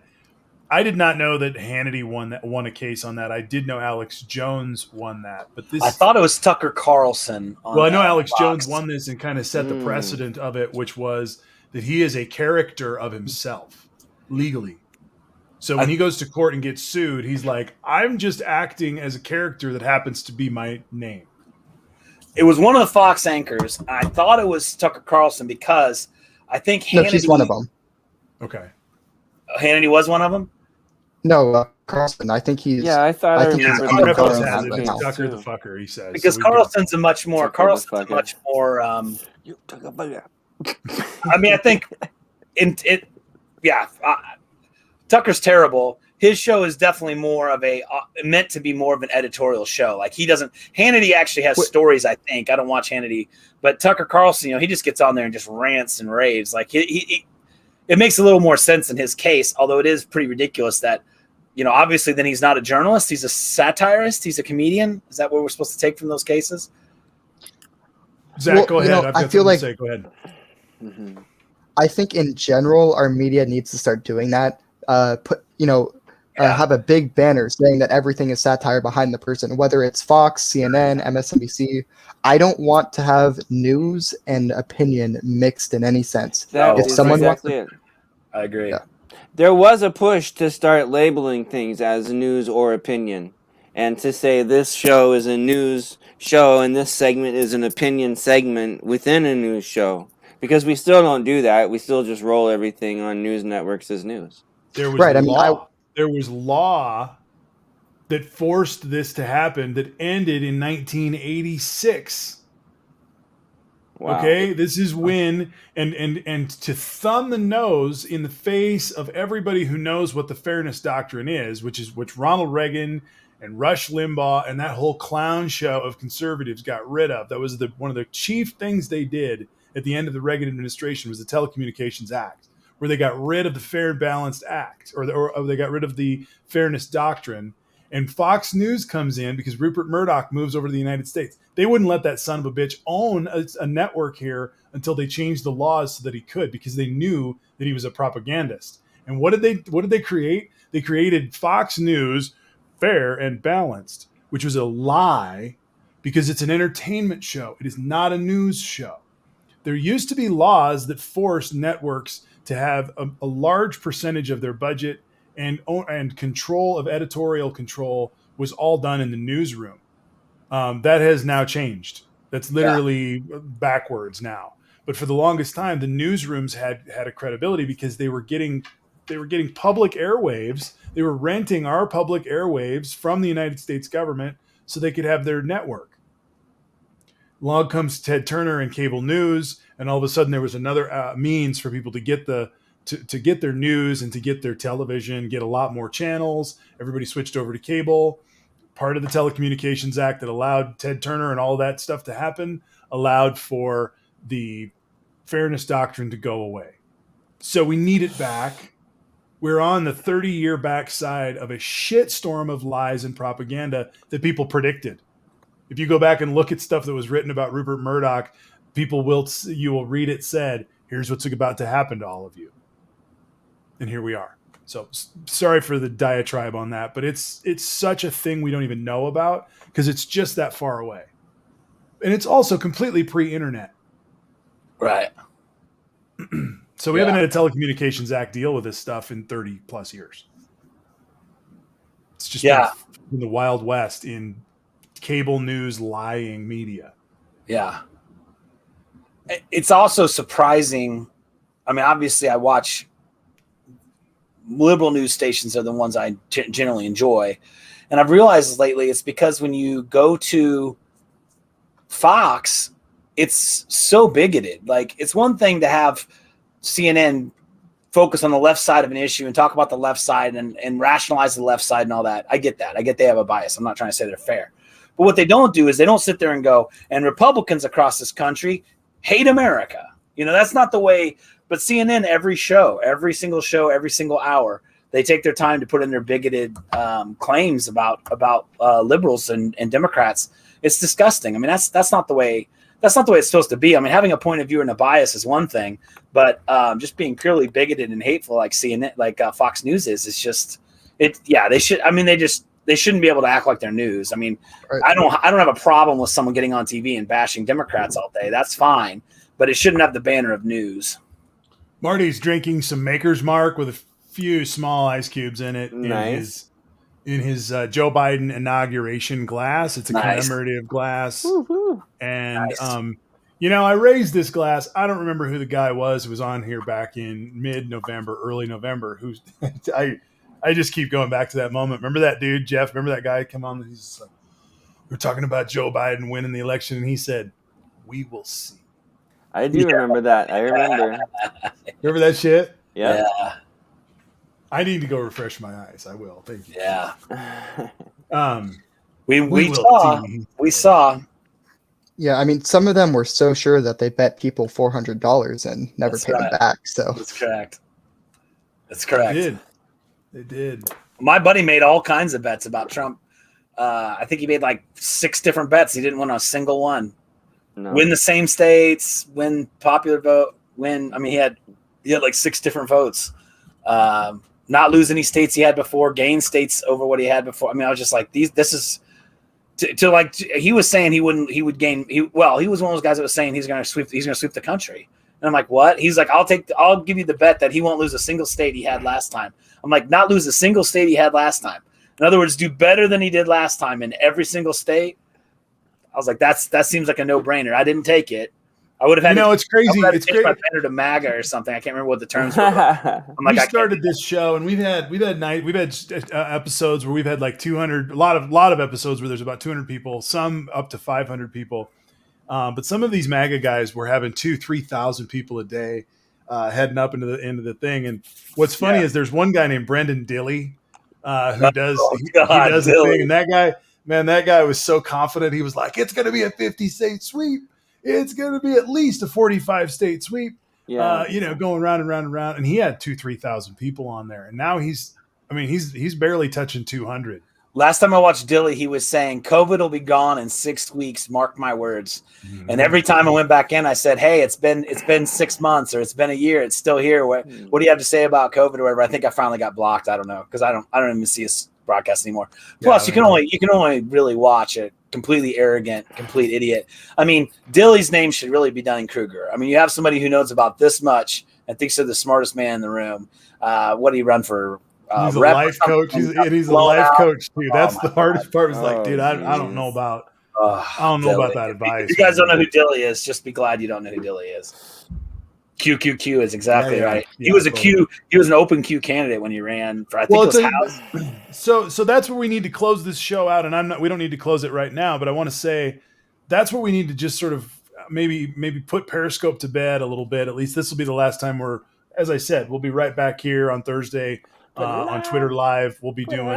S1: I did not know that Hannity won a case on that. I did know Alex Jones won that, but
S2: I thought it was Tucker Carlson.
S1: I know Alex Jones won this and kind of set the precedent of it, which was that he is a character of himself legally. So when he goes to court and gets sued, he's like, I'm just acting as a character that happens to be my name.
S2: It was one of the Fox anchors. I thought it was Tucker Carlson because I think Hannity.
S4: No, he's one of them.
S1: Okay.
S2: Hannity was one of them?
S4: No, Carlson. I think he's.
S3: Yeah, I thought I
S4: think he's
S3: remember
S2: Carlson
S3: the
S1: Carlos
S3: Carlson
S1: has
S4: right
S1: it.
S3: case
S4: now.
S1: Tucker the
S3: too.
S1: fucker, he says.
S2: Because
S1: So we good.
S2: Carlson's a much more.
S3: Tucker the
S2: Carlson's a
S3: fucker.
S2: much more.
S3: You took a bugger.
S2: I mean, I think Tucker's terrible. His show is definitely more of a meant to be more of an editorial show. Like Hannity actually has stories. I think I don't watch Hannity, but Tucker Carlson, he just gets on there and just rants and raves. Like it makes a little more sense in his case, although it is pretty ridiculous that, obviously then he's not a journalist. He's a satirist. He's a comedian. Is that what we're supposed to take from those cases?
S1: Zach, go ahead. I've got
S4: I feel
S1: something
S4: like
S1: to say. Go ahead.
S3: Mm-hmm.
S4: I think in general, our media needs to start doing that. Have a big banner saying that everything is satire behind the person, whether it's Fox, CNN, MSNBC. I don't want to have news and opinion mixed in any sense.
S3: That
S4: If
S3: is
S4: someone wants
S3: exactly it.
S2: I agree.
S4: Yeah.
S3: There was a push to start labeling things as news or opinion, and to say this show is a news show and this segment is an opinion segment within a news show. Because we still don't do that. We still just roll everything on news networks as news.
S1: There was
S4: Right,
S1: law. There was law that forced this to happen that ended in 1986.
S3: Wow.
S1: Okay, this is when and to thumb the nose in the face of everybody who knows what the fairness doctrine is, which Ronald Reagan and Rush Limbaugh and that whole clown show of conservatives got rid of. That was one of the chief things they did at the end of the Reagan administration was the Telecommunications Act, where they got rid of the Fair and Balanced Act, or they got rid of the fairness doctrine. And Fox News comes in because Rupert Murdoch moves over to the United States. They wouldn't let that son of a bitch own a network here until they changed the laws so that he could, because they knew that he was a propagandist. And what did they create? They created Fox News, Fair and Balanced, which was a lie because it's an entertainment show. It is not a news show. There used to be laws that forced networks to have a large percentage of their budget and control of editorial control was all done in the newsroom. That has now changed. That's literally backwards now. But for the longest time, the newsrooms had a credibility because they were getting public airwaves. They were renting our public airwaves from the United States government so they could have their network. Along comes Ted Turner and cable news, and all of a sudden there was another means for people to get to get their news and to get their television, get a lot more channels. Everybody switched over to cable. Part of the Telecommunications Act that allowed Ted Turner and all that stuff to happen allowed for the fairness doctrine to go away. So we need it back. We're on the 30-year backside of a shitstorm of lies and propaganda that people predicted. If you go back and look at stuff that was written about Rupert Murdoch, you will read it said, here's what's about to happen to all of you. And here we are. So sorry for the diatribe on that, but it's such a thing we don't even know about because it's just that far away. And it's also completely pre-internet.
S2: Right.
S1: So we haven't had a Telecommunications Act deal with this stuff in 30 plus years. It's just been the Wild West in cable news lying media.
S2: Yeah. It's also surprising. I mean, obviously I watch liberal news stations are the ones I generally enjoy. And I've realized lately it's because when you go to Fox, it's so bigoted. Like, it's one thing to have CNN focus on the left side of an issue and talk about the left side and rationalize the left side and all that. I get that. I get they have a bias. I'm not trying to say they're fair. But what they don't do is they don't sit there and go, and Republicans across this country hate America. That's not the way. But CNN, every single show, every single hour, they take their time to put in their bigoted claims about liberals and Democrats. It's disgusting. I mean, that's not the way. That's not the way it's supposed to be. I mean, having a point of view and a bias is one thing, but just being purely bigoted and hateful like CNN, like Fox News is just it. Yeah, they should. I mean, they shouldn't be able to act like they're news. I mean, right. I don't have a problem with someone getting on TV and bashing Democrats all day. That's fine, but it shouldn't have the banner of news.
S1: Marty's drinking some Maker's Mark with a few small ice cubes in it.
S3: Nice.
S1: In his Joe Biden inauguration glass. It's a commemorative glass.
S3: Woo-hoo.
S1: And,
S2: Nice.
S1: I raised this glass. I don't remember who the guy was who was on here back in mid-November, early November. I just keep going back to that moment. Remember that dude, Jeff? Remember that guy come on? He's just like, we're talking about Joe Biden winning the election, and he said, "We will see."
S3: I do remember that. I remember.
S1: Remember that shit?
S3: Yep.
S2: Yeah.
S1: I need to go refresh my eyes. I will. Thank you.
S2: Yeah.
S1: We
S2: We
S1: will
S2: saw.
S1: see.
S2: We saw.
S4: Yeah, I mean, some of them were so sure that they bet people $400 and never
S2: That's
S4: paid
S2: right.
S4: them back. So
S2: That's correct. That's
S1: They
S2: correct.
S1: did. They did.
S2: My buddy made all kinds of bets about Trump. I think he made like 6 different bets. He didn't win a single one.
S3: No.
S2: Win the same states, win popular vote, win. I mean, he had like 6 different votes. Not lose any states he had before, gain states over what he had before. I mean, I was just like, this is to like, he was saying he would gain. He was one of those guys that was saying he's going to sweep the country. And I'm like, what? He's like, I'll give you the bet that he won't lose a single state he had last time. I'm like, not lose a single state he had last time. In other words, do better than he did last time in every single state. I was like, that seems like a no-brainer. I didn't take it. I would have had.
S1: It's crazy. It's
S2: crazy. My
S1: crazy.
S2: banner to MAGA or something. I can't remember what the terms were. I'm like,
S1: We
S2: I
S1: started this show, and we've had episodes where we've had like 200. A lot of episodes where there's about 200 people, some up to 500 people. But some of these MAGA guys were having 2,000-3,000 people a day, heading up into the thing. And what's funny is there's one guy named Brendan Dilley who does the thing, and that guy was so confident. He was like, "It's going to be a 50-state sweep. It's going to be at least a 45-state sweep."
S3: Yeah.
S1: Going round and round and round, and he had 2,000-3,000 people on there, and now he's barely touching 200.
S2: Last time I watched Dilly, he was saying COVID will be gone in 6 weeks. Mark my words.
S1: Mm-hmm.
S2: And every time I went back in, I said, "Hey, it's been 6 months or it's been a year. It's still here. What do you have to say about COVID or whatever?" I think I finally got blocked. I don't know because I don't even see his broadcast anymore. Plus, you can only really watch a completely arrogant, complete idiot. I mean, Dilly's name should really be Dunning-Kruger. I mean, you have somebody who knows about this much and thinks they're the smartest man in the room. What do you run for?
S1: He's a life coach. He's a life coach too. That's the hardest part. Was like, dude, I don't know about. I don't know about that advice.
S2: If you guys don't know who Dilly is, just be glad you don't know who Dilly is. QQQ is exactly right. He was He was an open Q candidate when he ran for. I think it was House.
S1: So that's where we need to close this show out, and we don't need to close it right now, but I want to say that's where we need to just sort of maybe put Periscope to bed a little bit. At least this will be the last time as I said, we'll be right back here on Thursday on Twitter Live. We'll be doing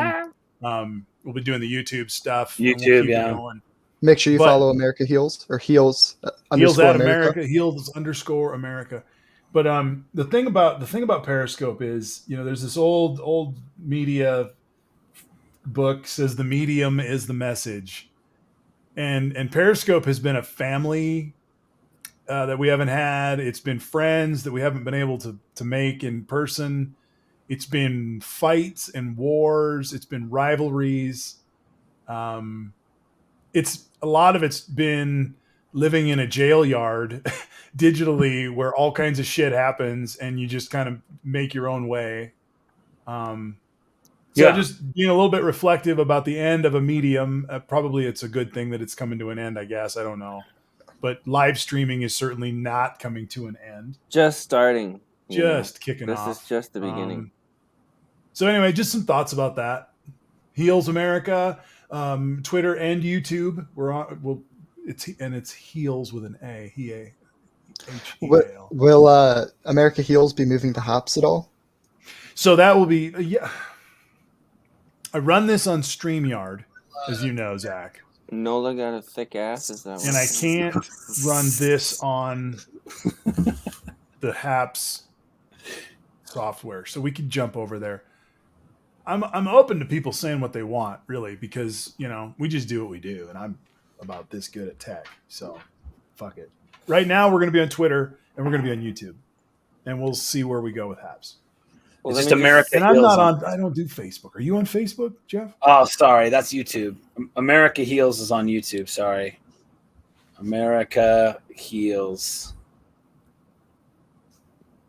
S1: the YouTube stuff.
S2: YouTube,
S4: make sure you follow America Heals or Heals
S1: at America. Heals _ America. But the thing about Periscope is, there's this old media book says the medium is the message, and Periscope has been a family that we haven't had. It's been friends that we haven't been able to make in person. It's been fights and wars. It's been rivalries. It's a lot of it's been living in a jail yard digitally where all kinds of shit happens and you just kind of make your own way. Just being a little bit reflective about the end of a medium. Probably it's a good thing that it's coming to an end, I guess. I don't know. But live streaming is certainly not coming to an end.
S3: Just starting.
S1: Kicking off.
S3: This is just the beginning.
S1: So anyway, just some thoughts about that. Heals America, Twitter and YouTube. We're on. It's Heals with an A. H-E-A-L.
S4: Will America Heals be moving to Hops at all?
S1: So that will be I run this on StreamYard, as you know, Zach.
S3: Nola got a thick ass. Is that what?
S1: And I can't run this on the Haps software, so we could jump over there. I'm open to people saying what they want, really, because we just do what we do, and I'm about this good at tech, so fuck it. Right now, we're going to be on Twitter and we're going to be on YouTube, and we'll see where we go with Haps.
S2: Well, it's just America.
S1: And I'm not on. I don't do Facebook. Are you on Facebook, Jeff?
S2: Oh, sorry, that's YouTube. America Heals is on YouTube. Sorry, America Heals.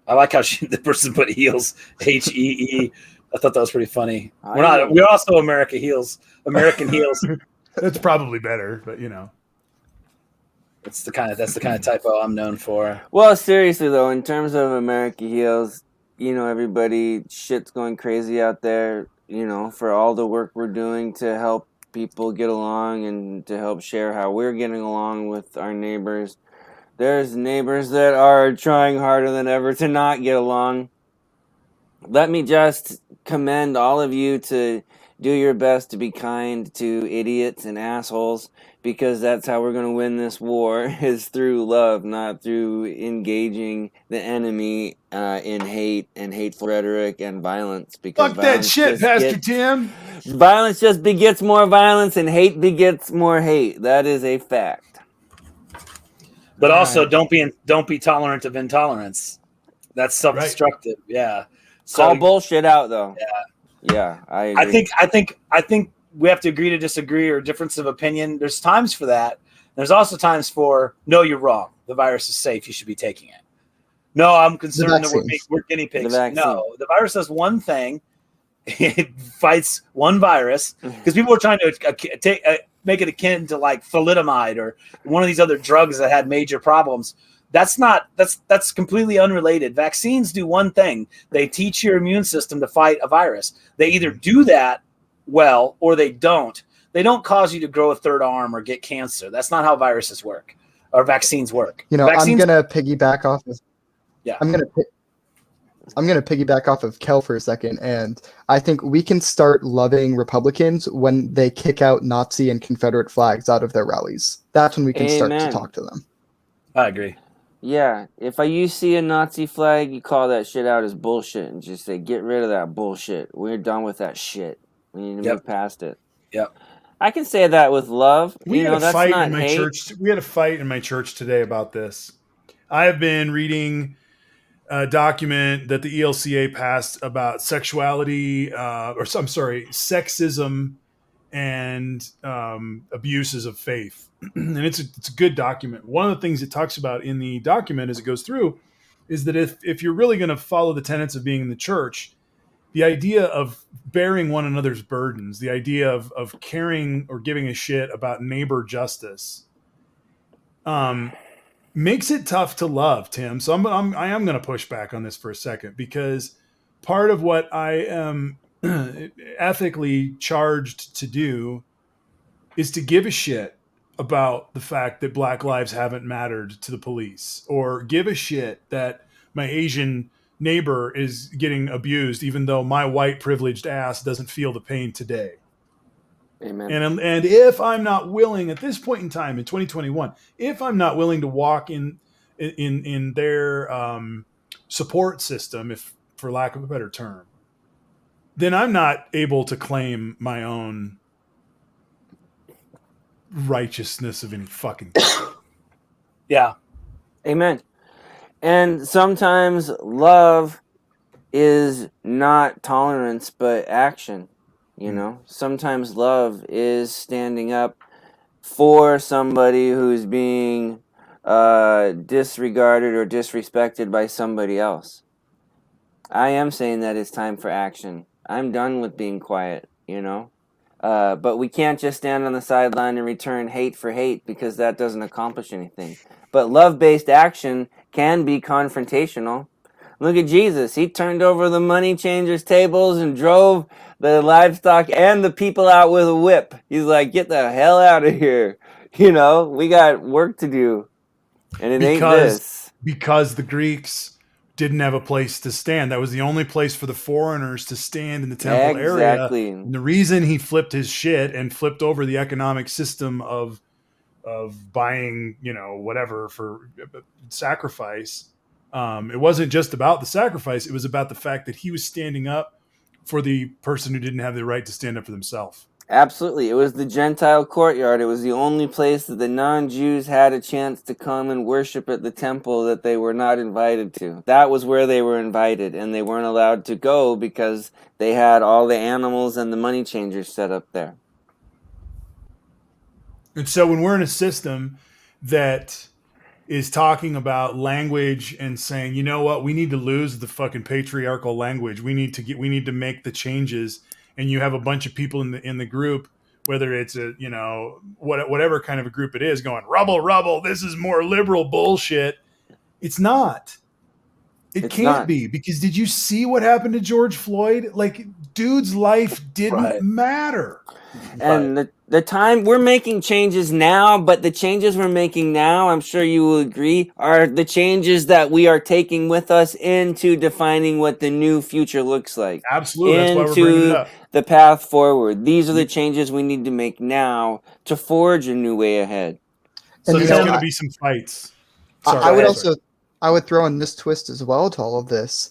S2: I like how the person put heels, HEE. I thought that was pretty funny. We're also America Heals. American Heals.
S1: That's probably better, but
S2: that's the kind of typo I'm known for.
S3: Well, seriously though, in terms of America Heals, everybody, shit's going crazy out there, for all the work we're doing to help people get along and to help share how we're getting along with our neighbors. There's neighbors that are trying harder than ever to not get along. Let me just commend all of you to do your best to be kind to idiots and assholes, because that's how we're going to win this war, is through love, not through engaging the enemy in hate and hateful rhetoric and violence. Because
S1: Fuck that shit, Pastor Tim.
S3: Violence just begets more violence, and hate begets more hate. That is a fact.
S2: But also, don't be tolerant of intolerance. That's self-destructive. Right. Yeah.
S3: So, call bullshit out, though. Yeah, I agree.
S2: I think we have to agree to disagree, or difference of opinion. There's times for that. There's also times for, no, you're wrong. The virus is safe. You should be taking it. No, I'm concerned that we're guinea pigs. No, the virus does one thing. It fights one virus, because people are trying to make it akin to like thalidomide or one of these other drugs that had major problems. That's completely unrelated. Vaccines do one thing. They teach your immune system to fight a virus. They either do that well or they don't. They don't cause you to grow a third arm or get cancer. That's not how viruses work or vaccines work.
S4: I'm going to piggyback off of I'm going to piggyback off of Kel for a second, and I think we can start loving Republicans when they kick out Nazi and Confederate flags out of their rallies. That's when we can start to talk to them.
S2: I agree.
S3: Yeah, if you see a Nazi flag, you call that shit out as bullshit and just say, get rid of that bullshit. We're done with that shit. We need to move past it.
S2: Yep.
S3: I can say that with love.
S1: We had a fight in my church. We had a fight in my church today about this. I have been reading a document that the ELCA passed about sexism and abuses of faith. And it's a good document. One of the things it talks about in the document as it goes through is that if you're really going to follow the tenets of being in the church, the idea of bearing one another's burdens, the idea of caring or giving a shit about neighbor justice, makes it tough to love, Tim. So I am going to push back on this for a second, because part of what I am ethically charged to do is to give a shit about the fact that Black lives haven't mattered to the police, or give a shit that my Asian neighbor is getting abused, even though my white privileged ass doesn't feel the pain today.
S3: Amen.
S1: And if I'm not willing at this point in time in 2021, if I'm not willing to walk in their support system, if for lack of a better term, then I'm not able to claim my own righteousness of any fucking thing.
S2: Yeah.
S3: Amen. And sometimes love is not tolerance, but action. Sometimes love is standing up for somebody who's being disregarded or disrespected by somebody else. I am saying that it's time for action. I'm done with being quiet, but we can't just stand on the sideline and return hate for hate, because that doesn't accomplish anything. But love-based action can be confrontational. Look at Jesus. He turned over the money changers' tables and drove the livestock and the people out with a whip. He's like, get the hell out of here. We got work to do. And it ain't this.
S1: Because the Greeks didn't have a place to stand. That was the only place for the foreigners to stand in the temple area. And the reason he flipped his shit and flipped over the economic system of buying, whatever for sacrifice, it wasn't just about the sacrifice. It was about the fact that he was standing up for the person who didn't have the right to stand up for themselves.
S3: Absolutely. It was the Gentile courtyard. It was the only place that the non-Jews had a chance to come and worship at the temple that they were not invited to. That was where they were invited, and they weren't allowed to go because they had all the animals and the money changers set up there.
S1: And so when we're in a system that is talking about language and saying, you know what, we need to lose the fucking patriarchal language. We need to make the changes. And you have a bunch of people in the group, whether it's whatever kind of a group it is, going, rubble, this is more liberal bullshit. It's not. It
S3: It's
S1: can't
S3: not.
S1: be, because did you see what happened to George Floyd? Like, dude's life didn't
S2: Right.
S1: matter.
S3: And the time we're making changes now, but the changes we're making now, I'm sure you will agree, are the changes that we are taking with us into defining what the new future looks like.
S1: Absolutely. That's why we're bringing it
S3: Into
S1: up.
S3: the path forward. These are the changes we need to make now to forge a new way ahead.
S1: So
S4: And, you
S1: there's
S4: know,
S1: going to be some fights. Sorry,
S4: I would
S2: ahead.
S4: also I would throw in this twist as well to all of this.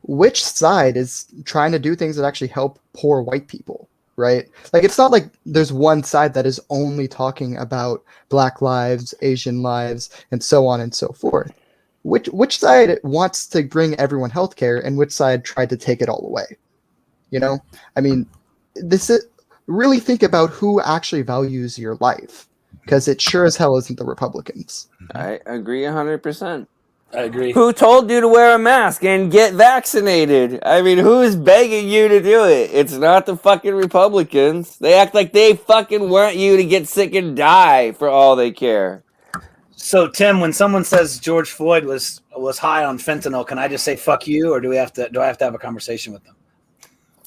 S4: Which side is trying to do things that actually help poor white people, right? Like, it's not like there's one side that is only talking about Black lives, Asian lives, and so on and so forth. Which side wants to bring everyone healthcare, and which side tried to take it all away? You know, I mean, this is really think about who actually values your life, because it sure as hell isn't the Republicans.
S3: I agree 100%.
S2: I agree.
S3: Who told you to wear a mask and get vaccinated? I mean, who's begging you to do it? It's not the fucking Republicans. They act like they fucking want you to get sick and die for all they care.
S2: So Tim, when someone says George Floyd was high on fentanyl, can I just say fuck you, or do I have to have a conversation with them?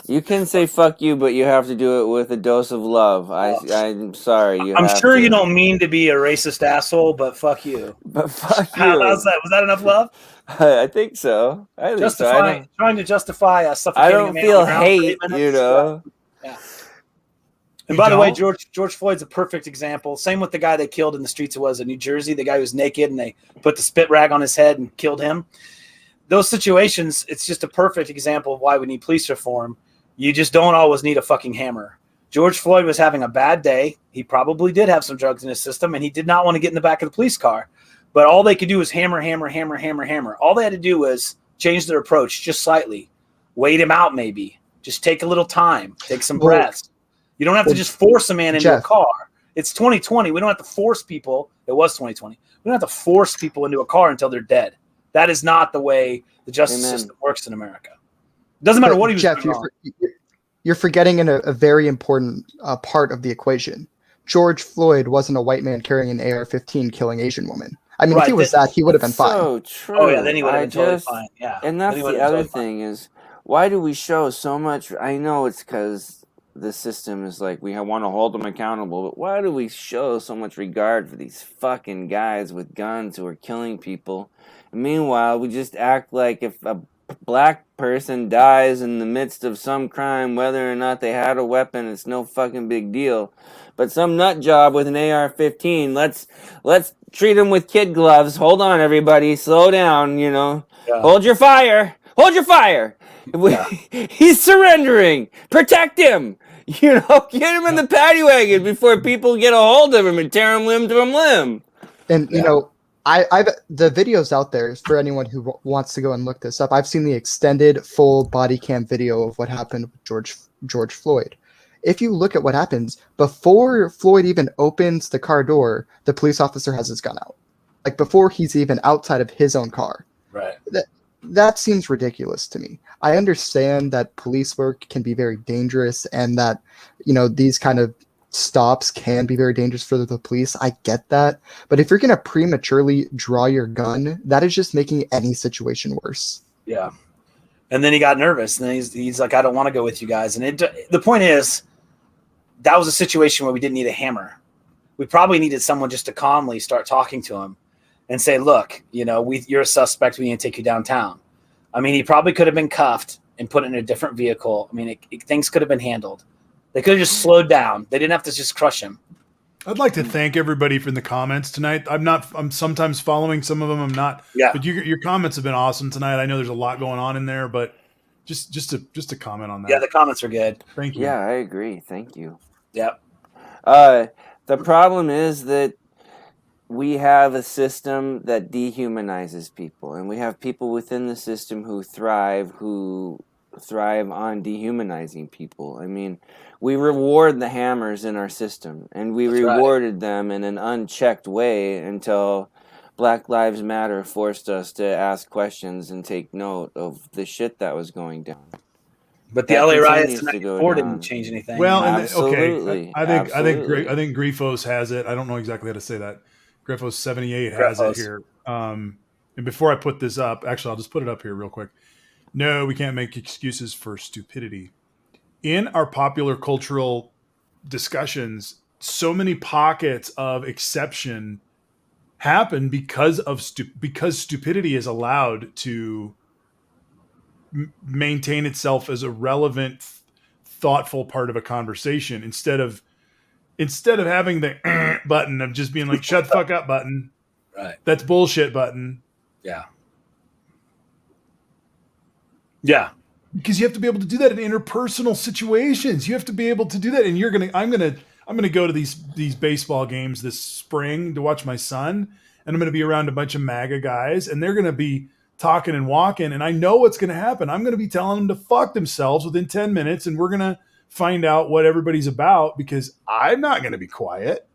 S3: You can say fuck you, but you have to do it with a dose of love. I'm sorry.
S2: I'm sure you don't mean to be a racist asshole, but fuck you.
S3: But fuck you.
S2: How's that? Was that enough love?
S3: I think so.
S2: Trying to justify suffocating
S3: I
S2: a
S3: don't
S2: man
S3: feel
S2: on the ground for 8
S3: hate,
S2: minutes.
S3: you know.
S2: Yeah. And by the way,
S1: don't?
S2: George Floyd's a perfect example. Same with the guy they killed in the streets. It was in New Jersey. The guy who was naked and they put the spit rag on his head and killed him. Those situations, it's just a perfect example of why we need police reform. You just don't always need a fucking hammer. George Floyd was having a bad day. He probably did have some drugs in his system, and he did not want to get in the back of the police car. But all they could do was hammer. All they had to do was change their approach just slightly. Wait him out, maybe. Just take a little time. Take some breaths. You don't have to just force a man into a car. It's 2020. We don't have to force people. It was 2020. We don't have to force people into a car until they're dead. That is not the way the justice system works in America. It doesn't matter what he was
S4: Jeff,
S2: doing wrong.
S4: you're forgetting a very important part of the equation. George Floyd wasn't a white man carrying an AR-15 killing Asian woman. I mean, if he was that, he would have been fine.
S3: So true.
S2: Oh yeah, then he would have been totally fine. Yeah,
S3: and that's the other thing is, why do we show so much? I know it's because the system is like we want to hold them accountable, but why do we show so much regard for these fucking guys with guns who are killing people? And meanwhile, we just act like if a black person dies in the midst of some crime, whether or not they had a weapon, it's no fucking big deal. But some nut job with an AR-15, let's treat him with kid gloves. Hold on, everybody, slow down. You know, hold your fire. Hold your fire. He's surrendering. Protect him. You know, get him in the paddy wagon before people get a hold of him and tear him limb from limb.
S4: And you know, I've the videos out there for anyone who wants to go and look this up. I've seen the extended full body cam video of what happened with George Floyd. If you look at what happens before Floyd even opens the car door, the police officer has his gun out, like before he's even outside of his own car.
S2: Right.
S4: That seems ridiculous to me. I understand that police work can be very dangerous, and that these kind of stops can be very dangerous for the police. I get that. But if you're going to prematurely draw your gun, that is just making any situation worse.
S2: Yeah. And then he got nervous, and then he's like, I don't want to go with you guys. And the point is, that was a situation where we didn't need a hammer. We probably needed someone just to calmly start talking to him and say, look, you're a suspect. We need to take you downtown. I mean, he probably could have been cuffed and put in a different vehicle. I mean, things could have been handled. They could have just slowed down. They didn't have to just crush him.
S1: I'd like to thank everybody for the comments tonight. I'm sometimes following some of them. I'm not.
S2: Yeah.
S1: But your comments have been awesome tonight. I know there's a lot going on in there, but just to comment on that.
S2: Yeah, the comments are good.
S1: Thank you.
S3: Yeah, I agree. Thank you.
S2: Yep.
S3: The problem is that we have a system that dehumanizes people, and we have people within the system who thrive on dehumanizing people. I mean, we reward the hammers in our system, and we rewarded them in an unchecked way until Black Lives Matter forced us to ask questions and take note of the shit that was going down.
S2: But the LA riots in '94 didn't change anything.
S1: Well,
S3: absolutely.
S1: I think Grifos has it. I don't know exactly how to say that. Grifos 78 has it here. And before I put this up, actually, I'll just put it up here real quick. No, we can't make excuses for stupidity. In our popular cultural discussions, so many pockets of exception happen because stupidity is allowed to maintain itself as a relevant, thoughtful part of a conversation instead of having the button of just being like shut the fuck up button.
S2: Right.
S1: That's bullshit button.
S2: Yeah. Yeah.
S1: Because you have to be able to do that in interpersonal situations. You have to be able to do that. And I'm gonna go to these baseball games this spring to watch my son, and I'm gonna be around a bunch of MAGA guys, and they're gonna be talking and walking, and I know what's gonna happen. I'm gonna be telling them to fuck themselves within 10 minutes, and we're gonna find out what everybody's about because I'm not gonna be quiet.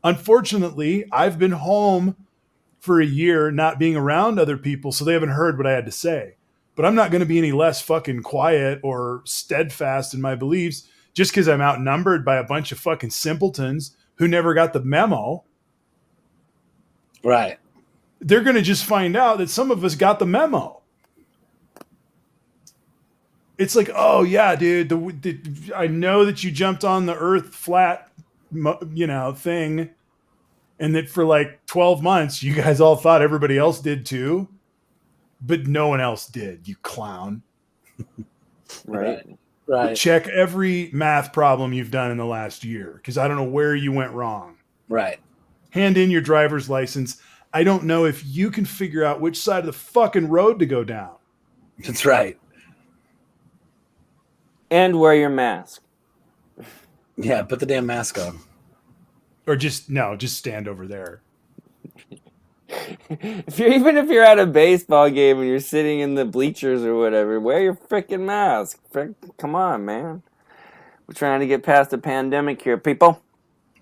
S1: Unfortunately, I've been home for a year not being around other people, so they haven't heard what I had to say. But I'm not going to be any less fucking quiet or steadfast in my beliefs just because I'm outnumbered by a bunch of fucking simpletons who never got the memo.
S2: Right.
S1: They're going to just find out that some of us got the memo. It's like, oh yeah, dude, I know that you jumped on the earth flat, thing. And that for like 12 months, you guys all thought everybody else did too. But no one else did, you clown.
S2: Right.
S1: Check every math problem you've done in the last year because I don't know where you went wrong.
S2: Right.
S1: Hand in your driver's license. I don't know if you can figure out which side of the fucking road to go down.
S2: That's right.
S3: And wear your mask.
S2: Yeah, put the damn mask on.
S1: Or just stand over there.
S3: If you're at a baseball game and you're sitting in the bleachers or whatever, wear your freaking mask. Come on, man. We're trying to get past the pandemic here, people.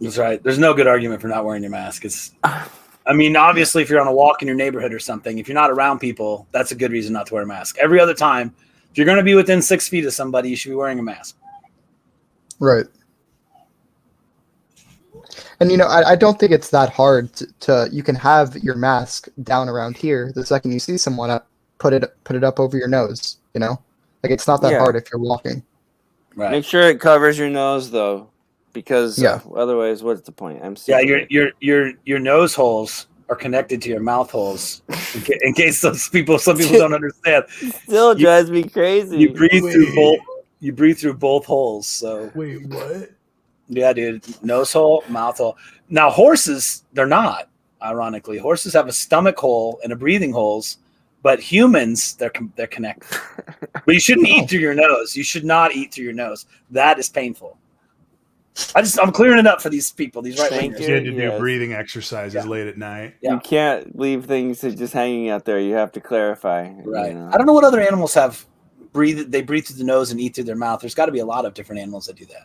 S2: That's right. There's no good argument for not wearing your mask. Obviously, if you're on a walk in your neighborhood or something, if you're not around people, that's a good reason not to wear a mask. Every other time, if you're going to be within 6 feet of somebody, you should be wearing a mask.
S4: Right. And, I don't think it's that hard to you can have your mask down around here. The second you see someone, put it up over your nose, Like, it's not that hard if you're walking.
S2: Right.
S3: Make sure it covers your nose, though, because otherwise, what's the point?
S2: Your nose holes are connected to your mouth holes. In case some people don't understand.
S3: Still drives me crazy.
S2: You breathe through both holes. So
S1: wait, what?
S2: Yeah, dude. Nose hole, mouth hole. Now, horses, they're not, ironically. Horses have a stomach hole and a breathing holes, but humans, they're connected. But you shouldn't eat through your nose. You should not eat through your nose. That is painful. I'm clearing it up for these people, these right-wingers.
S1: You had to do breathing exercises late at night.
S3: Yeah. You can't leave things just hanging out there. You have to clarify.
S2: Right. I don't know what other animals have they breathe through the nose and eat through their mouth. There's got to be a lot of different animals that do that.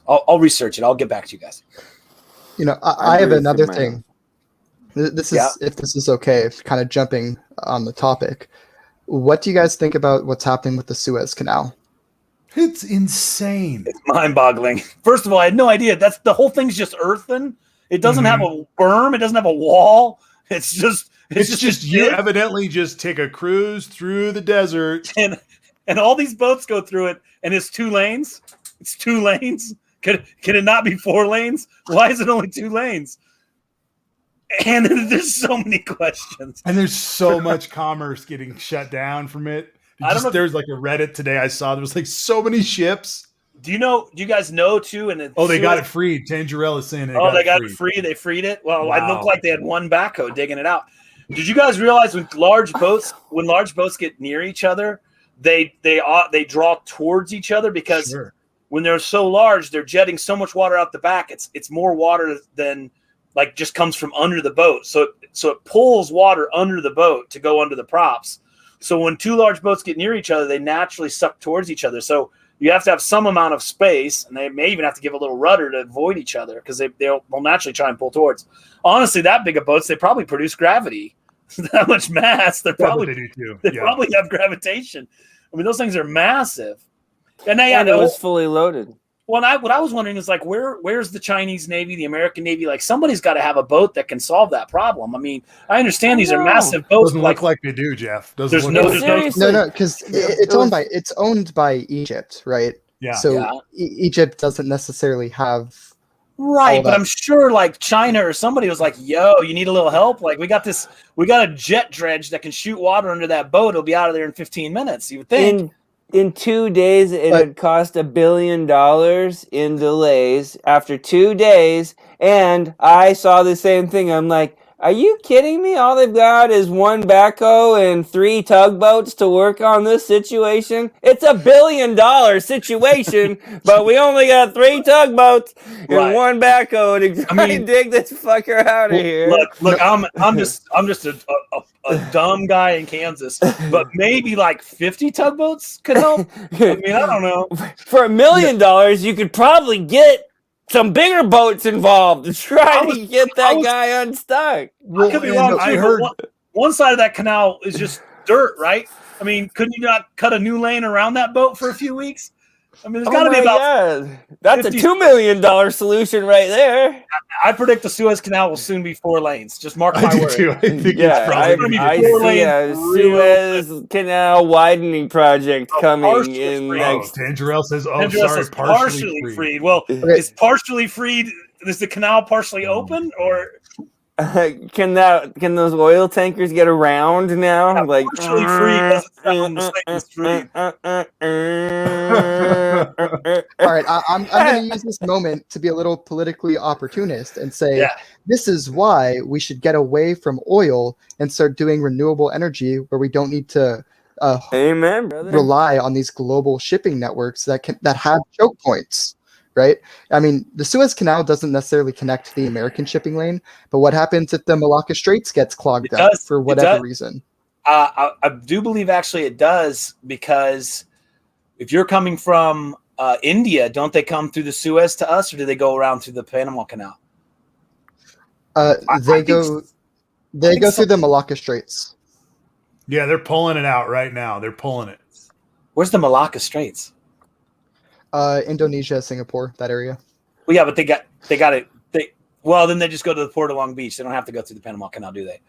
S2: I'll research it. I'll get back to you guys.
S4: I have another thing. This is if this is okay, kind of jumping on the topic. What do you guys think about what's happening with the Suez Canal?
S1: It's insane.
S2: It's mind-boggling. First of all, I had no idea. The whole thing's just earthen. It doesn't have a berm. It doesn't have a wall. It's just
S1: you evidently just take a cruise through the desert,
S2: and all these boats go through it, and it's 2 lanes. It's 2 lanes. Can it not be 4 lanes? Why is it only 2 lanes? And there's so many questions.
S1: And there's so much commerce getting shut down from it. There's like a Reddit today I saw. There was like so many ships.
S2: Do you guys know too? And
S1: they got it freed. Tangerella is saying
S2: they got it free. They freed it. Well,
S1: wow.
S2: It looked like they had one backhoe digging it out. Did you guys realize when large boats get near each other, they draw towards each other because when they're so large, they're jetting so much water out the back. It's more water than like just comes from under the boat. So it pulls water under the boat to go under the props. So when 2 large boats get near each other, they naturally suck towards each other. So you have to have some amount of space, and they may even have to give a little rudder to avoid each other because they'll naturally try and pull towards. Honestly, that big of boats, they probably produce gravity. That much mass, they probably
S1: do too.
S2: They probably have gravitation. I mean, those things are massive. And
S3: it was fully loaded.
S2: Well, what I was wondering is like, where's the Chinese Navy, the American Navy? Like, somebody's got to have a boat that can solve that problem. I mean, I understand these are massive boats.
S1: Doesn't look like they do, Jeff. Doesn't
S2: There's
S1: look
S2: no-
S1: like
S2: there's
S1: they
S2: no-
S1: do.
S3: Seriously.
S4: No, because it's owned by Egypt, right?
S1: Yeah.
S4: So
S2: Yeah.
S4: Egypt doesn't necessarily have.
S2: Right,
S4: all
S2: but
S4: that.
S2: I'm sure like China or somebody was like, "Yo, you need a little help? Like, we got a jet dredge that can shoot water under that boat. It'll be out of there in 15 minutes." You would think.
S3: In 2 days, it
S4: But-
S3: had cost $1 billion in delays. After 2 days, and I saw the same thing. I'm like, are you kidding me? All they've got is one backhoe and 3 tugboats to work on this situation. It's $1 billion situation, but we only got 3 tugboats and
S2: Right.
S3: one backhoe to try and dig this fucker out of here.
S2: Look, I'm just a dumb guy in Kansas, but maybe like 50 tugboats could help. I mean, I don't know.
S3: For $1 million, you could probably get some bigger boats involved to try to get that guy unstuck.
S2: I could be
S1: and
S2: wrong.
S1: I
S2: Too,
S1: heard
S2: but one side of that canal is just dirt, right? I mean, couldn't you not cut a new lane around that boat for a few weeks? I mean, there's got to be about.
S3: God. That's
S2: 50
S3: a $2 million solution right there.
S2: I predict the Suez Canal will soon be 4 lanes. Just mark my
S1: I do
S2: word.
S1: too. I think
S3: Yeah,
S1: it's probably
S3: I
S1: gonna be
S3: see
S2: four
S3: a
S2: lanes real
S3: Suez Canal widening project coming
S2: partially
S3: in
S2: free.
S1: Oh,
S3: next.
S1: Tangerel says, "Oh,
S2: Andrew
S1: sorry,
S2: says
S1: partially free."
S2: freed. Well, is partially freed? Is the canal partially open, or
S3: Can those oil tankers get around now?
S2: Yeah,
S3: Like
S2: partially free doesn't sound the same as free.
S4: All right, I'm going to use this moment to be a little politically opportunist and say
S2: Yeah.
S4: this is why we should get away from oil and start doing renewable energy, where we don't need to
S3: Amen, brother.
S4: rely on these global shipping networks that have choke points. Right? I mean, the Suez Canal doesn't necessarily connect the American shipping lane, but what happens if the Malacca Straits gets clogged
S2: It
S4: up
S2: does.
S4: for
S2: It
S4: whatever
S2: does.
S4: reason?
S2: I do believe actually it does, because if you're coming from India, don't they come through the Suez to us, or do they go around through the Panama Canal?
S4: They
S2: think
S4: go
S2: so.
S4: through the Malacca Straits.
S1: Yeah, they're pulling it out right now. They're pulling it.
S2: Where's the Malacca Straits?
S4: Indonesia, Singapore, that area.
S2: Well, yeah, but they got it. Well, then they just go to the port of Long Beach. They don't have to go through the Panama Canal, do they?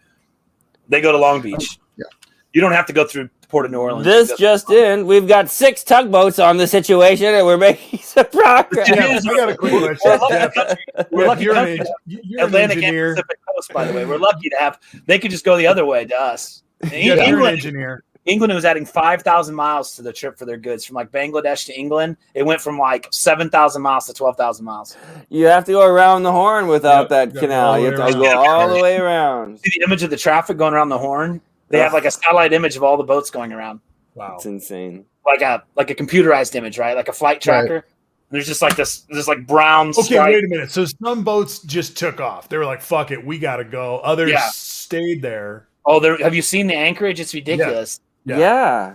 S2: They go to Long Beach.
S4: Yeah.
S2: You don't have to go through the port of New Orleans.
S3: This just in, we've got 6 tugboats on the situation, and we're making some progress.
S2: Yeah,
S1: I got a quick question.
S2: We're lucky
S1: You're
S2: country.
S1: you're an
S2: Atlantic and
S1: engineer.
S2: Pacific Coast, by the way. We're lucky to have. They could just go the other way to us.
S1: You're an
S2: England,
S1: engineer.
S2: England was adding 5,000 miles to the trip for their goods from like Bangladesh to England. It went from like 7,000 miles to 12,000 miles.
S3: You have to go around the horn without
S1: Yep,
S3: that
S1: you
S3: canal. You have to
S1: go
S3: go all the way around.
S2: See the image of the traffic going around the horn? They have like a satellite image of all the boats going around,
S1: Wow.
S3: It's insane.
S2: like a computerized image, right? Like a flight tracker.
S4: Right.
S2: There's just like this like brown
S1: Okay,
S2: stripe.
S1: wait a minute. So some boats just took off. They were like, "Fuck it, we gotta go." Others
S2: Yeah.
S1: stayed there.
S2: Oh, have you seen the anchorage? It's ridiculous.
S1: Yeah.
S3: Yeah.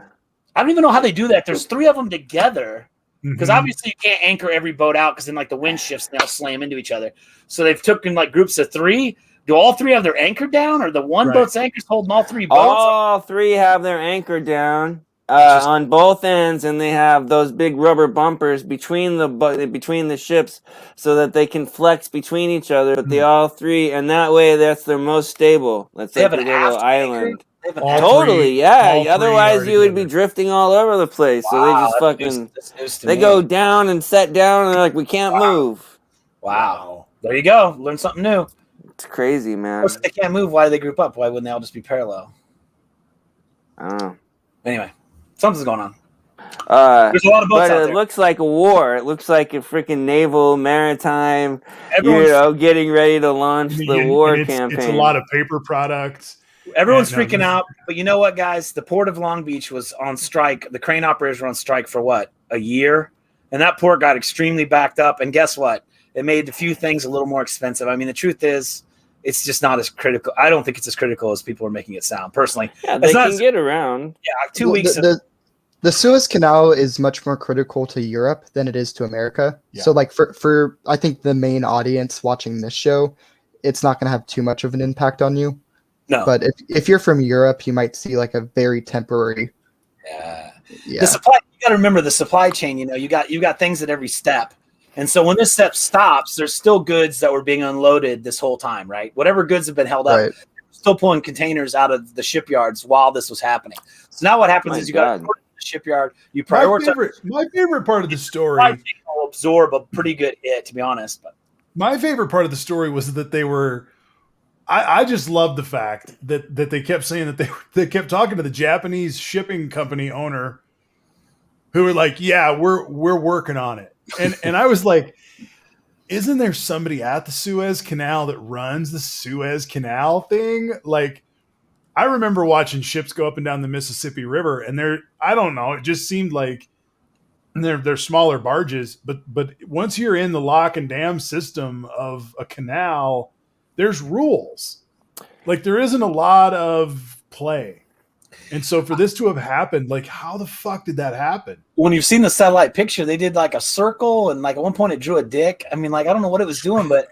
S2: I don't even know how they do that. There's 3 of them together. Because
S1: Mhm.
S2: obviously you can't anchor every boat out, because then like the wind shifts and they'll slam into each other. So they've taken like groups of 3. Do all 3 have their anchor down, or the one
S1: Right.
S2: boat's anchor's holding all 3 boats?
S3: All 3 have their anchor down on both ends, and they have those big rubber bumpers between the ships so that they can flex between each other. But they all 3, and that way that's their most stable. That's
S2: They
S3: like
S2: have
S3: a
S2: an
S3: little
S2: aft
S3: island.
S2: anchor? They have an
S1: All
S2: aft-
S3: Totally, yeah.
S1: all 3
S3: Otherwise,
S1: are
S3: you would be
S1: together.
S3: drifting all over the place. So they
S2: Wow,
S3: just
S2: that's
S3: fucking
S2: that's news to
S3: they
S2: me.
S3: go down and set down, and they're like, we can't
S2: Wow.
S3: move.
S2: Wow. There you go. Learn something new. Of
S3: It's crazy, man.
S2: course, if they can't move, why do they group up? Why wouldn't they all just be parallel?
S3: I don't know.
S2: Anyway, something's going on.
S3: Uh,
S2: There's a lot of boats
S3: but
S2: out
S3: it
S2: there.
S3: looks like a war. It looks like a freaking naval, maritime,
S2: Everyone's,
S3: getting ready to launch the
S1: And
S3: war
S1: it's,
S3: campaign.
S1: It's a lot of paper products.
S2: everyone's
S1: Yeah, no,
S2: freaking
S1: this-
S2: out. But you know what, guys? The port of Long Beach was on strike. The crane operators were on strike for what? A year? And that port got extremely backed up. And guess what? It made a few things a little more expensive. I mean, the truth is, it's just not as critical. I don't think it's as critical as people are making it sound, personally.
S3: Yeah, they
S2: It's not
S3: can
S2: as-
S3: get around.
S2: Yeah, 2
S4: Well,
S2: weeks.
S4: The Suez Canal is much more critical to Europe than it is to America.
S1: Yeah.
S4: So, like for I think the main audience watching this show, it's not going to have too much of an impact on you.
S2: No.
S4: But if you're from Europe, you might see like a very temporary.
S2: Yeah.
S4: Yeah.
S2: The supply. You got to remember the supply chain. You know, you got things at every step. And so when this step stops, there's still goods that were being unloaded this whole time, right? Whatever goods have been held up,
S4: Right.
S2: still pulling containers out of the shipyards while this was happening. So now what happens is you got to put it in the shipyard, you prioritize.
S1: My favorite part of the story.
S2: Will absorb a pretty good hit, to be honest. But
S1: my favorite part of the story was that they were. I just loved the fact that they kept saying that they kept talking to the Japanese shipping company owner, who were like, "Yeah, we're working on it," and I was like, "Isn't there somebody at the Suez Canal that runs the Suez Canal thing?" Like, I remember watching ships go up and down the Mississippi River, and I don't know, it just seemed like they're smaller barges, but once you're in the lock and dam system of a canal, there's rules. Like, there isn't a lot of play. And so for this to have happened, like, how the fuck did that happen?
S2: When you've seen the satellite picture, they did like a circle, and like at one point it drew a dick. I mean, like, I don't know what it was doing, but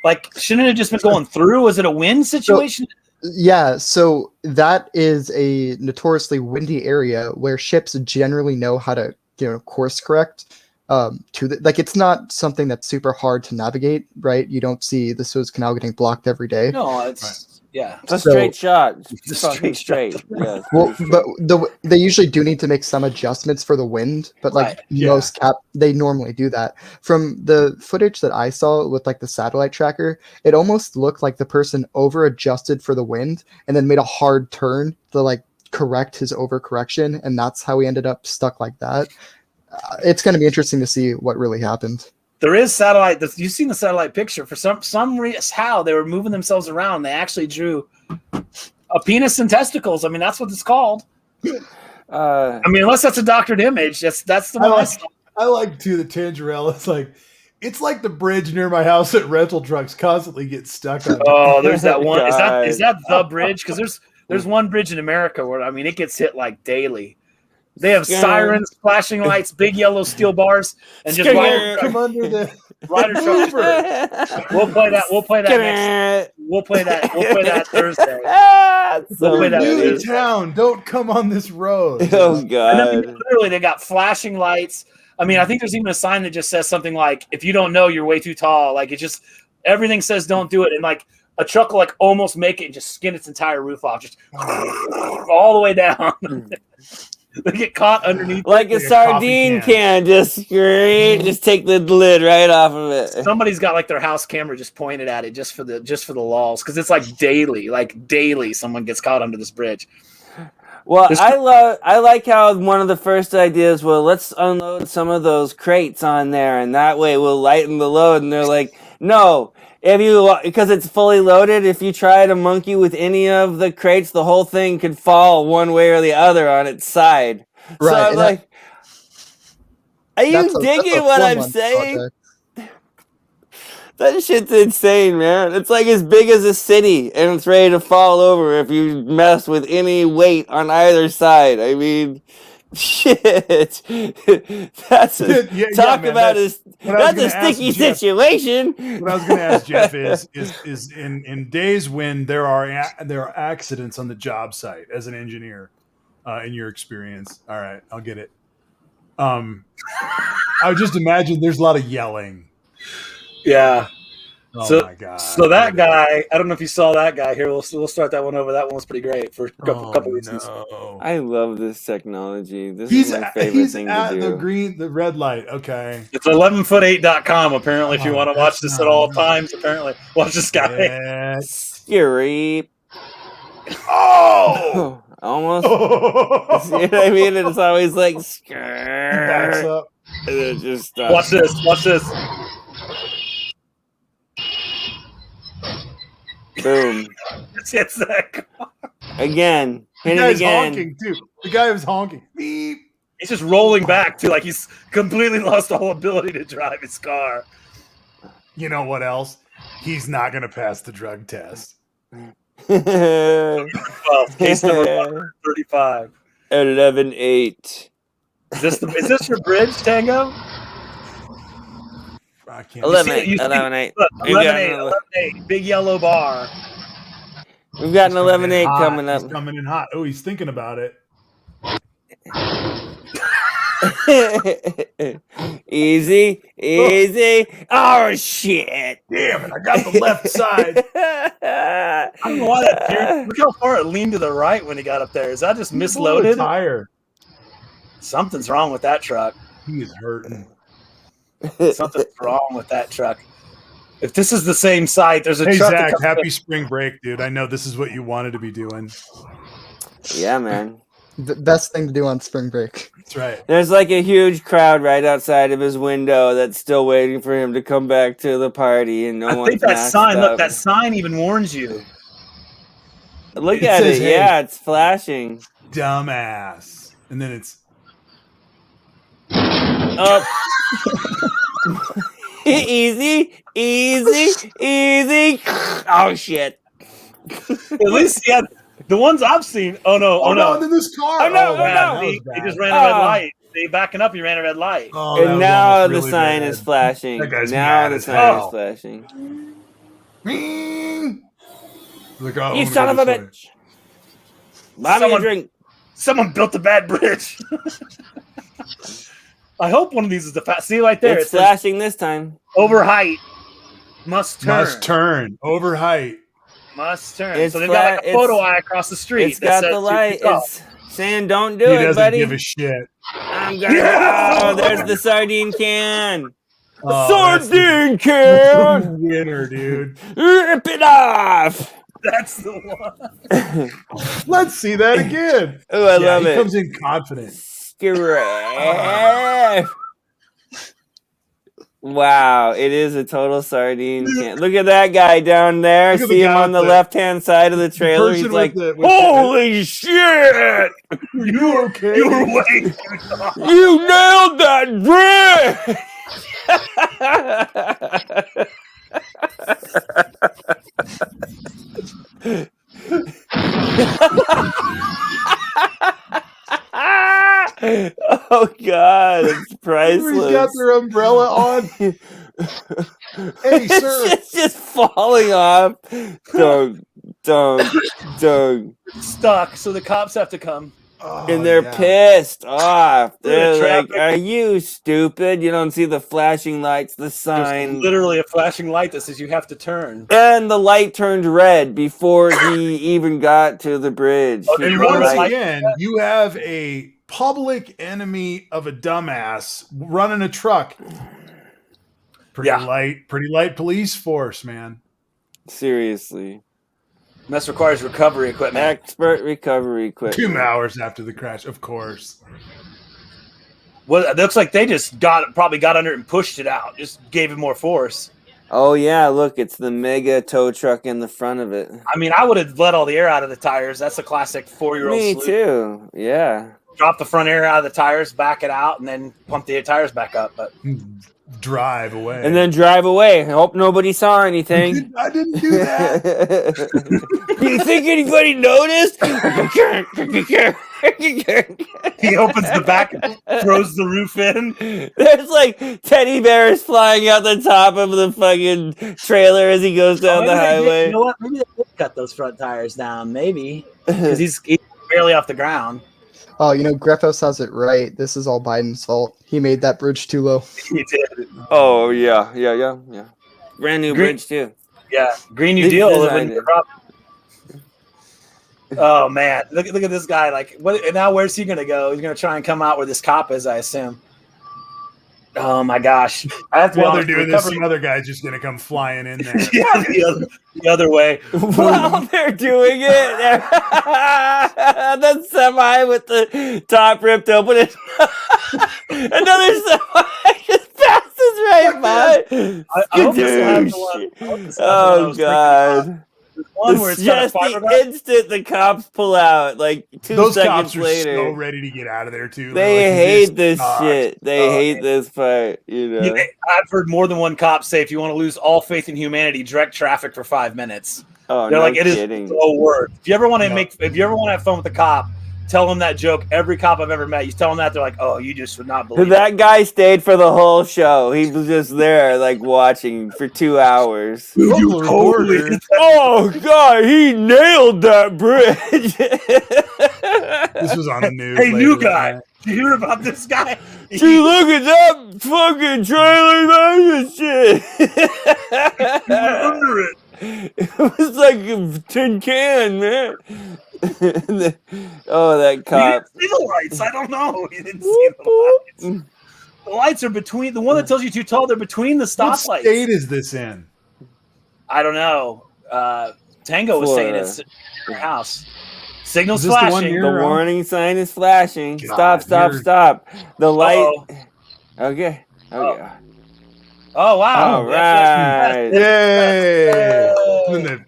S2: like, shouldn't it have just been going through? Was it a wind situation?
S4: Yeah, so that is a notoriously windy area where ships generally know how to, course correct. Like, it's not something that's super hard to navigate, right? You don't see the Suez Canal getting blocked every day.
S2: No, it's yeah,
S3: it's a straight shot. It's
S2: straight
S3: straight. Yes.
S4: Well, but they usually do need to make some adjustments for the wind, but like most they normally do that. From the footage that I saw with like the satellite tracker, it almost looked like the person over adjusted for the wind and then made a hard turn to like correct his overcorrection, and that's how he ended up stuck like that. It's going to be interesting to see what really happened.
S2: There is satellite. You've seen the satellite picture. For some reason, how they were moving themselves around. They actually drew a penis and testicles. I mean, that's what it's called. I mean, unless that's a doctored image, that's the one.
S1: I like too the Tangerella. It's like the bridge near my house that rental trucks constantly get stuck on.
S2: Oh, there's that one. Is that the bridge? Because there's one bridge in America where, I mean, it gets hit like daily. They have sirens, flashing lights, big yellow steel bars, and just
S1: come under the
S2: rider truck. We'll play that. We'll play that Thursday.
S1: We'll play that new town. Don't come on this road.
S3: Oh God!
S2: And then literally, they got flashing lights. I mean, I think there's even a sign that just says something like, "If you don't know, you're way too tall." Like, it just everything says don't do it, and like a truck will like almost make it and just skin its entire roof off, just all the way down. They get caught underneath
S3: like a sardine can. Just take the lid right off of it.
S2: Somebody's got like their house camera just pointed at it just for the lulz, because it's like daily someone gets caught under this bridge.
S3: Well, I like how one of the first ideas, well, let's unload some of those crates on there, and that way we'll lighten the load. And they're like, no. Because it's fully loaded, if you try to monkey with any of the crates, the whole thing could fall one way or the other on its side. Right. So I'm like, are you digging what I'm saying? That shit's insane, man. It's like as big as a city, and it's ready to fall over if you mess with any weight on either side. I mean, shit. That's about a sticky situation.
S1: What I was going to ask Jeff is in days when there are accidents on the job site as an engineer, in your experience. All right, I'll get it. I would just imagine there's a lot of yelling.
S2: Yeah.
S1: Oh my God.
S2: So that guy, I don't know if you saw that guy here. We'll start that one over. That one was pretty great for a couple reasons.
S1: No.
S3: I love this technology. This is my favorite thing to do.
S1: The red light. Okay.
S2: It's 11foot8.com. Apparently, if you want to watch this at all times, apparently watch this guy.
S1: Yes.
S3: Scary.
S1: Oh,
S3: almost. See what I mean? It's always like scary.
S1: Backs up.
S3: And it just
S2: Watch this. Watch this.
S3: Boom.
S2: It's that car.
S3: Again. Hit
S1: the
S3: it
S1: guy's
S3: again.
S1: honking too. The guy was honking. Beep.
S2: He's just rolling back too, like he's completely lost all ability to drive his car.
S1: You know what else? He's not going to pass the drug test.
S2: Well, case number 35.
S3: 11-8.
S2: Is this your bridge, Tango?
S1: I can't.
S3: 11-8. 11-8.
S2: 11-8. Big yellow bar.
S3: We've got an 11-8 coming up.
S1: He's coming in hot. Oh, he's thinking about it.
S3: Easy. Oh shit!
S1: Damn it! I got the left side.
S2: I don't know why that deer. Look how far it leaned to the right when he got up there. Is that just
S1: He's blowing a
S2: misloaded?
S1: tire.
S2: Something's wrong with that truck.
S1: He is hurting.
S2: Something's wrong with that truck. If this is the same site, there's a
S1: Hey
S2: truck. that
S1: Zach,
S2: comes
S1: happy
S2: up-
S1: spring break, dude. I know this is what you wanted to be doing.
S3: Yeah, man.
S4: The best thing to do on spring break.
S1: That's right.
S3: There's like a huge crowd right outside of his window that's still waiting for him to come back to the party, and no
S2: I
S3: one's
S2: think that
S3: masked
S2: sign.
S3: up.
S2: Look, that sign even warns you.
S3: Look
S1: It
S3: at
S1: says,
S3: it.
S1: hey.
S3: Yeah, it's flashing.
S1: Dumbass. And then it's
S3: Oh. Easy. Oh shit.
S2: At least, yeah, the ones I've seen. Oh no!
S1: and then this car.
S3: Oh, no,
S1: man, that
S2: He
S1: was bad.
S2: just ran a red light. He backing up. He ran a red light.
S1: Oh, that
S3: And
S1: was
S3: now
S1: almost
S3: the
S1: really
S3: sign
S1: bad.
S3: is flashing.
S1: That guy's
S3: Now
S1: mad
S3: the
S1: as
S3: sign
S1: hell.
S3: is flashing.
S1: Like, oh,
S3: You
S1: I'm
S3: son
S1: gonna
S3: of a
S1: go this way.
S3: bitch. Buy me a
S2: Someone-
S3: drink.
S2: Someone built a bad bridge. I hope one of these is the fast. See right there.
S3: It's
S2: It says
S3: flashing this time.
S2: over height. Must turn.
S1: Must turn over height.
S2: Must turn.
S3: It's
S2: So they've got like
S3: flat-
S2: a photo
S3: it's-
S2: eye across the street.
S3: It's got the light. It's saying don't do
S1: He
S3: it,
S1: doesn't
S3: buddy.
S1: give a shit.
S3: I'm gonna.
S2: Yeah.
S3: Oh, there's the sardine can.
S1: Oh, that's the-
S3: Sardine
S1: that's
S3: can.
S1: the winner, dude.
S3: Rip it off.
S2: That's the one.
S1: Let's see that again.
S3: Oh, I love
S1: he
S3: it.
S1: comes in confident.
S3: Scrap. Wow, it is a total sardine can. Look at that guy down there.
S1: Look at the
S3: See him
S1: guy
S3: on the
S1: with the-
S3: left-hand side of the trailer.
S1: person
S3: He's
S1: with
S3: like,
S1: the- with
S3: holy shit!
S1: Are you okay?
S2: You were way too tall.
S3: You nailed that bridge! Oh god, it's
S1: Everybody's got
S3: priceless.
S1: their umbrella on. Hey, sir.
S3: It's just falling off. Dunk.
S2: Stuck, so the cops have to come.
S1: Oh,
S3: And they're
S1: yeah.
S3: pissed off. They're like,
S2: traffic.
S3: are you stupid? You don't see the flashing lights, the
S2: There's
S3: sign.
S2: literally a flashing light that says you have to turn.
S3: And the light turned red before he even got to the bridge.
S2: Oh,
S3: He
S2: did
S1: And
S2: you run
S3: was
S2: the
S1: once
S2: light?
S1: again, you have a public enemy of a dumbass running a truck. Pretty
S2: Yeah.
S1: light police force, man.
S3: Seriously.
S2: And this requires recovery equipment.
S3: Expert recovery equipment.
S1: 2 hours after the crash, of course.
S2: Well, it looks like they just probably got under it and pushed it out. Just gave it more force.
S3: Oh yeah, look, it's the mega tow truck in the front of it.
S2: I mean, I would have let all the air out of the tires. That's a classic 4-year-old
S3: Me
S2: salute.
S3: too. Yeah.
S2: Drop the front air out of the tires, back it out, and then pump the tires back up. But
S1: Drive away.
S3: And then drive away. I hope nobody saw anything.
S1: I didn't do that.
S3: Do you think anybody noticed?
S2: he opens the back, throws the roof in.
S3: There's like teddy bears flying out the top of the fucking trailer as he goes down the
S2: Maybe they did-
S3: highway.
S2: you know what? Maybe they did cut those front tires down. Maybe because he's barely off the ground.
S4: Oh, Greffos has it right. This is all Biden's fault. He made that bridge too low.
S2: He did.
S3: Oh yeah. Brand new
S2: Green-
S3: bridge too.
S2: Yeah, Green New
S3: They
S2: Deal.
S3: designed
S2: wouldn't be a
S3: it.
S2: problem. Oh man, look at this guy. Like, what? And now where's he gonna go? He's gonna try and come out where this cop is, I assume. Oh my gosh! I have to be
S1: While they're
S2: honest,
S1: doing this,
S2: recovery-
S1: some other guy's just going to come flying in there.
S2: yeah, the other way.
S3: While they're doing it, the semi with the top ripped open, and another semi just passes right by.
S2: I hope this will have the one. I hope this has the one I
S3: Oh
S2: was thinking about.
S3: god!
S2: There's one where
S3: It's
S2: it's got a
S3: just the
S2: fiberglass.
S3: instant the cops pull out, like 2
S1: Those
S3: seconds
S1: cops are
S3: later.
S1: so ready to get out of there, too.
S3: They
S1: They're like,
S3: hate this
S1: sucks.
S3: shit. They
S2: Oh,
S3: hate
S2: man.
S3: this part, you know.
S2: Yeah, I've heard more than one cop say, if you want to lose all faith in humanity, direct traffic for 5 minutes.
S3: Oh,
S2: They're
S3: no
S2: like, it is
S3: kidding.
S2: so worth. If you ever want to
S1: No.
S2: if you ever want to have fun with a cop, tell them that joke. Every cop I've ever met, you tell them that, they're like, oh, you just would not believe it.
S3: That guy stayed for the whole show. He was just there, like, watching for 2 hours.
S2: You
S1: Local
S2: totally
S1: reporter.
S3: Oh, God, he nailed that bridge.
S1: This was on the news.
S2: Hey,
S1: later
S2: new
S1: that
S2: guy.
S1: night.
S2: you hear about this guy?
S3: Gee, look at that fucking trailer, man, shit.
S2: Under it.
S3: It was like a tin can, man. Oh, that
S2: You
S3: cop.
S2: didn't see the lights. I don't know. You didn't see the lights. The lights are between the one that tells you too tall. They're between the
S1: What
S2: stoplights.
S1: state is this in?
S2: I don't know. Tango was saying it's your house. Signals
S1: Is this the one
S2: flashing.
S1: near-
S3: The warning sign is flashing.
S1: God,
S3: Stop.
S1: you're-
S3: The light.
S2: Uh-oh.
S3: Okay.
S2: Oh wow!
S3: All right.
S1: Yay!
S2: Oh.
S1: And then-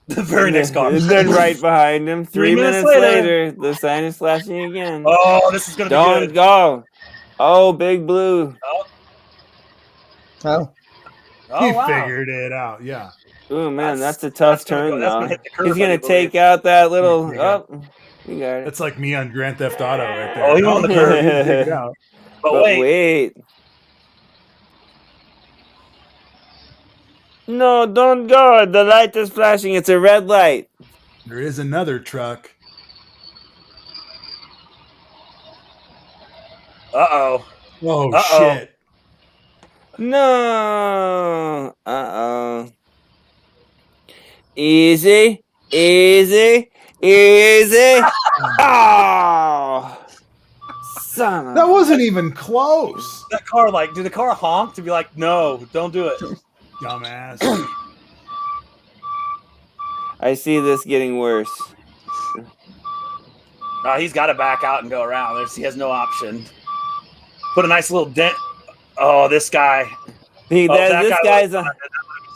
S2: The very next car.
S3: And then right behind him, 3
S2: minutes
S3: minutes
S2: later.
S3: later, the sign is flashing again.
S2: Oh, this is gonna be
S3: Don't
S2: good.
S3: go. Oh, Big Blue.
S4: Oh,
S2: Oh
S1: he
S2: wow!
S1: figured it out. Yeah.
S3: Oh man, that's a tough
S2: that's gonna
S3: turn
S2: that's
S3: though.
S2: gonna hit the curb,
S3: He's gonna
S2: I
S3: take
S2: believe.
S3: out that little.
S1: Yeah.
S3: Oh, you got it.
S1: That's like me on Grand Theft Auto right there.
S2: Oh, he went on the curb.
S1: he figured it out.
S2: But
S3: But
S2: wait,
S3: wait. No, don't go. The light is flashing. It's a red light.
S1: There is another truck.
S2: uh-oh.
S1: Oh
S2: Uh-oh.
S1: shit!
S3: No. Uh-oh. Easy. Oh. Son of
S1: That wasn't even close.
S2: That car, like, did the car honk to be like, no, don't do it?
S1: Dumbass.
S3: I see this getting worse.
S2: No, he's got to back out and go around. He has no option. Put a nice little dent. Oh, this guy.
S3: This guy's a.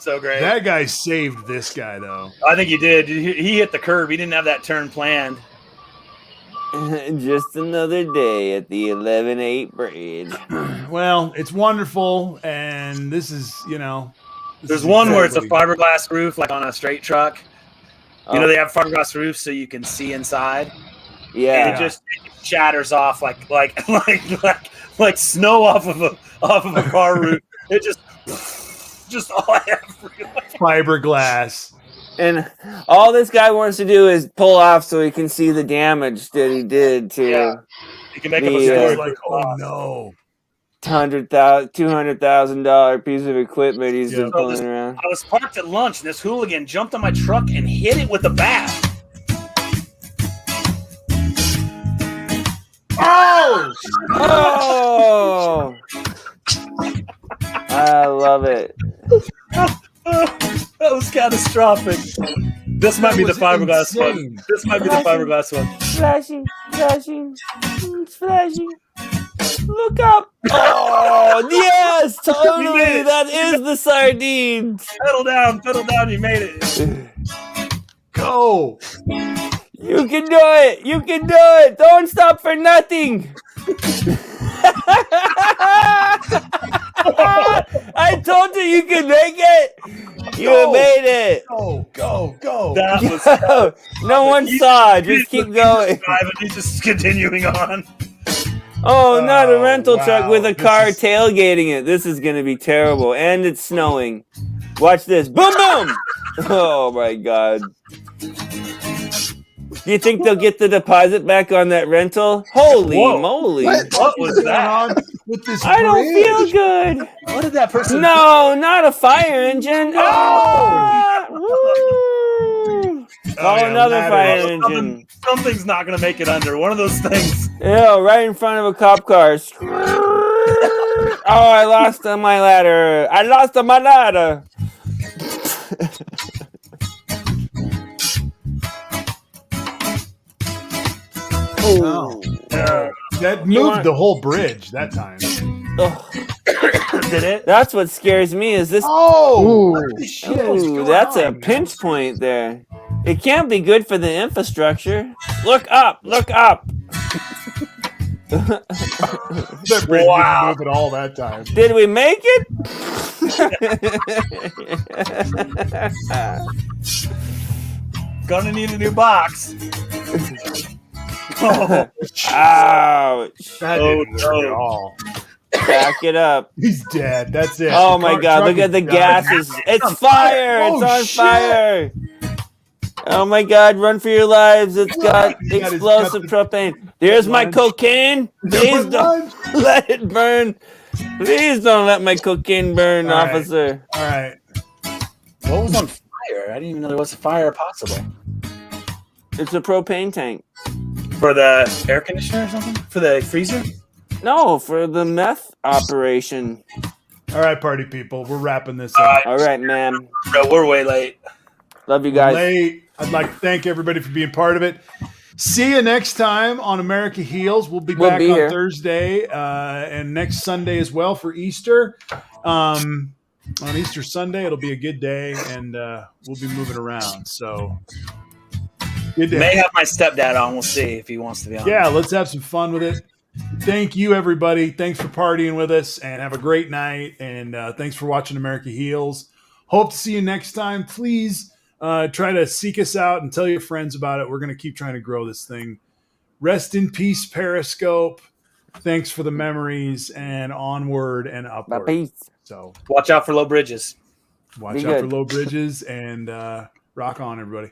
S2: So great.
S1: That guy saved this guy though.
S2: I think he did. He hit the curb. He didn't have that turn planned.
S3: Just another day at the 11-8 bridge.
S1: Well, it's wonderful, and this is,
S2: There's one where it's a fiberglass roof, like on a straight truck. You know, they have fiberglass roofs so you can see inside.
S3: Yeah.
S2: And it just shatters off like snow off of a car roof. It just all everywhere.
S1: fiberglass.
S3: And all this guy wants to do is pull off so he can see the damage that he did to
S2: Yeah. You can make up a
S3: The,
S2: story.
S1: It's like, oh no.
S3: $200,000 piece of equipment he's
S1: Yeah.
S3: been pulling around.
S2: I was parked at lunch and this hooligan jumped on my truck and hit it with a bat.
S1: Oh!
S3: Oh! I love it.
S2: That was catastrophic. This might be the
S1: was
S2: fiberglass one.
S1: insane.
S2: This might be the fiberglass one.
S3: Flashing. It's flashing. Look up. Oh, yes,
S2: You
S3: totally.
S2: made it.
S3: That is the sardines.
S2: Pedal down, you made it.
S1: Go!
S3: You can do it. Don't stop for nothing. I told you can make it. You
S1: Go.
S3: made it.
S1: Go!
S2: That was
S3: No one saw. Just keep going.
S2: He's just continuing on.
S3: Oh, not a
S1: Oh,
S3: rental truck
S1: wow.
S3: with a
S1: This
S3: car
S1: is-
S3: tailgating it. This is going to be terrible. And it's snowing. Watch this. Boom, boom. Oh, my God. Do you think they'll get the deposit back on that rental? Holy
S2: Whoa.
S3: moly.
S4: What?
S2: What was
S1: What's going
S2: that?
S1: on with this
S3: I don't
S1: bridge?
S3: feel good.
S2: What did that person
S3: No, not a fire engine. Ah, woo. Call
S1: yeah,
S3: another
S1: ladder.
S3: fire
S2: do?
S3: engine.
S2: Something's not going to make it under. One of those things.
S3: Yeah, right in front of a cop car. Oh, I lost on my ladder.
S1: Oh.
S2: Yeah.
S1: That
S3: You
S1: moved
S3: want-
S1: the whole bridge that time.
S3: Ugh.
S2: Did it?
S3: That's what scares me is this.
S1: Oh!
S4: Ooh.
S1: What the shit is
S3: Ooh,
S1: going
S3: that's a
S1: on,
S3: pinch point there. It can't be good for the infrastructure. Look up.
S1: That bridge
S2: Wow.
S1: didn't move at all that time.
S3: Did we make it?
S2: Gonna need a new box. Oh,
S3: Ouch.
S1: That
S2: Oh,
S1: didn't work
S2: no.
S1: at all.
S3: Back it up.
S1: He's dead. That's it.
S3: Oh
S1: The
S3: my
S1: car-
S3: God,
S1: truck
S3: look at
S1: is
S3: the
S1: done.
S3: gases. It's fire.
S1: Oh,
S3: It's on
S1: shit.
S3: fire. Oh my God! Run for your lives! It's got
S1: He's got his-
S3: explosive propane. There's my
S1: lunch.
S3: cocaine. Please don't let it burn. Please don't let my cocaine burn,
S1: All right.
S3: officer.
S1: All right.
S2: What was on fire? I didn't even know there was a fire possible.
S3: It's a propane tank.
S2: For the air conditioner or something? For the freezer?
S3: No, for the meth operation.
S1: All right, party people. We're wrapping this up.
S3: All right, man.
S2: Bro, we're way late.
S3: Love you guys.
S1: Late. I'd like to thank everybody for being part of it. See you next time on America Heals. We'll be back on
S3: here
S1: Thursday and next Sunday as well for Easter. On Easter Sunday, it'll be a good day, and we'll be moving around. So, good day.
S2: May have my stepdad on. We'll see if he wants to be on.
S1: Yeah, let's have some fun with it. Thank you, everybody. Thanks for partying with us, and have a great night. And thanks for watching America Heals. Hope to see you next time. Please try to seek us out and tell your friends about it. We're going to keep trying to grow this thing. Rest in peace, Periscope. Thanks for the memories, and onward and upward.
S3: Bye, peace.
S1: So
S2: Watch out for low bridges.
S1: watch
S3: Be
S1: out
S3: good.
S1: for low bridges, and rock on, everybody.